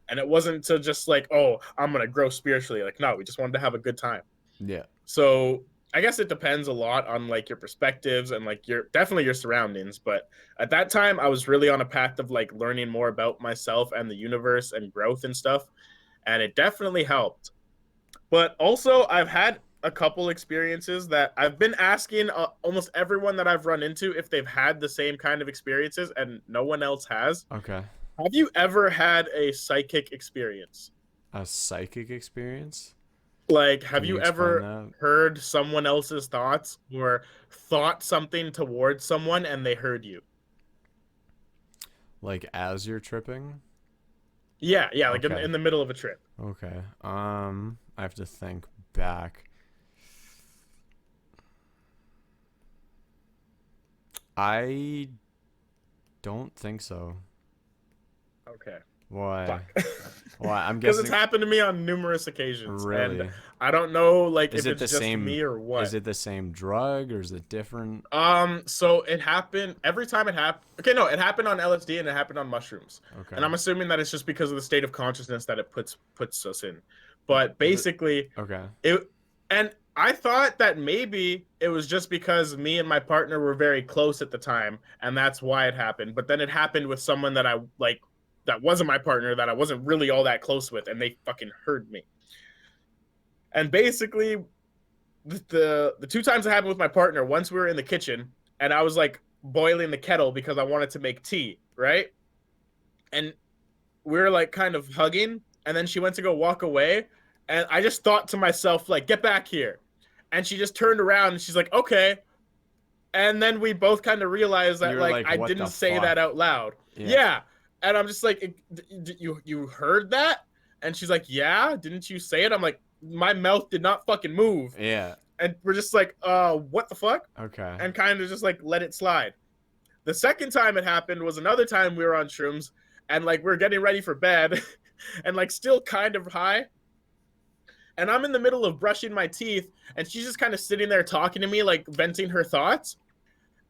And it wasn't to just like, oh, I'm gonna grow spiritually. Like, no, we just wanted to have a good time. Yeah. So I guess it depends a lot on like your perspectives and like your definitely your surroundings. But at that time, I was really on a path of like learning more about myself and the universe and growth and stuff. And it definitely helped. But also, I've had a couple experiences that I've been asking almost everyone that I've run into if they've had the same kind of experiences, and no one else has. Okay. Have you ever had a psychic experience? A psychic experience? Like, Can have you you explain ever that? heard someone else's thoughts or thought something towards someone and they heard you? Like as you're tripping? Yeah, yeah, like Okay. in the middle of a trip. Okay. I have to think back. I don't think so. Okay. Why? Fuck. Why? I'm Because it's guessing happened to me on numerous occasions, and really. I don't know like Is if it it's the just same me or is what. it the same drug or is it different? So it happened every time it happened. Okay, no, it happened on LSD and it happened on mushrooms. Okay. And I'm assuming that it's just because of the state of consciousness that it puts us in. But basically, Okay. it and I thought that maybe it was just because me and my partner were very close at the time, and that's why it happened. But then it happened with someone that I like that wasn't my partner that I wasn't really all that close with, and they fucking heard me. And basically, the two times it happened with my partner, once we were in the kitchen and I was like boiling the kettle because I wanted to make tea, right? And we were like kind of hugging, and then she went to go walk away, and I just thought to myself like, "Get back here." And she just turned around and she's like, "Okay." And then we both kind of realized that You're like like, I what didn't the say that fuck? out loud. Yeah. Yeah. And I'm just like, you heard that? And she's like, yeah, didn't you say it? I'm like, my mouth did not fucking move. Yeah. And we're just like, what the fuck? Okay. And kind of just like let it slide. The second time it happened was another time we were on shrooms and like we're getting ready for bed and like still kind of high. And I'm in the middle of brushing my teeth and she's just kind of sitting there talking to me, like venting her thoughts.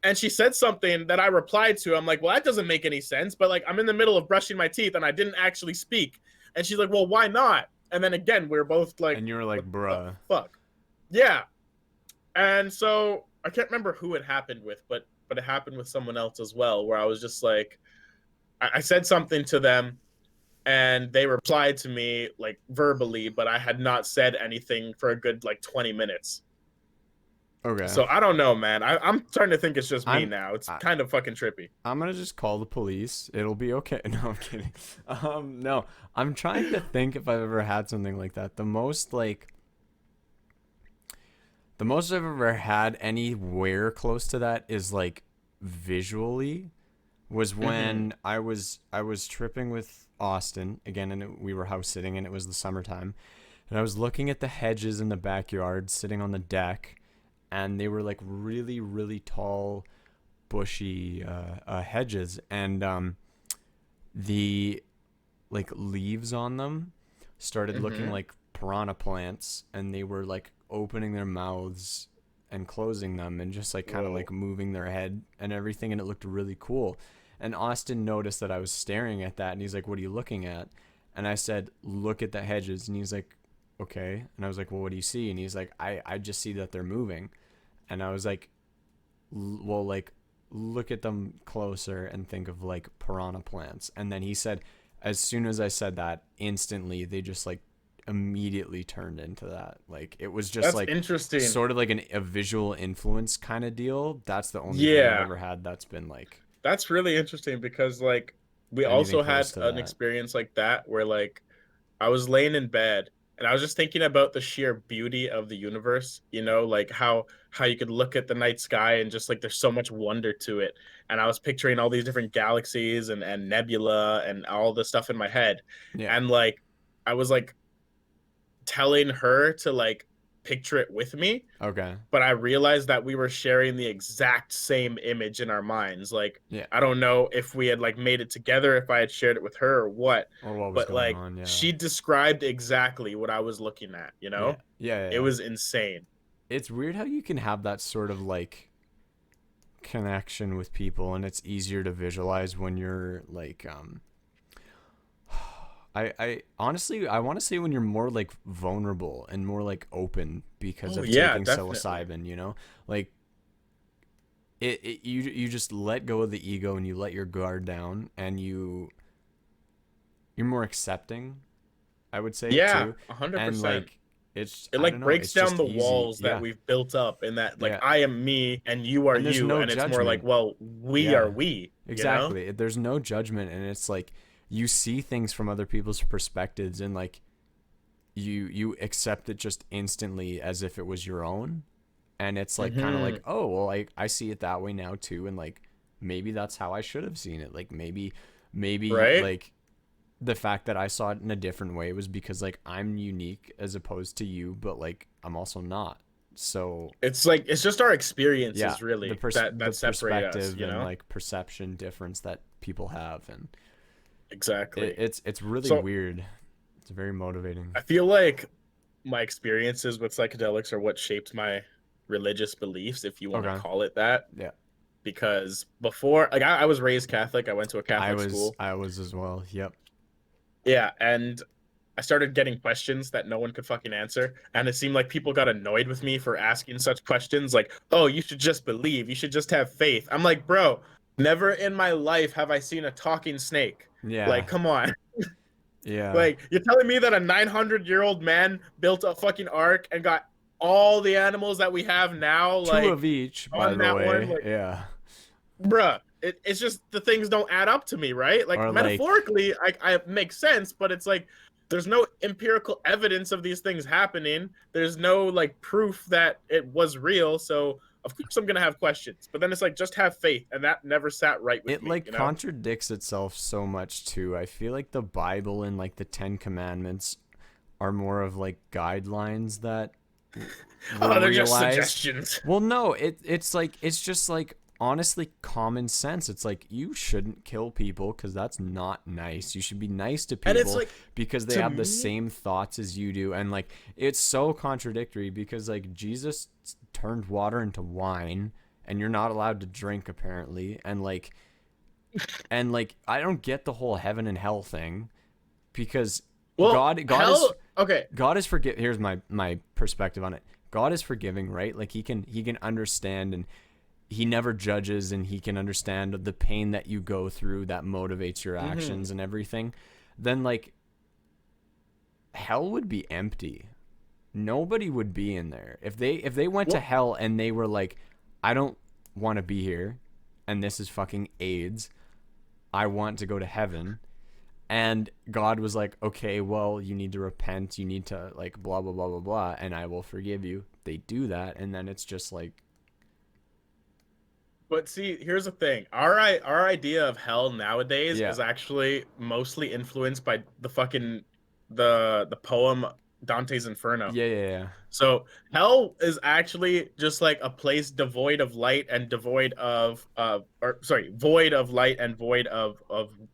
And she said something that I replied to. I'm like, well, that doesn't make any sense. But like, I'm in the middle of brushing my teeth and I didn't actually speak. And she's like, well, why not? And then again, we're both like, And you were like, what the bruh. fuck? Yeah. And so I can't remember who it happened with, but it happened with someone else as well, where I was just like, I said something to them and they replied to me like verbally, but I had not said anything for a good like 20 minutes. Okay. So I don't know, man. I'm starting to think it's just me now. It's I, kind of fucking trippy. I'm gonna just call the police. It'll be okay. No, I'm kidding. No, I'm trying to think if I've ever had something like that. The most I've ever had anywhere close to that is like visually was when I was tripping with Austin again, and we were house sitting, and it was the summertime, and I was looking at the hedges in the backyard, sitting on the deck, and they were like really, really tall, bushy hedges, and the like leaves on them started looking like piranha plants, and they were like opening their mouths and closing them and just like kind of like moving their head and everything, and it looked really cool. And Austin noticed that I was staring at that, and he's like, what are you looking at? And I said, look at the hedges. And he's like, okay. And I was like, well, what do you see? And he's like, I just see that they're moving. And I was like, well, like, look at them closer and think of like piranha plants. And then he said, as soon as I said that, instantly they just like immediately turned into that. Like it was just That's like interesting. sort of like a visual influence kind of deal. That's the only thing I've Yeah. ever had that's been like That's really interesting because like we anything also close had to an that. experience like that where like I was laying in bed and I was just thinking about the sheer beauty of the universe, you know, like how you could look at the night sky and just like there's so much wonder to it. And I was picturing all these different galaxies and nebula and all the stuff in my head. Yeah. And like I was like telling her to like picture it with me, Okay. but I realized that we were sharing the exact same image in our minds. Like, Yeah. I don't know if we had like made it together, if I had shared it with her or what, Or what was but going like on? Yeah. she described exactly what I was looking at, you Yeah. know? Yeah. It Yeah. was insane. It's weird how you can have that sort of like connection with people, and it's easier to visualize when you're like I honestly I want to say when you're more like vulnerable and more like open because Oh of yeah, taking definitely. psilocybin, like you just let go of the ego and you let your guard down, and you're more accepting, I would say, Yeah, too. And 100%. like it's It I like don't know, breaks it's down just the easy. walls that Yeah. we've built up in that like Yeah. I am me and you are And there's you no and it's more like, judgment. well, we are Yeah. we, you know? Exactly. There's no judgment, and it's like you see things from other people's perspectives, and like you accept it just instantly as if it was your own. And it's like kind of like, Mhm. oh, well, I see it that way now too, and like maybe that's how I should have seen it. Like maybe Right? like the fact that I saw it in a different way was because like I'm unique as opposed to you, but like I'm also not. So It's like it's just our yeah, experiences really the that separate us, perspective you and know? like perception difference that people have, and Exactly. it's really So weird. It's very motivating. I feel like my experiences with psychedelics are what shaped my religious beliefs, if you want to Okay. call it that. Yeah. Because before, like, I was raised Catholic, I went to a Catholic school. I was as well. Yep. Yeah, and I started getting questions that no one could fucking answer. And it seemed like people got annoyed with me for asking such questions like, oh, you should just believe, you should just have faith. I'm like, bro, never in my life have I seen a talking snake. Yeah. Like, come on. Yeah. Like, you're telling me that a 900-year-old man built a fucking ark and got all the animals that we have now, Two like, of each, by on the that one? way. Like, Yeah. bruh, it's just the things don't add up to me, right? Like, Or like metaphorically, I make sense, but it's like, there's no empirical evidence of these things happening. There's no, like, proof that it was real. So, of course I'm gonna have questions. But then it's like, just have faith, and that never sat right with It me, like you know? contradicts itself so much too. I feel like the Bible and like the 10 commandments are more of like guidelines that were Oh, they're just realized. suggestions. Well, no, it's like it's just like honestly common sense. It's like you shouldn't kill people cuz that's not nice. You should be nice to And it's people like, because they to have the me, same thoughts as you do, and like it's so contradictory because like Jesus turned water into wine and you're not allowed to drink apparently, and like I don't get the whole heaven and hell thing because well, God is hell, okay. forgive. Here's my perspective on it. God is forgiving, right? Like he can understand, and he never judges, and he can understand the pain that you go through that motivates your Mm-hmm. actions and everything. Then like hell would be empty. Nobody would be in there. If they went to Well, hell and they were like, I don't want to be here and this is fucking AIDS. I want to go to heaven. And God was like, okay, well, you need to repent. You need to like blah blah blah blah blah, and I will forgive you. They do that, and then it's just like, but see, here's the thing. Our idea of hell nowadays yeah, is actually mostly influenced by the fucking the poem Dante's Inferno. yeah, yeah, yeah. So hell is actually just like a place devoid of light and devoid of or sorry, void of light and void of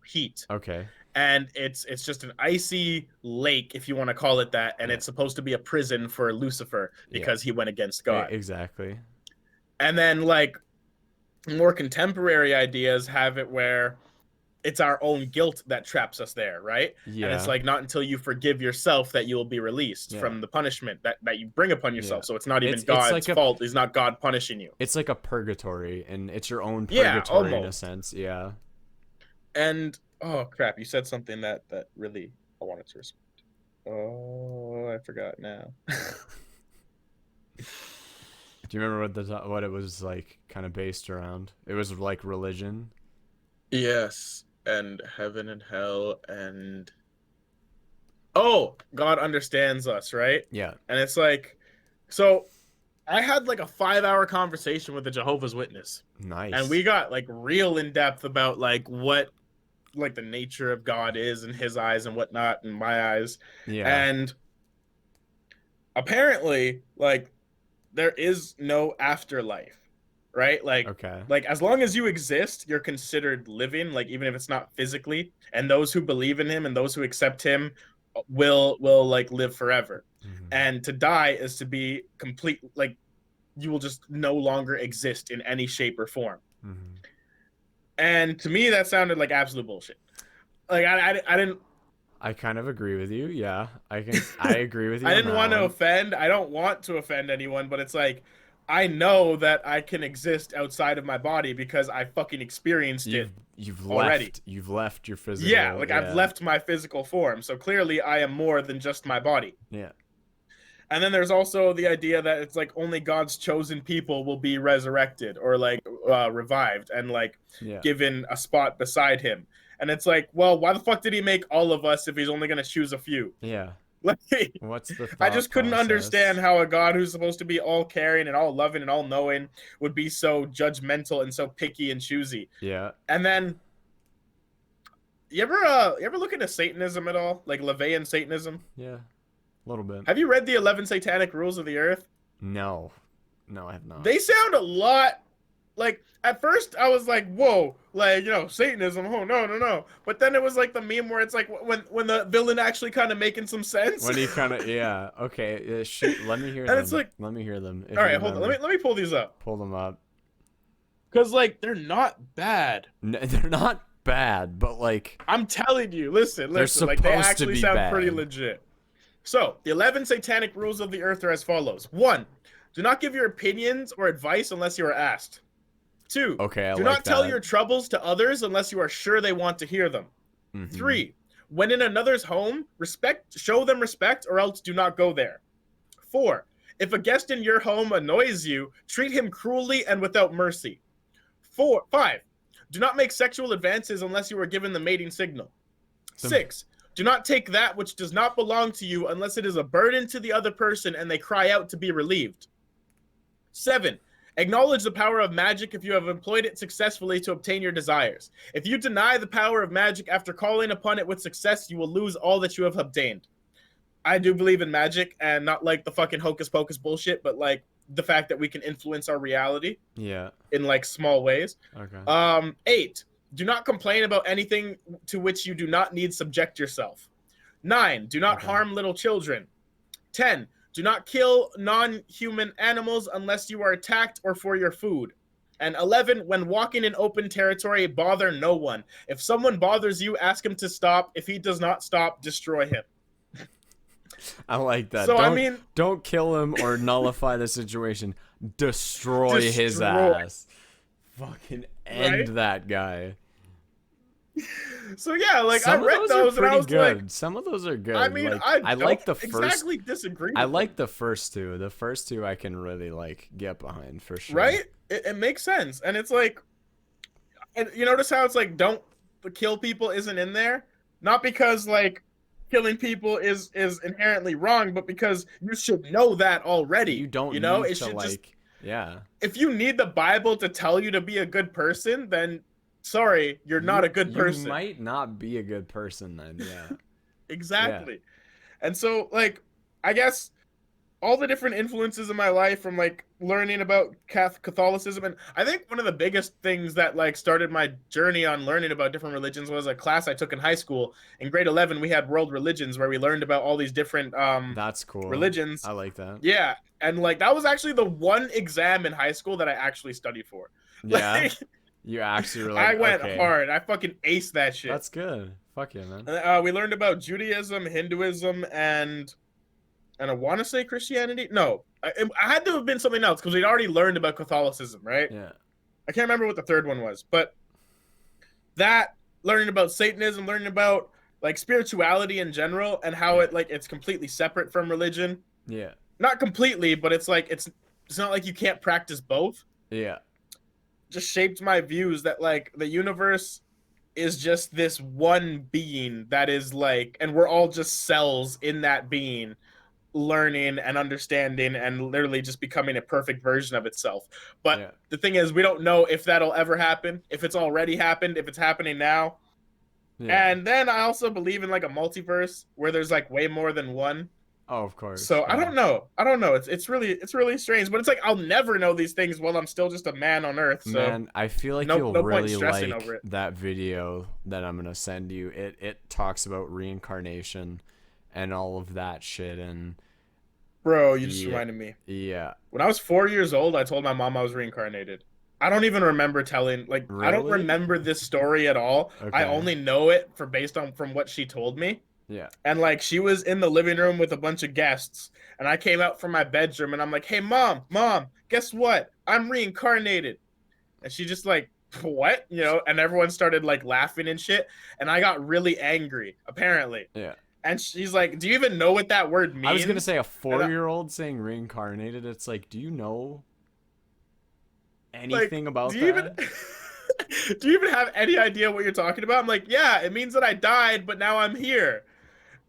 heat. Okay, And it's just an icy lake, if you want to call it that, and yeah, it's supposed to be a prison for Lucifer yeah, because he went against God. exactly. And then like more contemporary ideas have it where it's our own guilt that traps us there, right? And it's Yeah, like not until you forgive yourself that you will be released yeah, from the punishment that you bring upon yeah. yourself. So it's not even It's God's like a fault. It's not God punishing you. it's like a purgatory, and it's your own Yeah, purgatory in a almost. sense. Yeah. And oh crap, you said something that really I wanted to respond. Oh, I forgot now. Do you remember what it was like kind of based around? It was like religion. Yes, and heaven and hell and oh, God understands us, right? Yeah. And it's like, so I had like a 5 hour conversation with a Jehovah's Witness, and we Nice. got like real in depth about like what like the nature of God is in his eyes and whatnot in my eyes. Yeah. And apparently, like there is no afterlife, right? Okay. Like as long as you exist, you're considered living, like even if it's not physically. And those who believe in him and those who accept him will like live forever. Hmm. And to die is to be complete, like you will just no longer exist in any shape or form. Hmm. And to me, that sounded like absolute bullshit. Like I didn't I kind of agree with you. Yeah. I agree with you I on didn't that want to one. offend. I don't want to offend anyone, but it's like I know that I can exist outside of my body because I fucking experienced You've it you've already. left you've left your Yeah, physical. like I've Yeah. left my physical form. So clearly I am more than just my body. Yeah. And then there's also the idea that it's like only God's chosen people will be resurrected or like revived and like Yeah. given a spot beside him. And it's like, well, why the fuck did he make all of us if he's only going to choose a few? Yeah. Like, What's the I thought just couldn't understand process? how a God who's supposed to be all caring and all loving and all knowing would be so judgmental and so picky and choosy. Yeah. And then you ever look into Satanism at all? Like LaVeyan Satanism? Yeah. A little bit. Have you read the 11 Satanic Rules of the Earth? No. No, I have not. They sound a lot like at first I was like, whoa, like Satanism. Oh no, no, no. But then it was like the meme where it's like when the villain actually kind of making some sense. When he kind of yeah. Okay. Shoot. Let me hear And it's them. like, Let me hear them if all you right, hold on. remember. Let me pull these up. Pull them up. Cause like they're not bad. They're not bad, but like I'm telling you, listen, they're listen. Like they supposed to actually be sound pretty bad. legit. So the 11 Satanic Rules of the Earth are as follows: 1. Do not give your opinions or advice unless you are asked. 2. Okay, I Do like not tell that. your troubles to others unless you are sure they want to hear them. Mm-hmm. 3. When in another's home, show them respect or else do not go there. 4. If a guest in your home annoys you, treat him cruelly and without mercy. 5. Do not make sexual advances unless you are given the mating signal. 6. Do not take that which does not belong to you unless it is a burden to the other person and they cry out to be relieved. 7. Acknowledge the power of magic if you have employed it successfully to obtain your desires. If you deny the power of magic after calling upon it with success, you will lose all that you have obtained. I do believe in magic, and not like the fucking hocus pocus bullshit, but like the fact that we can influence our reality Yeah. in like small ways. Okay. 8. Do not complain about anything to which you do not need subject yourself. 9. Do not Okay. harm little children. 10. Do not kill non-human animals unless you are attacked or for your food. And 11. When walking in open territory, bother no one. If someone bothers you, ask him to stop. If he does not stop, destroy him. I like that. So, don't, I mean... don't kill him or nullify the situation. Destroy his ass. Fucking end Right? that guy. So yeah, like Some I read of those and I was good. like, Some of those are good. I mean, like, I like the don't first. exactly disagree. I with like them, the first two. The first two I can really like get behind for sure. right? It makes sense, and it's like, and you notice how it's like, don't kill people isn't in there, not because like killing people is inherently wrong, but because you should know that already. You don't you know, need it to should like. just. Yeah. If you need the Bible to tell you to be a good person, then sorry, you're not a good person. You might not be a good person then. Yeah. Exactly. Yeah. And so, like, I guess all the different influences in my life from like learning about Catholicism, and I think one of the biggest things that like started my journey on learning about different religions was a class I took in high school. In grade 11, we had world religions where we learned about all these different That's cool. religions. I like that. Yeah, and like that was actually the one exam in high school that I actually studied for. Yeah. Like, You actually were like, I went okay. hard. I fucking aced that shit. That's good. Fuck yeah, man. We learned about Judaism, Hinduism, and I want to say Christianity. No, I had to have been something else because we'd already learned about Catholicism, right? Yeah. I can't remember what the third one was, but that learning about Satanism, learning about like spirituality in general, and how it like it's completely separate from religion. Yeah. Not completely, but it's like it's not like you can't practice both. Yeah. Just shaped my views that like the universe is just this one being that is like, and we're all just cells in that being, learning and understanding and literally just becoming a perfect version of itself. But Yeah. the thing is, we don't know if that'll ever happen, if it's already happened, if it's happening now. Yeah. And then I also believe in like a multiverse where there's like way more than one. Oh, of course. So yeah. I don't know. It's really strange, but it's like I'll never know these things while I'm still just a man on Earth. So Man, I feel like no you'll point really stressing like over it. that video that I'm gonna send you. It talks about reincarnation and all of that shit, and Bro, you just Yeah. reminded me. yeah. When I was 4 years old, I told my mom I was reincarnated. I don't even remember telling, like, I don't Really? remember this story at all. I Okay. only know it based on from what she told me. Yeah. And like she was in the living room with a bunch of guests, and I came out from my bedroom and I'm like, "Hey mom, guess what? I'm reincarnated." And she just like, "What?" You know, and everyone started like laughing and shit, and I got really angry, apparently. Yeah. And she's like, "Do you even know what that word means?" I was gonna say a 4-year-old saying reincarnated. It's like, do you know anything about do you that? Even do you even have any idea what you're talking about? I'm like, yeah, it means that I died, but now I'm here.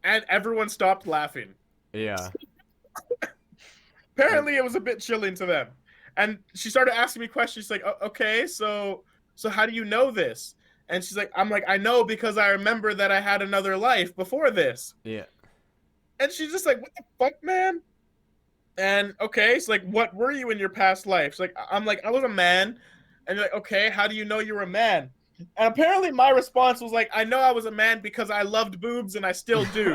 And everyone stopped laughing. Yeah. Apparently, it was a bit chilling to them. And she started asking me questions. She's like, okay, so how do you know this? And she's like, I'm like, I know because I remember that I had another life before this. Yeah. And she's just like, what the fuck, man? And okay, so like, what were you in your past life? She's like, I'm like, I was a man. And you're like, okay, how do you know you're a man? And apparently my response was like, I know I was a man because I loved boobs and I still do.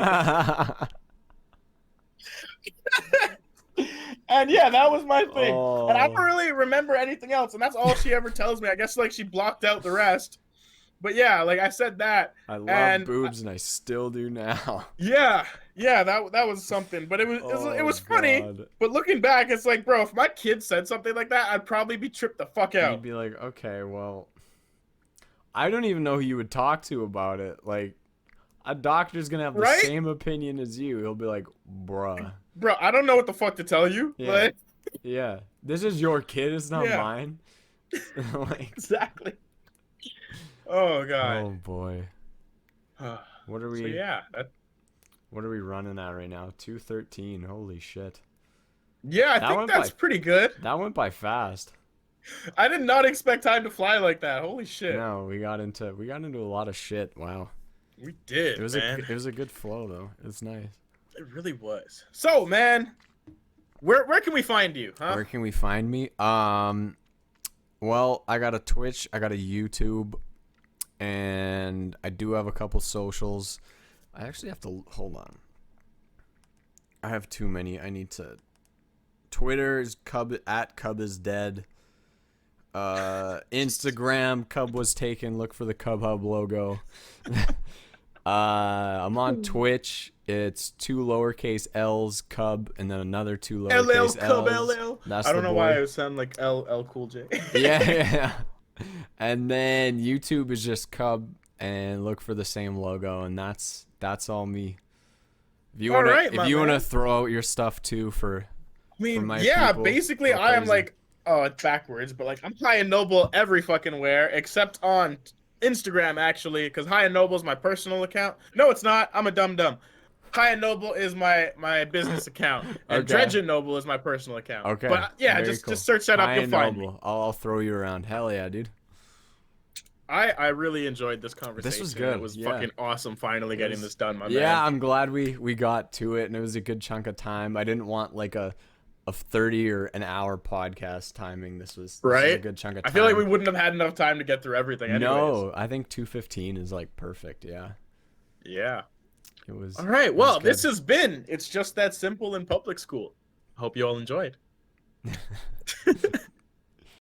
And yeah, that was my thing. Oh. And I don't really remember anything else. And that's all she ever tells me. I guess like she blocked out the rest. But yeah, like I said that. I love and boobs and I still do now. Yeah, that was something. But it was funny. God. But looking back, it's like, bro, if my kid said something like that, I'd probably be tripped the fuck out. You'd be like, okay, well, I don't even know who you would talk to about it. Like, a doctor's gonna have the Right? same opinion as you. He'll be like, bruh. Bro, I don't know what the fuck to tell you. Yeah. Like, Yeah, this is your kid. It's not Yeah. mine. Like, exactly. Oh god. oh boy, what are we? So yeah, What are we running at right now? 2:13. Holy shit. yeah, I That think went that's by- pretty good. That went by fast. I did not expect time to fly like that. Holy shit. No, we got into a lot of shit. Wow. We did, It was man. it was a good flow though. It's nice. It really was. So, man, where can we find you, huh? Where can we find me? Well, I got a Twitch, I got a YouTube, and I do have a couple socials. I actually have to hold on. I have too many. I need to. Twitter is Cub is dead. Instagram Cub was taken. Look for the Cub Hub logo. I'm on Twitch. It's 2 lowercase L's Cub and then another 2 lowercase Cub L's. LL. That's I don't the know boy. why I sound like LL Cool J. Yeah. And then YouTube is just Cub and look for the same logo, and that's all me. If you wanna throw out your stuff too for I mean, my yeah, people, basically go I am crazy. like, oh, it's backwards, but like I'm high and noble every fucking where except on Instagram actually, because High and Noble is my personal account. No, it's not. I'm a dumb. High and Noble is my business account, and Okay. Dredge and Noble is my personal account. Okay. But yeah, Very just cool. search that up. High You'll and find me. Noble. I'll throw you around. Hell yeah, dude. I really enjoyed this conversation. was good, It was yeah. fucking awesome finally getting this done, my man. Yeah, I'm glad we got to it, and it was a good chunk of time. I didn't want like a 30 or an hour podcast timing. This was a good chunk of time. I feel like we wouldn't have had enough time to get through everything anyways. No, I think 2:15 is like perfect. Yeah. Yeah. It was. All right. Well, good. this has been It's Just That Simple in Public School. Hope you all enjoyed.